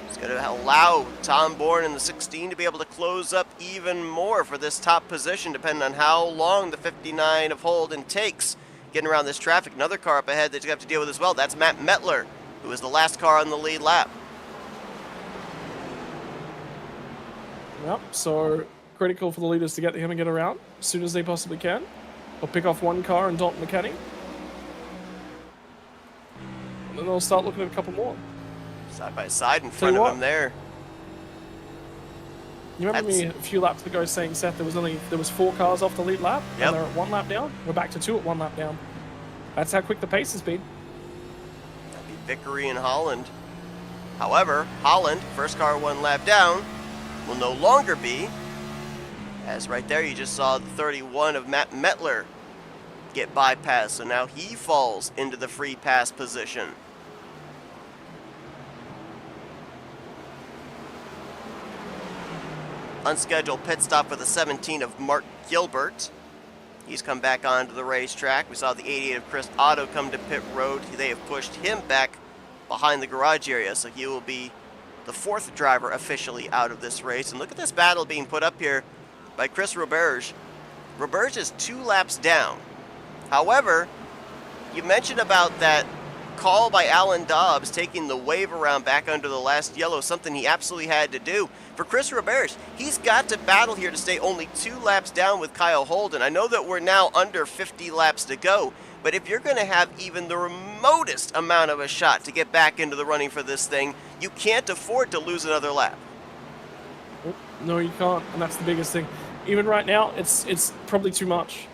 It's going to allow Tom Bourne in the 16 to be able to close up even more for this top position, depending on how long the 59 of Holden takes getting around this traffic. Another car up ahead that you have to deal with as well. That's Matt Metler, who is the last car on the lead lap. Yep, so critical for the leaders to get to him and get around as soon as they possibly can. They'll pick off one car and Dalton McKenney. And then they'll start looking at a couple more. Side by side in front of him there. You remember me a few laps ago saying, Seth, there was 4 cars off the lead lap, and they're at 1 lap down? We're back to 2 at 1 lap down. That's how quick the pace has been. That'd be Vickery and Holland. However, Holland, first car 1 lap down, will no longer be, as right there you just saw the 31 of Matt Metler get bypassed, so now he falls into the free pass position. Unscheduled pit stop for the 17 of Mark Gilbert. He's come back onto the racetrack. We saw the 88 of Chris Otto come to pit road. They have pushed him back behind the garage area, so he will be the 4th driver officially out of this race. And look at this battle being put up here by Chris Roberge. Roberge is 2 laps down. However, you mentioned about that call by Alan Dobbs taking the wave around back under the last yellow, something he absolutely had to do. For Chris Roberge, he's got to battle here to stay only 2 laps down with Kyle Holden. I know that we're now under 50 laps to go, but if you're going to have even the remotest amount of a shot to get back into the running for this thing, you can't afford to lose another lap. No, you can't, and that's the biggest thing. Even right now, it's probably too much.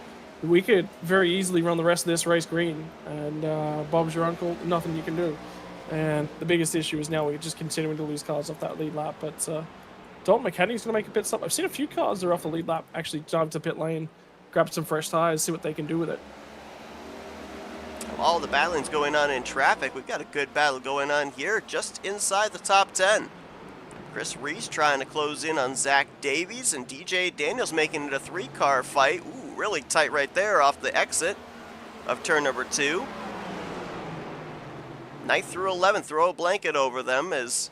We could very easily run the rest of this race green, and Bob's your uncle, nothing you can do. And the biggest issue is now we're just continuing to lose cars off that lead lap. But Dalton McKenney's going to make a pit stop. I've seen a few cars that are off the lead lap actually dive to pit lane, grab some fresh tires, see what they can do with it. All the battling's going on in traffic. We've got a good battle going on here just inside the top 10. Chris Reese trying to close in on Zach Davies, and DJ Daniels making it a 3-car fight. Ooh, really tight right there off the exit of turn number 2. 9th through 11th, throw a blanket over them as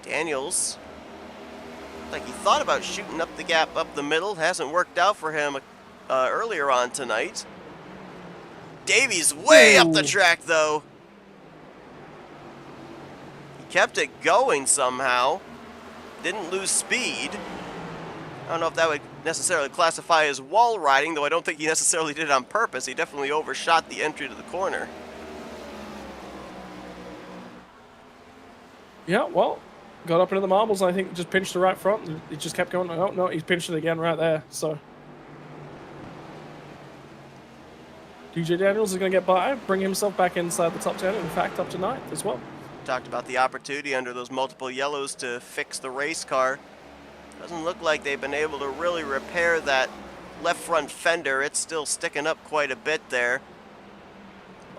Daniels, like he thought about shooting up the gap up the middle. Hasn't worked out for him earlier on tonight. Davies way up the track though. Kept it going somehow. Didn't lose speed. I don't know if that would necessarily classify as wall riding, though I don't think he necessarily did it on purpose. He definitely overshot the entry to the corner. Yeah, well, got up into the marbles, and I think just pinched the right front. It just kept going. Oh, no, he's pinched it again right there. So DJ Daniels is going to get by, bring himself back inside the top 10, in fact, up to 9th as well. Talked about the opportunity under those multiple yellows to fix the race car. Doesn't look like they've been able to really repair that left front fender. It's still sticking up quite a bit there.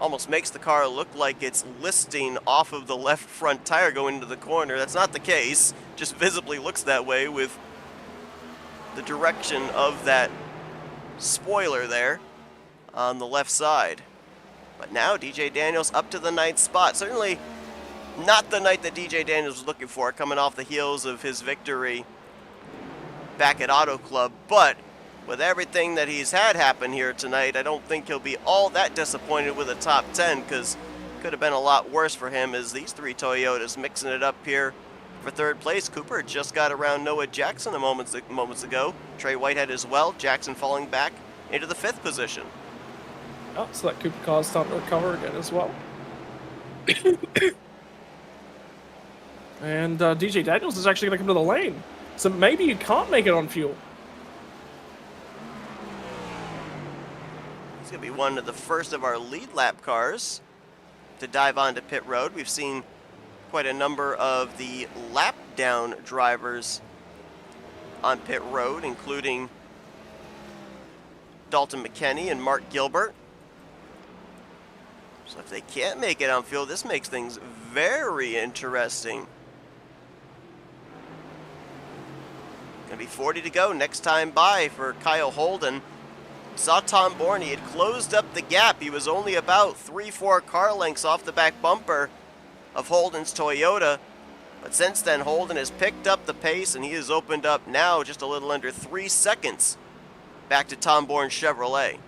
Almost makes the car look like it's listing off of the left front tire going into the corner. That's not the case. Just visibly looks that way with the direction of that spoiler there on the left side. But now DJ Daniels up to the 9th spot. Certainly not the night that DJ Daniels was looking for, coming off the heels of his victory back at Auto Club. But with everything that he's had happen here tonight, I don't think he'll be all that disappointed with a top 10, because it could have been a lot worse for him as these 3 Toyotas mixing it up here for 3rd place. Cooper just got around Noah Jackson moments ago. Trey Whitehead as well. Jackson falling back into the 5th position. Oh, so that Cooper car's starting to recover again as well. And DJ Daniels is actually going to come to the lane. So maybe you can't make it on fuel. He's going to be one of the first of our lead lap cars to dive onto pit road. We've seen quite a number of the lap down drivers on pit road, including Dalton McKenney and Mark Gilbert. So if they can't make it on fuel, this makes things very interesting. Gonna be 40 to go next time by for Kyle Holden. Saw Tom Bourne, he had closed up the gap. He was only about 3-4 car lengths off the back bumper of Holden's Toyota. But since then, Holden has picked up the pace and he has opened up now just a little under 3 seconds back to Tom Bourne's Chevrolet.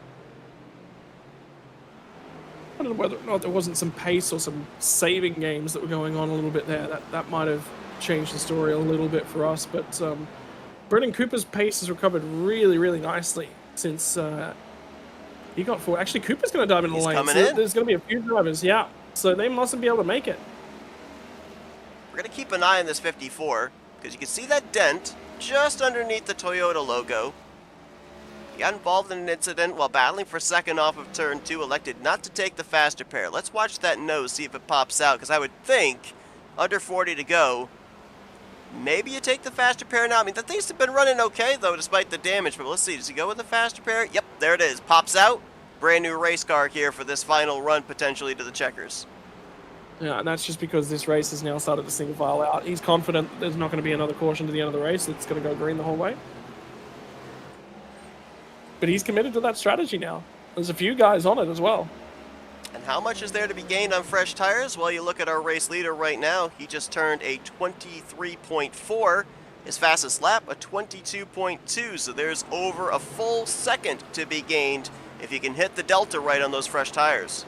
I don't know whether or not there wasn't some pace or some saving games that were going on a little bit there. That might have changed the story a little bit for us. But Brendan Cooper's pace has recovered really, really nicely since he got forward. Actually, Cooper's going to dive in the lane. Coming so in. There's going to be a few drivers, yeah. So they mustn't be able to make it. We're going to keep an eye on this 54 because you can see that dent just underneath the Toyota logo. He got involved in an incident while battling for second off of turn 2, elected not to take the faster pair. Let's watch that nose, see if it pops out, because I would think under 40 to go, maybe you take the faster pair now. I mean, the things have been running okay, though, despite the damage. But let's see, does he go with the faster pair? Yep, there it is. Pops out. Brand new race car here for this final run, potentially, to the checkers. Yeah, and that's just because this race has now started to single file out. He's confident there's not going to be another caution to the end of the race. It's going to go green the whole way. But he's committed to that strategy now. There's a few guys on it as well. And how much is there to be gained on fresh tires? Well, you look at our race leader right now. He just turned a 23.4. His fastest lap, a 22.2. So there's over a full second to be gained if you can hit the delta right on those fresh tires.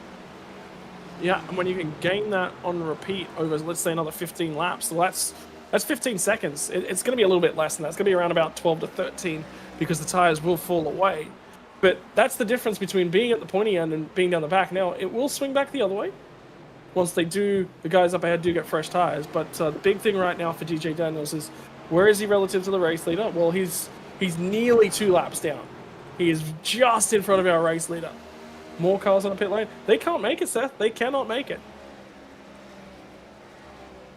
Yeah, and when you can gain that on repeat over, let's say, another 15 laps, so that's 15 seconds. It's going to be a little bit less than that. It's going to be around about 12 to 13 because the tires will fall away. But that's the difference between being at the pointy end and being down the back. Now, it will swing back the other way once the guys up ahead do get fresh tires. But the big thing right now for DJ Daniels is, where is he relative to the race leader? Well, he's nearly 2 laps down. He is just in front of our race leader. More cars on the pit lane. They can't make it, Seth. They cannot make it.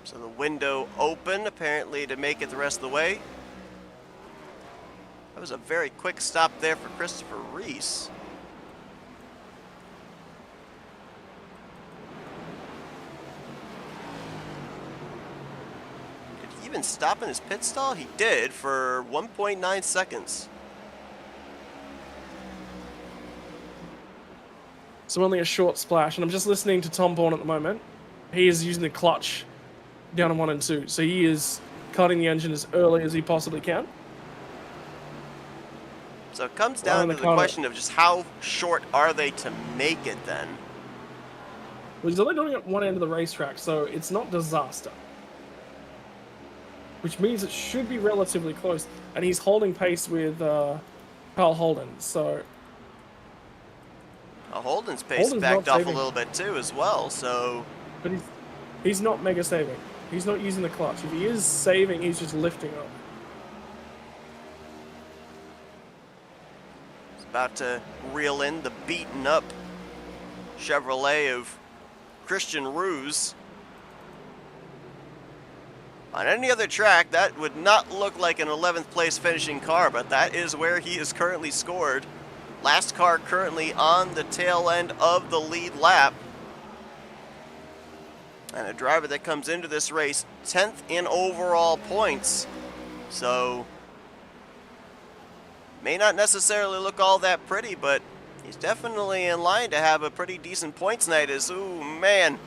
So the window open, apparently, to make it the rest of the way. That was a very quick stop there for Christopher Reese. Did he even stop in his pit stall? He did for 1.9 seconds. So only a short splash. And I'm just listening to Tom Bourne at the moment. He is using the clutch down in 1 and 2. So he is cutting the engine as early as he possibly can. So it comes down to the question of just how short are they to make it then? Well, he's only doing it at one end of the racetrack, so it's not disaster. Which means it should be relatively close. And he's holding pace with Kyle Holden, so... Holden's pace backed off a little bit too as well, so... But he's not mega saving. He's not using the clutch. If he is saving, he's just lifting up. He's about to reel in the beaten up Chevrolet of Christian Ruse. On any other track, that would not look like an 11th place finishing car, but that is where he is currently scored. Last car currently on the tail end of the lead lap. And a driver that comes into this race 10th in overall points. So, may not necessarily look all that pretty, but he's definitely in line to have a pretty decent points night. As, ooh, man,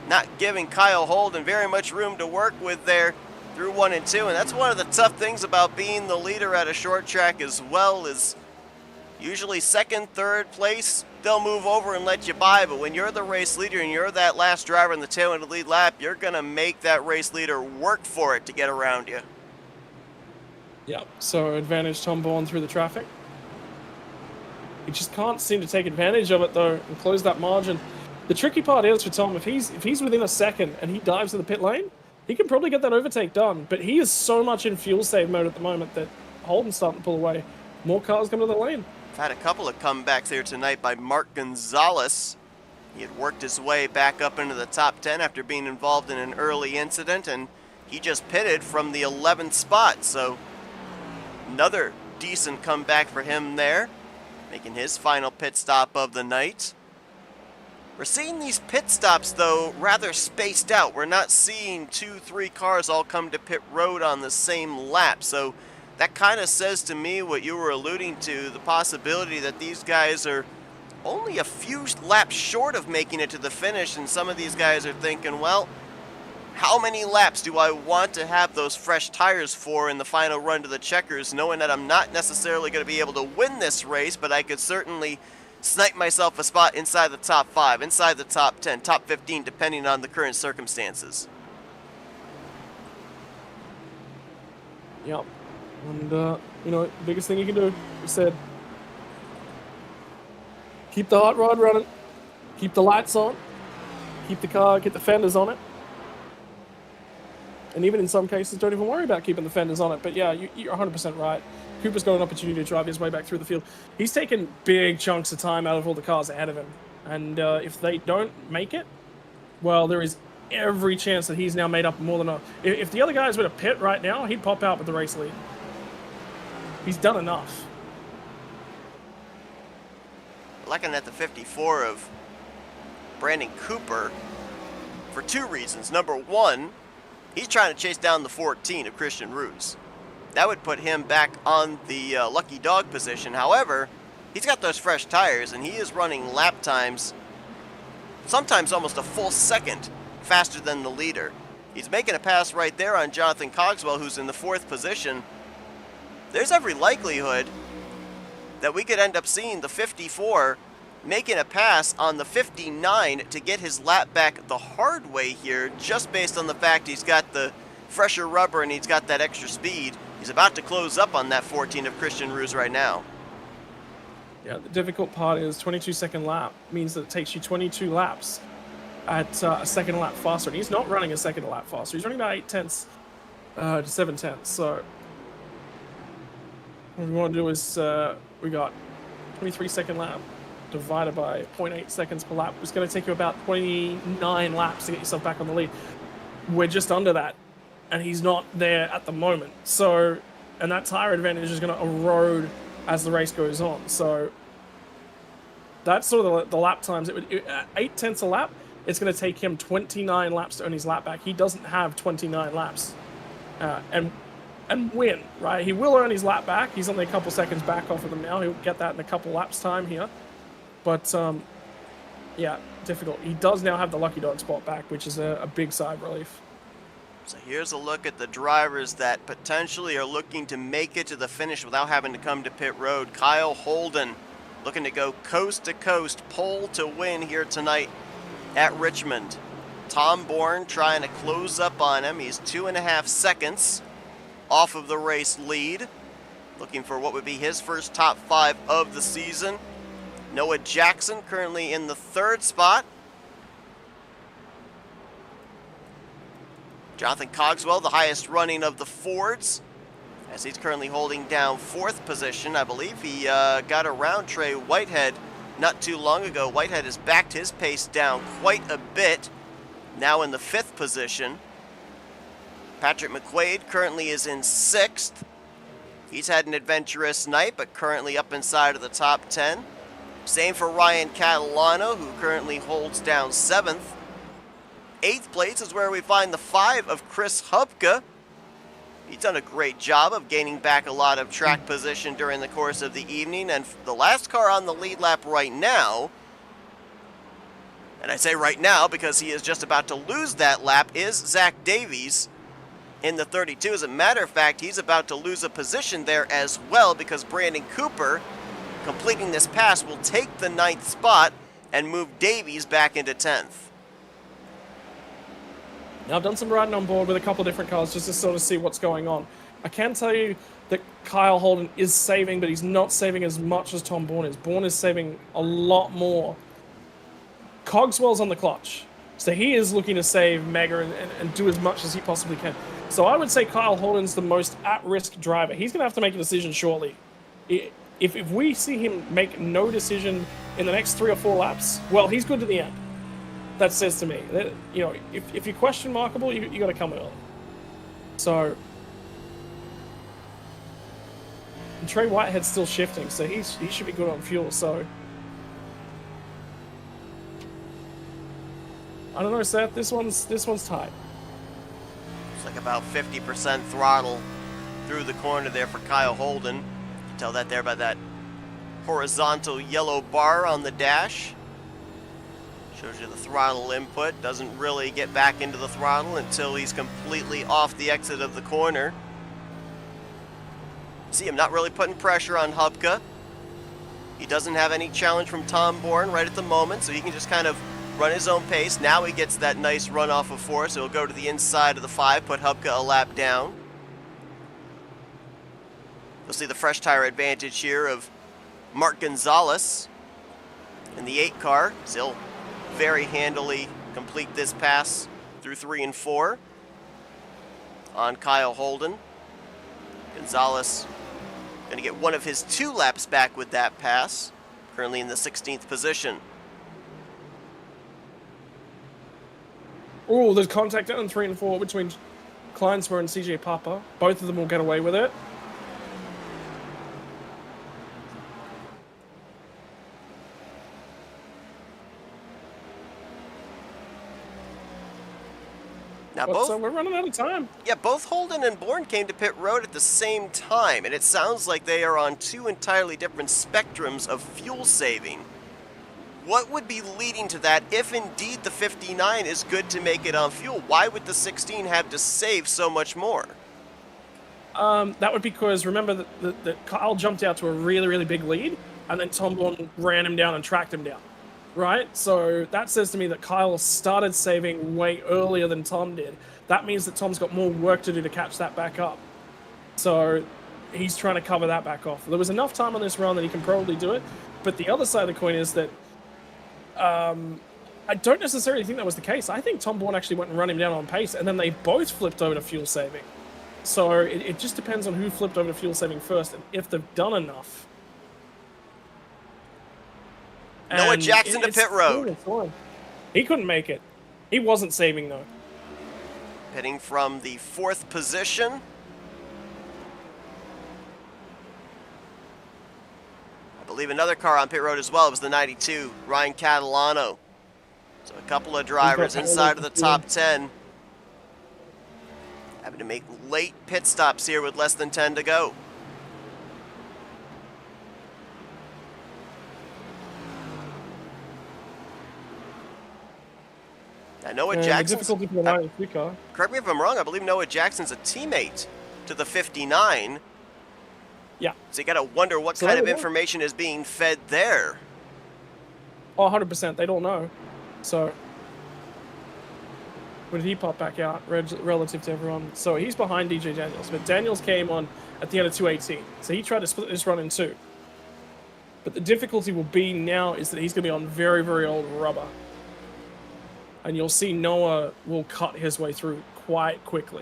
not giving Kyle Holden very much room to work with there through 1 and 2. And that's one of the tough things about being the leader at a short track as well, is usually second, third place, they'll move over and let you by. But when you're the race leader and you're that last driver in the tail end of the lead lap, you're going to make that race leader work for it to get around you. Yeah, so advantage Tom Bourne through the traffic. He just can't seem to take advantage of it though and close that margin. The tricky part is for Tom, if he's within a second and he dives to the pit lane, he can probably get that overtake done. But he is so much in fuel save mode at the moment that Holden's starting to pull away. More cars come to the lane. We've had a couple of comebacks here tonight by Mark Gonzalez. He had worked his way back up into the top 10 after being involved in an early incident, and he just pitted from the 11th spot. So another decent comeback for him there, making his final pit stop of the night. We're seeing these pit stops, though, rather spaced out. We're not seeing 2-3 cars all come to pit road on the same lap. So that kind of says to me what you were alluding to, the possibility that these guys are only a few laps short of making it to the finish, and some of these guys are thinking, well, how many laps do I want to have those fresh tires for in the final run to the checkers, knowing that I'm not necessarily going to be able to win this race, but I could certainly snipe myself a spot inside the top 5, inside the top 10, top 15, depending on the current circumstances. Yep. And, you know, biggest thing you can do, you said, keep the hot rod running, keep the lights on, keep the car, get the fenders on it. And even in some cases, don't even worry about keeping the fenders on it. But yeah, you're 100% right. Cooper's got an opportunity to drive his way back through the field. He's taken big chunks of time out of all the cars ahead of him. And if they don't make it, well, there is every chance that he's now made up more than a... If the other guys were to pit right now, he'd pop out with the race lead. He's done enough. Looking at the 54 of Brandon Cooper for 2 reasons. Number 1, he's trying to chase down the 14 of Christian Ruse. That would put him back on the lucky dog position. However, he's got those fresh tires, and he is running lap times sometimes almost a full second faster than the leader. He's making a pass right there on Jonathan Cogswell, who's in the 4th position. There's every likelihood that we could end up seeing the 54 making a pass on the 59 to get his lap back the hard way here, just based on the fact he's got the fresher rubber and he's got that extra speed. He's about to close up on that 14 of Christian Ruse right now. Yeah, the difficult part is 22-second lap means that it takes you 22 laps at a second lap faster. And he's not running a second lap faster. He's running about 8 tenths to 7 tenths. So what we want to do is we got 23-second lap divided by 0.8 seconds per lap. It's going to take you about 29 laps to get yourself back on the lead. We're just under that, and he's not there at the moment. So, and that tire advantage is going to erode as the race goes on. So that's sort of the lap times. 8 tenths a lap, it's going to take him 29 laps to earn his lap back. He doesn't have 29 laps and win, right? He will earn his lap back. He's only a couple seconds back off of them now. He'll get that in a couple laps time here. But, yeah, difficult. He does now have the lucky dog spot back, which is a big sigh of relief. So here's a look at the drivers that potentially are looking to make it to the finish without having to come to pit road. Kyle Holden looking to go coast to coast, pole to win here tonight at Richmond. Tom Bourne trying to close up on him. He's 2.5 seconds off of the race lead. Looking for what would be his first top 5 of the season. Noah Jackson currently in the 3rd spot. Jonathan Cogswell, the highest running of the Fords, as he's currently holding down 4th position. I believe he got around Trey Whitehead not too long ago. Whitehead has backed his pace down quite a bit, now in the 5th position. Patrick McQuaid currently is in 6th. He's had an adventurous night, but currently up inside of the top 10. Same for Ryan Catalano, who currently holds down 7th. 8th place is where we find the 5 of Chris Hubka. He's done a great job of gaining back a lot of track position during the course of the evening. And the last car on the lead lap right now, and I say right now because he is just about to lose that lap, is Zach Davies in the 32. As a matter of fact, he's about to lose a position there as well, because Brandon Cooper, completing this pass, will take the 9th spot and move Davies back into 10th. Now, I've done some riding on board with a couple of different cars just to sort of see what's going on. I can tell you that Kyle Holden is saving, but he's not saving as much as Tom Bourne is. Bourne is saving a lot more. Cogswell's on the clutch, so he is looking to save mega and do as much as he possibly can. So I would say Kyle Holden's the most at-risk driver. He's going to have to make a decision shortly. If we see him make no decision in the next 3 or 4 laps, well, he's good to the end. That says to me that, you know, if you're question markable, you got to come early. So, and Trey Whitehead's still shifting, so he should be good on fuel. So, I don't know, Seth. This one's tight. It's like about 50% throttle through the corner there for Kyle Holden. You can tell that there by that horizontal yellow bar on the dash. Shows you the throttle input. Doesn't really get back into the throttle until he's completely off the exit of the corner. See him not really putting pressure on Hubka. He doesn't have any challenge from Tom Bourne right at the moment, so he can just kind of run his own pace. Now he gets that nice run off of 4, so he'll go to the inside of the 5, put Hubka a lap down. You'll see the fresh tire advantage here of Mark Gonzalez in the 8 car. Still very handily complete this pass through 3 and 4 on Kyle Holden. Gonzalez going to get one of his 2 laps back with that pass, currently in the 16th position. Oh, there's contact down in 3 and 4 between Kleinsma and CJ Papa. Both of them will get away with it. Now So we're running out of time. Yeah, both Holden and Bourne came to pit road at the same time, and it sounds like they are on 2 entirely different spectrums of fuel saving. What would be leading to that if indeed the 59 is good to make it on fuel? Why would the 16 have to save so much more? That would be because, remember that Kyle jumped out to a really, really big lead, and then Tom Bourne ran him down and tracked him down. Right? So that says to me that Kyle started saving way earlier than Tom did. That means that Tom's got more work to do to catch that back up. So he's trying to cover that back off. There was enough time on this run that he can probably do it. But the other side of the coin is that I don't necessarily think that was the case. I think Tom Bourne actually went and run him down on pace, and then they both flipped over to fuel saving. So it just depends on who flipped over to fuel saving first and if they've done enough. Noah Jackson to pit road. He couldn't make it. He wasn't saving, though. Pitting from the 4th position. I believe another car on pit road as well. It was the 92, Ryan Catalano. So a couple of drivers inside of the top 10. Having to make late pit stops here with less than 10 to go. Now, Noah Jackson. Correct me if I'm wrong. I believe Noah Jackson's a teammate to the 59. Yeah. So you got to wonder what kind of information is being fed there. Oh, 100%. They don't know. So when did he pop back out relative to everyone? So he's behind DJ Daniels, but Daniels came on at the end of 218. So he tried to split this run in 2. But the difficulty will be now is that he's going to be on very, very old rubber. And you'll see Noah will cut his way through quite quickly.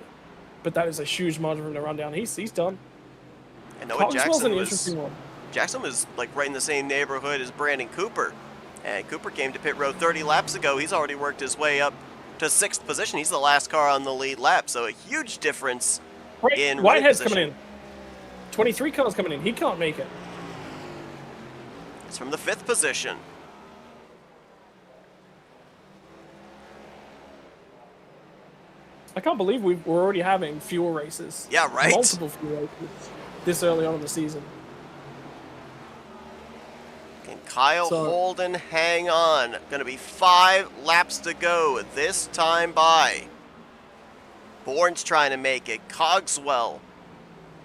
But that is a huge margin for him to run down. He's done. And Noah Jackson was like right in the same neighborhood as Brandon Cooper. And Cooper came to pit road 30 laps ago. He's already worked his way up to 6th position. He's the last car on the lead lap. So a huge difference in Whitehead's coming in. 23 cars coming in. He can't make it. It's from the 5th position. I can't believe we're already having fuel races. Yeah, right? Multiple fuel races this early on in the season. Can Kyle Holden hang on? Going to be 5 laps to go this time by. Bourne's trying to make it. Cogswell.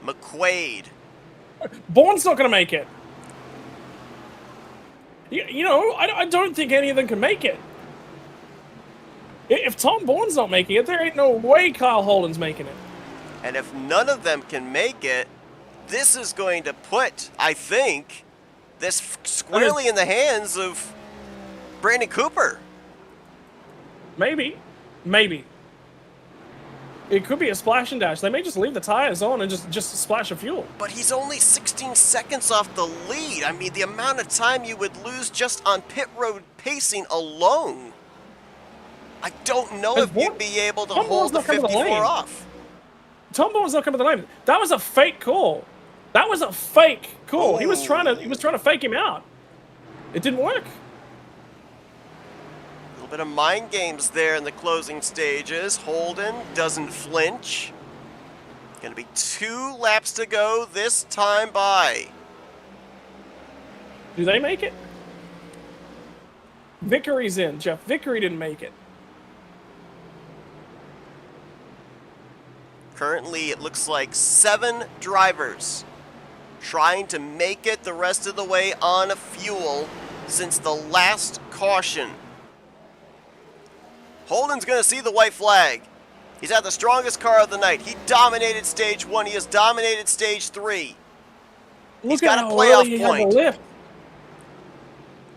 McQuaid. Bourne's not going to make it. You know, I don't think any of them can make it. If Tom Bourne's not making it, there ain't no way Kyle Holden's making it. And if none of them can make it, this is going to put, I think, this squarely in the hands of Brandon Cooper. Maybe. It could be a splash and dash. They may just leave the tires on and just splash of fuel. But he's only 16 seconds off the lead. I mean, the amount of time you would lose just on pit road pacing alone. I don't know if you'd be able to hold the 54 off. Tom Bourne's not coming to the lane. That was a fake call. He was trying to fake him out. It didn't work. A little bit of mind games there in the closing stages. Holden doesn't flinch. Gonna be 2 laps to go this time by. Do they make it? Vickery's in, Jeff. Vickery didn't make it. Currently, it looks like 7 drivers trying to make it the rest of the way on fuel since the last caution. Holden's going to see the white flag. He's had the strongest car of the night. He dominated stage 1. He has dominated stage 3. He's got a playoff point.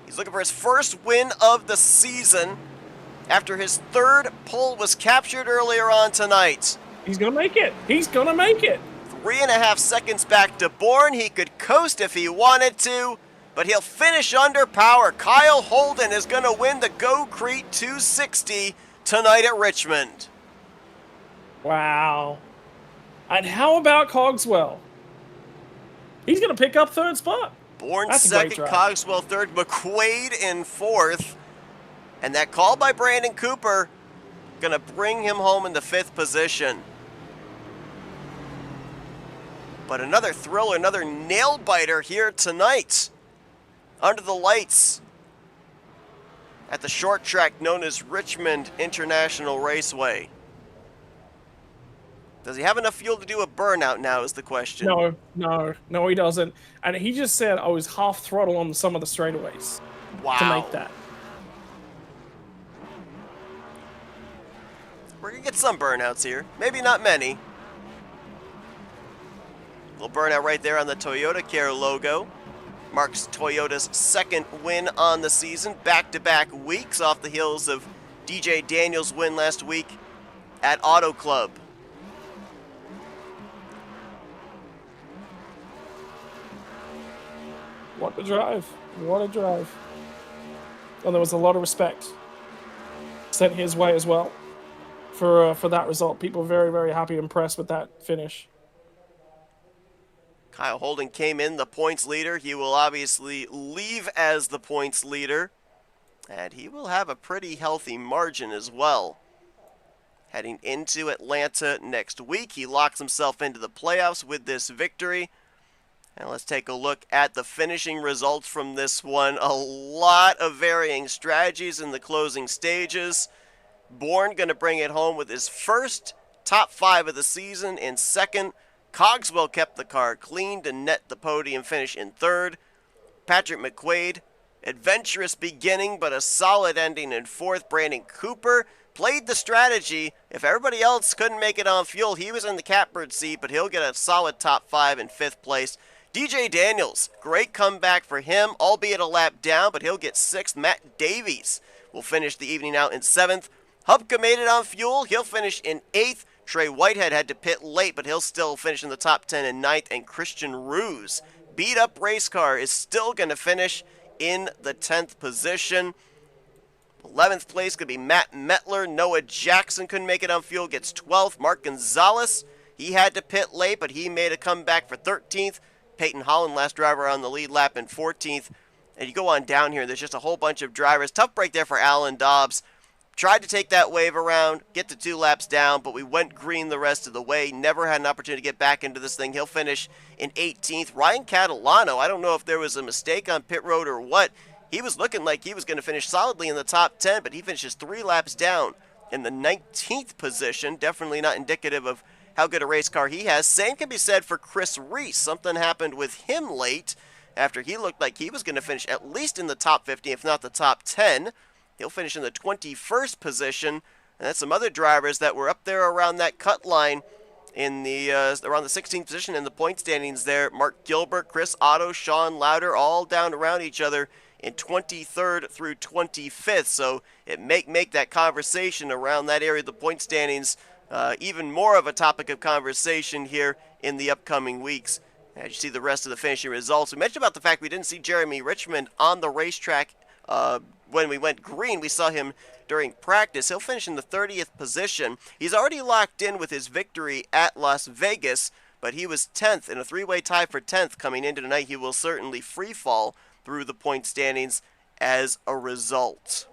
He's looking for his first win of the season after his 3rd pole was captured earlier on tonight. He's going to make it. 3.5 seconds back to Bourne. He could coast if he wanted to, but he'll finish under power. Kyle Holden is going to win the Go Crete 260 tonight at Richmond. Wow. And how about Cogswell? He's going to pick up 3rd spot. Bourne That's 2nd, Cogswell 3rd, McQuaid in 4th. And that call by Brandon Cooper going to bring him home in the 5th position. But another thriller, another nail-biter here tonight. Under the lights at the short track known as Richmond International Raceway. Does he have enough fuel to do a burnout now is the question. No, he doesn't. And he just said I was half throttle on some of the straightaways to make that. We're going to get some burnouts here. Maybe not many. Little burnout right there on the Toyota Care logo. Marks Toyota's 2nd win on the season. Back-to-back weeks off the heels of DJ Daniels' win last week at Auto Club. What a drive. And there was a lot of respect sent his way as well for that result. People very, very happy, impressed with that finish. Kyle Holden came in the points leader. He will obviously leave as the points leader. And he will have a pretty healthy margin as well. Heading into Atlanta next week, he locks himself into the playoffs with this victory. And let's take a look at the finishing results from this one. A lot of varying strategies in the closing stages. Bourne going to bring it home with his first top 5 of the season in 2nd. Cogswell kept the car clean to net the podium finish in 3rd. Patrick McQuaid, adventurous beginning but a solid ending in 4th. Brandon Cooper played the strategy. If everybody else couldn't make it on fuel, he was in the catbird seat, but he'll get a solid top 5 in 5th place. DJ Daniels, great comeback for him, albeit a lap down, but he'll get 6th. Matt Davies will finish the evening out in 7th. Hupka made it on fuel. He'll finish in 8th. Trey Whitehead had to pit late, but he'll still finish in the top 10 in 9th. And Christian Ruse, beat-up race car, is still going to finish in the 10th position. 11th place could be Matt Metler. Noah Jackson couldn't make it on fuel, gets 12th. Mark Gonzalez, he had to pit late, but he made a comeback for 13th. Peyton Holland, last driver on the lead lap, in 14th. And you go on down here, there's just a whole bunch of drivers. Tough break there for Alan Dobbs. Tried to take that wave around, get to 2 laps down, but we went green the rest of the way. Never had an opportunity to get back into this thing. He'll finish in 18th. Ryan Catalano, I don't know if there was a mistake on pit road or what. He was looking like he was going to finish solidly in the top 10, but he finishes 3 laps down in the 19th position. Definitely not indicative of how good a race car he has. Same can be said for Chris Reese. Something happened with him late after he looked like he was going to finish at least in the top 50, if not the top 10. He'll finish in the 21st position. And then some other drivers that were up there around that cut line in the around the 16th position in the point standings there. Mark Gilbert, Chris Otto, Sean Lauder, all down around each other in 23rd through 25th. So it make that conversation around that area of the point standings even more of a topic of conversation here in the upcoming weeks. As you see the rest of the finishing results, we mentioned about the fact we didn't see Jeremy Richmond on the racetrack when we went green. We saw him during practice. He'll finish in the 30th position. He's already locked in with his victory at Las Vegas, but he was 10th in a three-way tie for 10th coming into tonight. He will certainly free fall through the point standings as a result.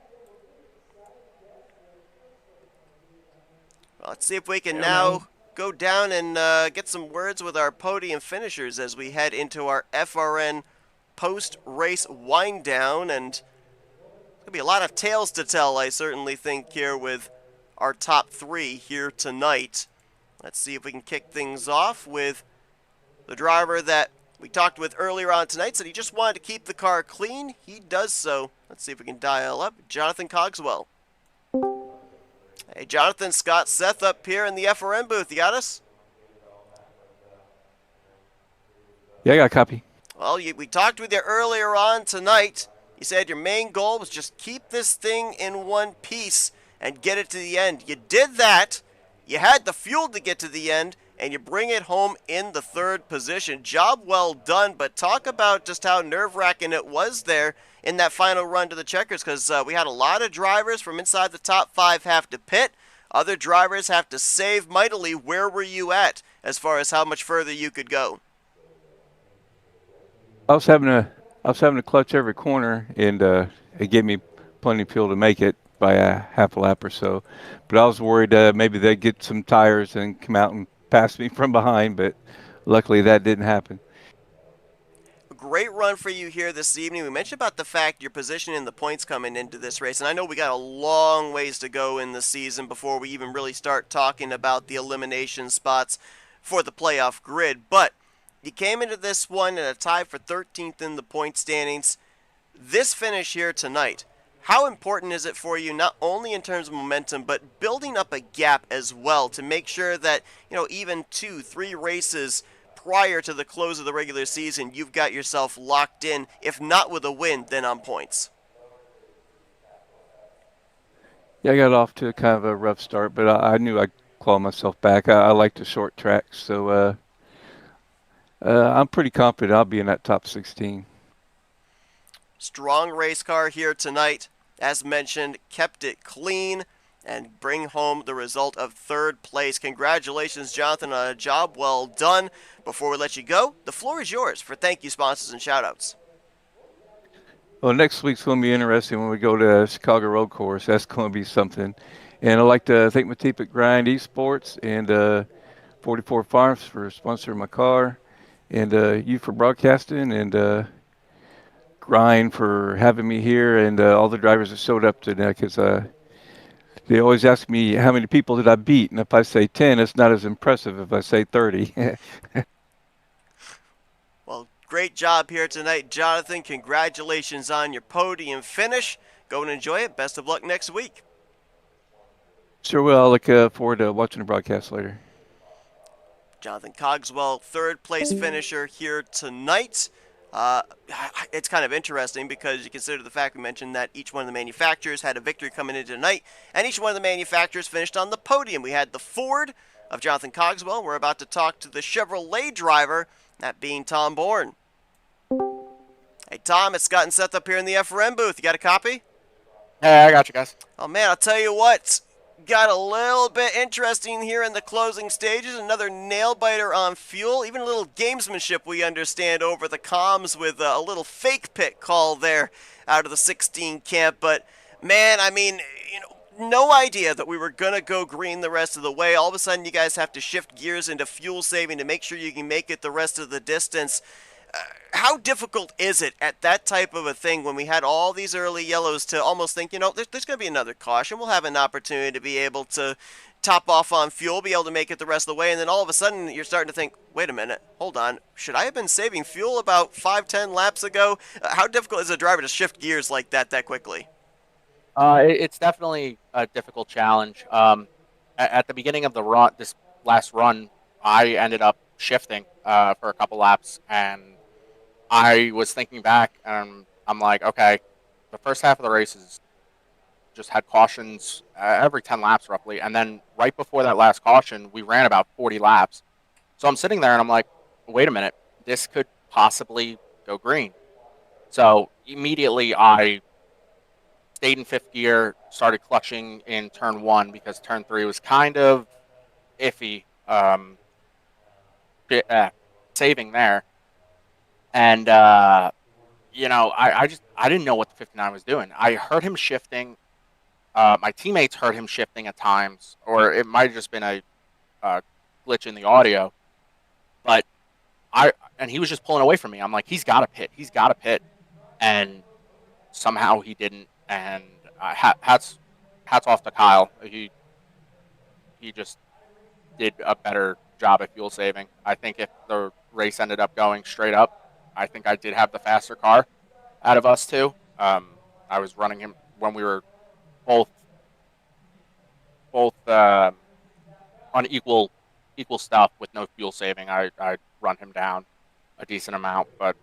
Well, let's see if we can now go down and get some words with our podium finishers as we head into our FRN post-race wind down, and there'll be a lot of tales to tell, I certainly think, here with our top three here tonight. Let's see if we can kick things off with the driver that we talked with earlier on tonight. Said he just wanted to keep the car clean. He does so. Let's see if we can dial up Jonathan Cogswell. Hey, Jonathan, Scott Seth up here in the FRN booth. You got us? Yeah, I got a copy. Well, we talked with you earlier on tonight. You said your main goal was just keep this thing in one piece and get it to the end. You did that. You had the fuel to get to the end, and you bring it home in the third position. Job well done, but talk about just how nerve-wracking it was there in that final run to the checkers, because we had a lot of drivers from inside the top five have to pit. Other drivers have to save mightily. Where were you at as far as how much further you could go? I was having to clutch every corner, and it gave me plenty of fuel to make it by a half a lap or so. But I was worried maybe they'd get some tires and come out and pass me from behind, but luckily that didn't happen. A great run for you here this evening. We mentioned about the fact your position in the points coming into this race, and I know we got a long ways to go in the season before we even really start talking about the elimination spots for the playoff grid, but you came into this one in a tie for 13th in the point standings. This finish here tonight, how important is it for you, not only in terms of momentum, but building up a gap as well to make sure that, even 2-3 races prior to the close of the regular season, you've got yourself locked in, if not with a win, then on points? Yeah, I got off to kind of a rough start, but I knew I'd claw myself back. I like the short tracks, so I'm pretty confident I'll be in that top 16. Strong race car here tonight. As mentioned, kept it clean and bring home the result of third place. Congratulations, Jonathan, on a job well done. Before we let you go, the floor is yours for thank you, sponsors, and shout-outs. Well, next week's going to be interesting when we go to Chicago Road Course. That's going to be something. And I'd like to thank my team at Grind ESports and 44 Farms for sponsoring my car, and you for broadcasting, and Grind for having me here, and all the drivers that showed up today, because they always ask me how many people did I beat, and if I say 10, it's not as impressive if I say 30. Well, great job here tonight, Jonathan. Congratulations on your podium finish. Go and enjoy it. Best of luck next week. Sure will. I look forward to watching the broadcast later. Jonathan Cogswell, third place finisher here tonight. It's kind of interesting because you consider the fact we mentioned that each one of the manufacturers had a victory coming into tonight, and each one of the manufacturers finished on the podium. We had the Ford of Jonathan Cogswell. We're about to talk to the Chevrolet driver, that being Tom Bourne. Hey, Tom, it's Scott and Seth up here in the FRN booth. You got a copy? Yeah, I got you guys. Oh, man, I'll tell you what. Got a little bit interesting here in the closing stages. Another nail-biter on fuel. Even a little gamesmanship, we understand, over the comms with a little fake pit call there out of the 16 camp. But, man, I mean, no idea that we were going to go green the rest of the way. All of a sudden, you guys have to shift gears into fuel saving to make sure you can make it the rest of the distance. How difficult is it at that type of a thing when we had all these early yellows to almost think, there's going to be another caution. We'll have an opportunity to be able to top off on fuel, be able to make it the rest of the way, and then all of a sudden you're starting to think, wait a minute, hold on, should I have been saving fuel about 5-10 laps ago? How difficult is a driver to shift gears like that quickly? It's definitely a difficult challenge. At the beginning of the run, this last run, I ended up shifting for a couple laps, and I was thinking back, and I'm like, okay, the first half of the race is just had cautions every 10 laps roughly, and then right before that last caution, we ran about 40 laps. So I'm sitting there, and I'm like, wait a minute, this could possibly go green. So immediately I stayed in fifth gear, started clutching in turn one because turn three was kind of iffy, saving there. And, I didn't know what the 59 was doing. I heard him shifting. My teammates heard him shifting at times, or it might have just been a glitch in the audio. But and he was just pulling away from me. I'm like, he's got to pit. He's got to pit. And somehow he didn't. And hats off to Kyle. He just did a better job at fuel saving. I think if the race ended up going straight up, I think I did have the faster car out of us two. I was running him when we were both on equal stuff with no fuel saving. I run him down a decent amount, but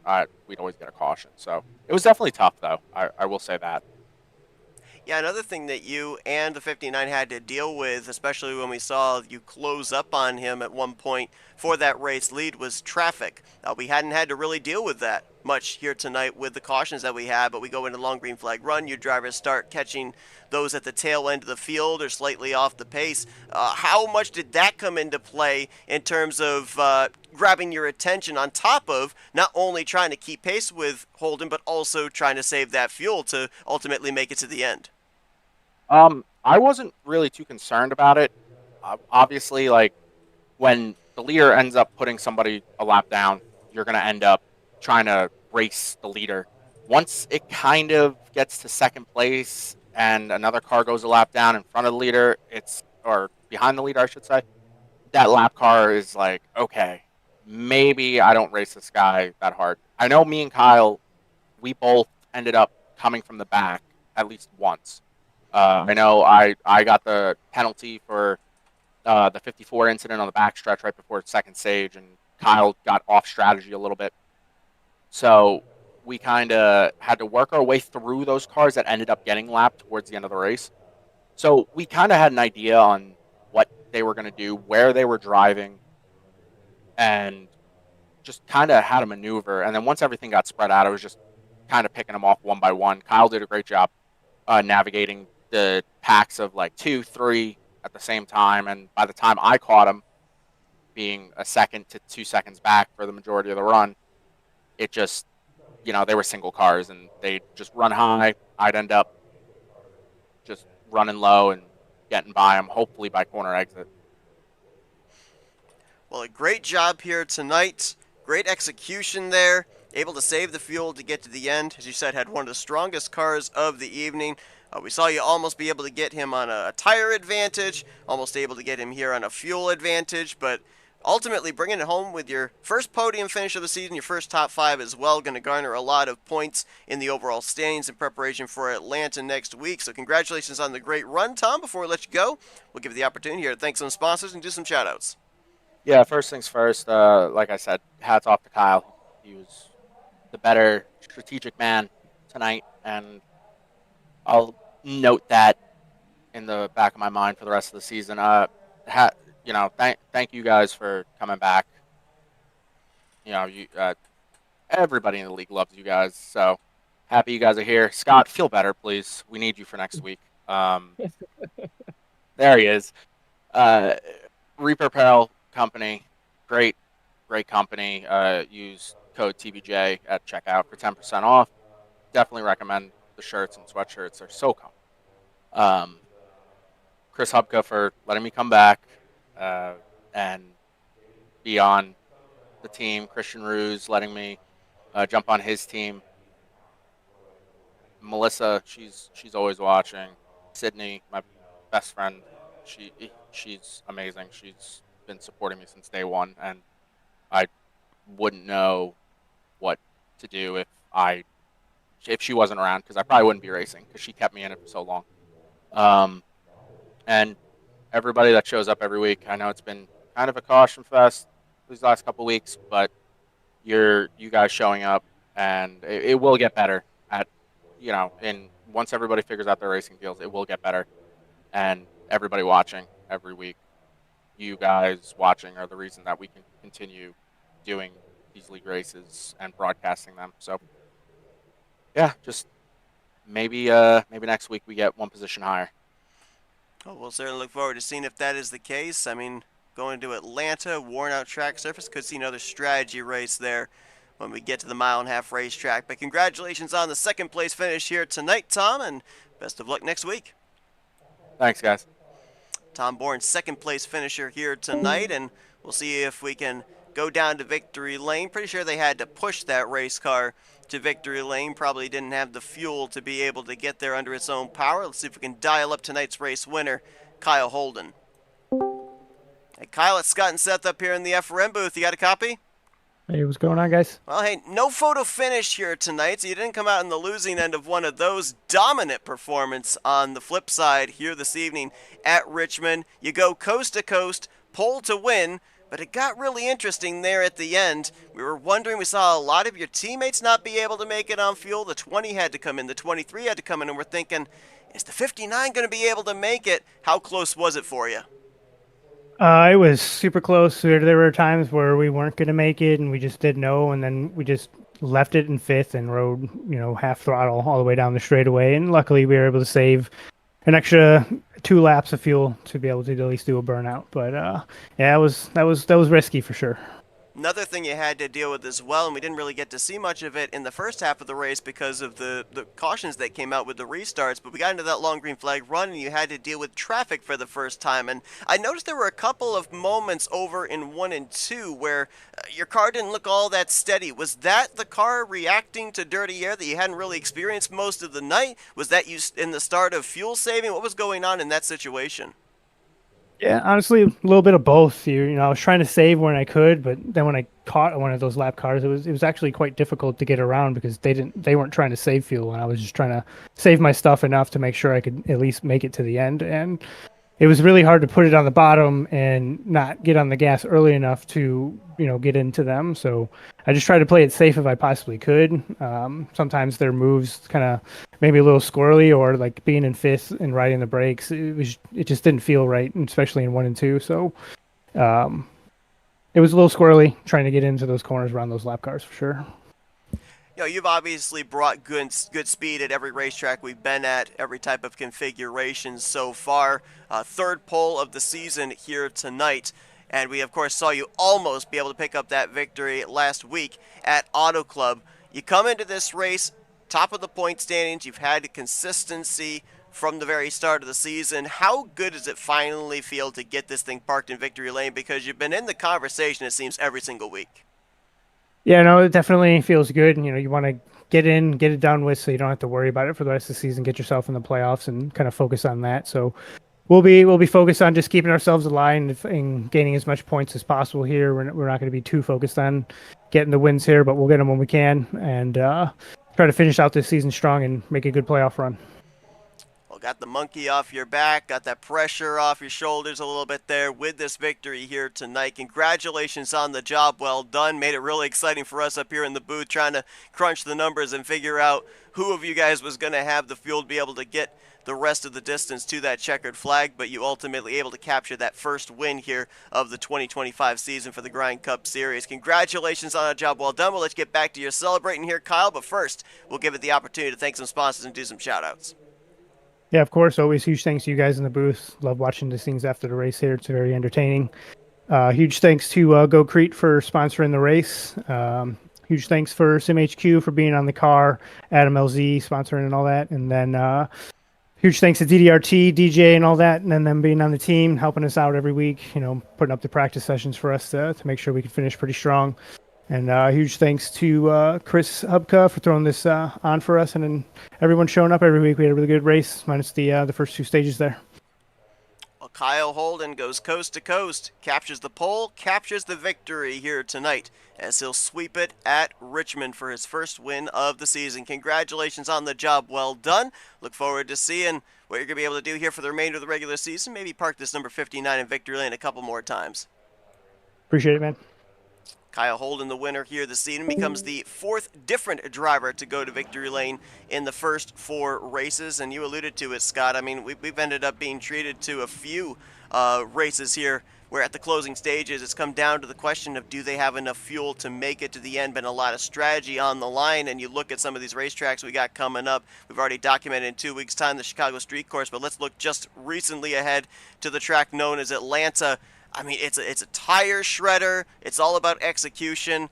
we'd always get a caution. So it was definitely tough, though. I will say that. Yeah, another thing that you and the 59 had to deal with, especially when we saw you close up on him at one point for that race lead, was traffic. We hadn't had to really deal with that much here tonight with the cautions that we had, but we go into long green flag run, your drivers start catching those at the tail end of the field or slightly off the pace. How much did that come into play in terms of grabbing your attention on top of not only trying to keep pace with Holden, but also trying to save that fuel to ultimately make it to the end? I wasn't really too concerned about it. Obviously, like when the leader ends up putting somebody a lap down, you're going to end up trying to race the leader. Once it kind of gets to second place and another car goes a lap down in front of the leader, or behind the leader, I should say, that lap car is like, okay, maybe I don't race this guy that hard. I know me and Kyle, we both ended up coming from the back at least once. I know I got the penalty for the 54 incident on the backstretch right before second stage, and Kyle got off strategy a little bit. So we kind of had to work our way through those cars that ended up getting lapped towards the end of the race. So we kind of had an idea on what they were going to do, where they were driving, and just kind of had a maneuver. And then once everything got spread out, it was just kind of picking them off one by one. Kyle did a great job navigating the packs of like 2, 3 at the same time. And by the time I caught him, being a second to 2 seconds back for the majority of the run, it just, they were single cars and they just run high. I'd end up just running low and getting by them, hopefully by corner exit. Well, a great job here tonight. Great execution there. Able to save the fuel to get to the end. As you said, had one of the strongest cars of the evening. We saw you almost be able to get him on a tire advantage, almost able to get him here on a fuel advantage, but ultimately bringing it home with your first podium finish of the season, your first top 5 as well, going to garner a lot of points in the overall standings in preparation for Atlanta next week. So congratulations on the great run, Tom. Before we let you go, we'll give you the opportunity here to thank some sponsors and do some shout-outs. Yeah, first things first, like I said, hats off to Kyle. He was the better strategic man tonight, and I'll note that in the back of my mind for the rest of the season. Thank you guys for coming back. Everybody in the league loves you guys, so happy you guys are here. Scott, feel better, please. We need you for next week. There he is. Reaper Apparel Company, great company. Use code TBJ at checkout for 10% off. Definitely recommend the shirts and sweatshirts. They're so comfortable. Chris Hubka for letting me come back and be on the team. Christian Ruse letting me jump on his team. Melissa, she's always watching. Sydney, my best friend, she's amazing. She's been supporting me since day one, and I wouldn't know what to do if I if she wasn't around, because I probably wouldn't be racing because she kept me in it for so long. And everybody that shows up every week, I know it's been kind of a caution fest these last couple weeks, but you guys showing up, and it will get better at, and once everybody figures out their racing deals, it will get better. And everybody watching every week, you guys watching are the reason that we can continue doing these league races and broadcasting them. So yeah, just maybe next week we get one position higher. Oh, we'll certainly look forward to seeing if that is the case. I mean, going to Atlanta, worn out track surface, could see another strategy race there when we get to the mile-and-a-half racetrack. But congratulations on the second place finish here tonight, Tom, and best of luck next week. Thanks, guys. Tom Bourne, second place finisher here tonight, and we'll see if we can go down to victory lane. Pretty sure they had to push that race car to victory lane. Probably didn't have the fuel to be able to get there under its own power. Let's see if we can dial up tonight's race winner, Kyle Holden. Hey, Kyle, it's Scott and Seth up here in the FRM booth. You got a copy? Hey, what's going on, guys? Well, hey, no photo finish here tonight, so you didn't come out in the losing end of one of those. Dominant performance on the flip side here this evening at Richmond. You go coast to coast, pole to win, but it got really interesting there at the end. We were wondering, we saw a lot of your teammates not be able to make it on fuel. The 20 had to come in, the 23 had to come in, and we're thinking, is the 59 going to be able to make it? How close was it for you? It was super close. There were times where we weren't going to make it, and we just didn't know, and then we just left it in fifth and rode, half throttle all the way down the straightaway. And luckily, we were able to save an extra 2 laps of fuel to be able to at least do a burnout. But yeah, that was risky for sure. Another thing you had to deal with as well, and we didn't really get to see much of it in the first half of the race because of the cautions that came out with the restarts, but we got into that long green flag run and you had to deal with traffic for the first time. And I noticed there were a couple of moments over in 1 and 2 where your car didn't look all that steady. Was that the car reacting to dirty air that you hadn't really experienced most of the night? Was that you in the start of fuel saving? What was going on in that situation? Yeah, honestly, a little bit of both. I was trying to save when I could, but then when I caught one of those lap cars, it was actually quite difficult to get around because they weren't trying to save fuel, and I was just trying to save my stuff enough to make sure I could at least make it to the end. And it was really hard to put it on the bottom and not get on the gas early enough to get into them. So I just tried to play it safe if I possibly could. Sometimes their moves kind of maybe a little squirrely, or like being in fifth and riding the brakes. It just didn't feel right, especially in 1 and 2. So it was a little squirrely trying to get into those corners around those lap cars for sure. You've obviously brought good speed at every racetrack we've been at, every type of configuration so far. Third pole of the season here tonight. And we, of course, saw you almost be able to pick up that victory last week at Auto Club. You come into this race, top of the point standings. You've had consistency from the very start of the season. How good does it finally feel to get this thing parked in victory lane? Because you've been in the conversation, it seems, every single week. Yeah, no, it definitely feels good. You want to get in, get it done with, so you don't have to worry about it for the rest of the season. Get yourself in the playoffs and kind of focus on that. So we'll be focused on just keeping ourselves aligned and gaining as much points as possible here. We're not going to be too focused on getting the wins here, but we'll get them when we can and try to finish out this season strong and make a good playoff run. Well, got the monkey off your back, got that pressure off your shoulders a little bit there with this victory here tonight. Congratulations on the job well done. Made it really exciting for us up here in the booth trying to crunch the numbers and figure out who of you guys was going to have the fuel to be able to get the rest of the distance to that checkered flag, but you ultimately able to capture that first win here of the 2025 season for the Grind Cup Series. Congratulations on a job well done. We'll let you get back to your celebrating here, Kyle, but first we'll give it the opportunity to thank some sponsors and do some shout-outs. Yeah, of course. Always huge thanks to you guys in the booth. Love watching these things after the race here. It's very entertaining. Huge thanks to Go Crete for sponsoring the race. Huge thanks for SimHQ for being on the car, Adam LZ sponsoring and all that. And then huge thanks to DDRT, DJ and all that, and then them being on the team, helping us out every week, putting up the practice sessions for us to make sure we can finish pretty strong. And huge thanks to Chris Hubka for throwing this on for us, and then everyone showing up every week. We had a really good race, minus the first 2 stages there. Well, Kyle Holden goes coast to coast, captures the pole, captures the victory here tonight, as he'll sweep it at Richmond for his first win of the season. Congratulations on the job well done. Look forward to seeing what you're going to be able to do here for the remainder of the regular season. Maybe park this number 59 in victory lane a couple more times. Appreciate it, man. Kyle Holden, the winner here this season, becomes the fourth different driver to go to victory lane in the first 4 races. And you alluded to it, Scott. I mean, we've ended up being treated to a few races here where at the closing stages it's come down to the question of do they have enough fuel to make it to the end. Been a lot of strategy on the line, and you look at some of these racetracks we got coming up. We've already documented in 2 weeks' time the Chicago Street Course, but let's look just recently ahead to the track known as Atlanta. I mean, it's a tire shredder. It's all about execution.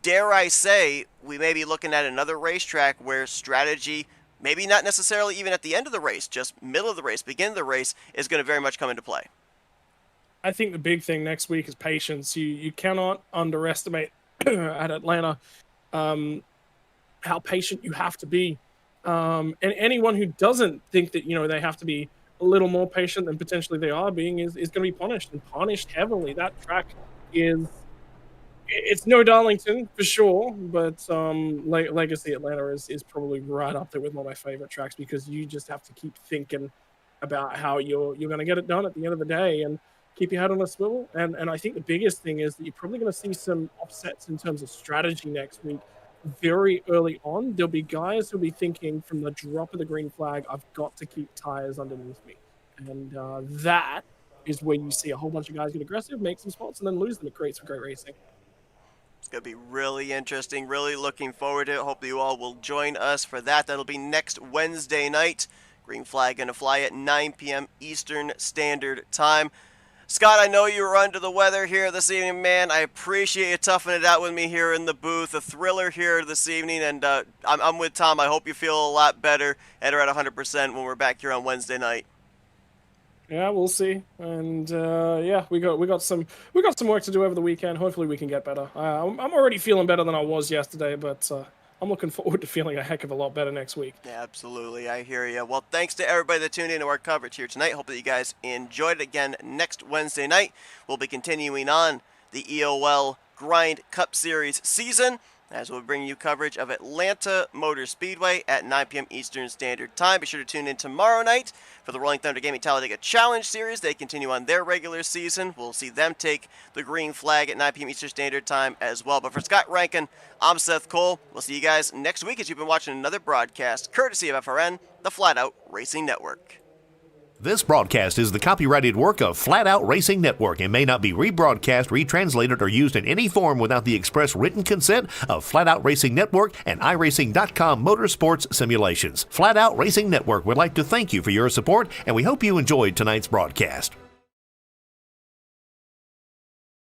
Dare I say, we may be looking at another racetrack where strategy, maybe not necessarily even at the end of the race, just middle of the race, beginning of the race, is going to very much come into play. I think the big thing next week is patience. You cannot underestimate at Atlanta how patient you have to be. And anyone who doesn't think that, they have to be a little more patient than potentially they are being is going to be punished, and punished heavily. That track it's no Darlington for sure, but Legacy Atlanta is probably right up there with one of my favorite tracks, because you just have to keep thinking about how you're going to get it done at the end of the day and keep your head on a swivel. And I think the biggest thing is that you're probably going to see some offsets in terms of strategy next week. Very early on, there'll be guys who'll be thinking from the drop of the green flag, I've got to keep tires underneath me. And that is where you see a whole bunch of guys get aggressive, make some spots, and then lose them. It creates some great racing. It's going to be really interesting. Really looking forward to it. Hope you all will join us for that. That'll be next Wednesday night. Green flag going to fly at 9 p.m. Eastern Standard Time. Scott, I know you were under the weather here this evening, man. I appreciate you toughing it out with me here in the booth. A thriller here this evening, and I'm with Tom. I hope you feel a lot better and are at 100% when we're back here on Wednesday night. Yeah, we'll see. And we got some work to do over the weekend. Hopefully we can get better. I'm already feeling better than I was yesterday, but I'm looking forward to feeling a heck of a lot better next week. Yeah, absolutely. I hear you. Well, thanks to everybody that tuned in to our coverage here tonight. Hope that you guys enjoyed it. Again, next Wednesday night, we'll be continuing on the EOL Grind Cup Series season, as we'll bring you coverage of Atlanta Motor Speedway at 9 p.m. Eastern Standard Time. Be sure to tune in tomorrow night for the Rolling Thunder Gaming Talladega Challenge Series. They continue on their regular season. We'll see them take the green flag at 9 p.m. Eastern Standard Time as well. But for Scott Rankin, I'm Seth Cole. We'll see you guys next week as you've been watching another broadcast courtesy of FRN, the Flatout Racing Network. This broadcast is the copyrighted work of Flatout Racing Network and may not be rebroadcast, retranslated, or used in any form without the express written consent of Flatout Racing Network and iRacing.com Motorsports Simulations. Flatout Racing Network would like to thank you for your support, and we hope you enjoyed tonight's broadcast.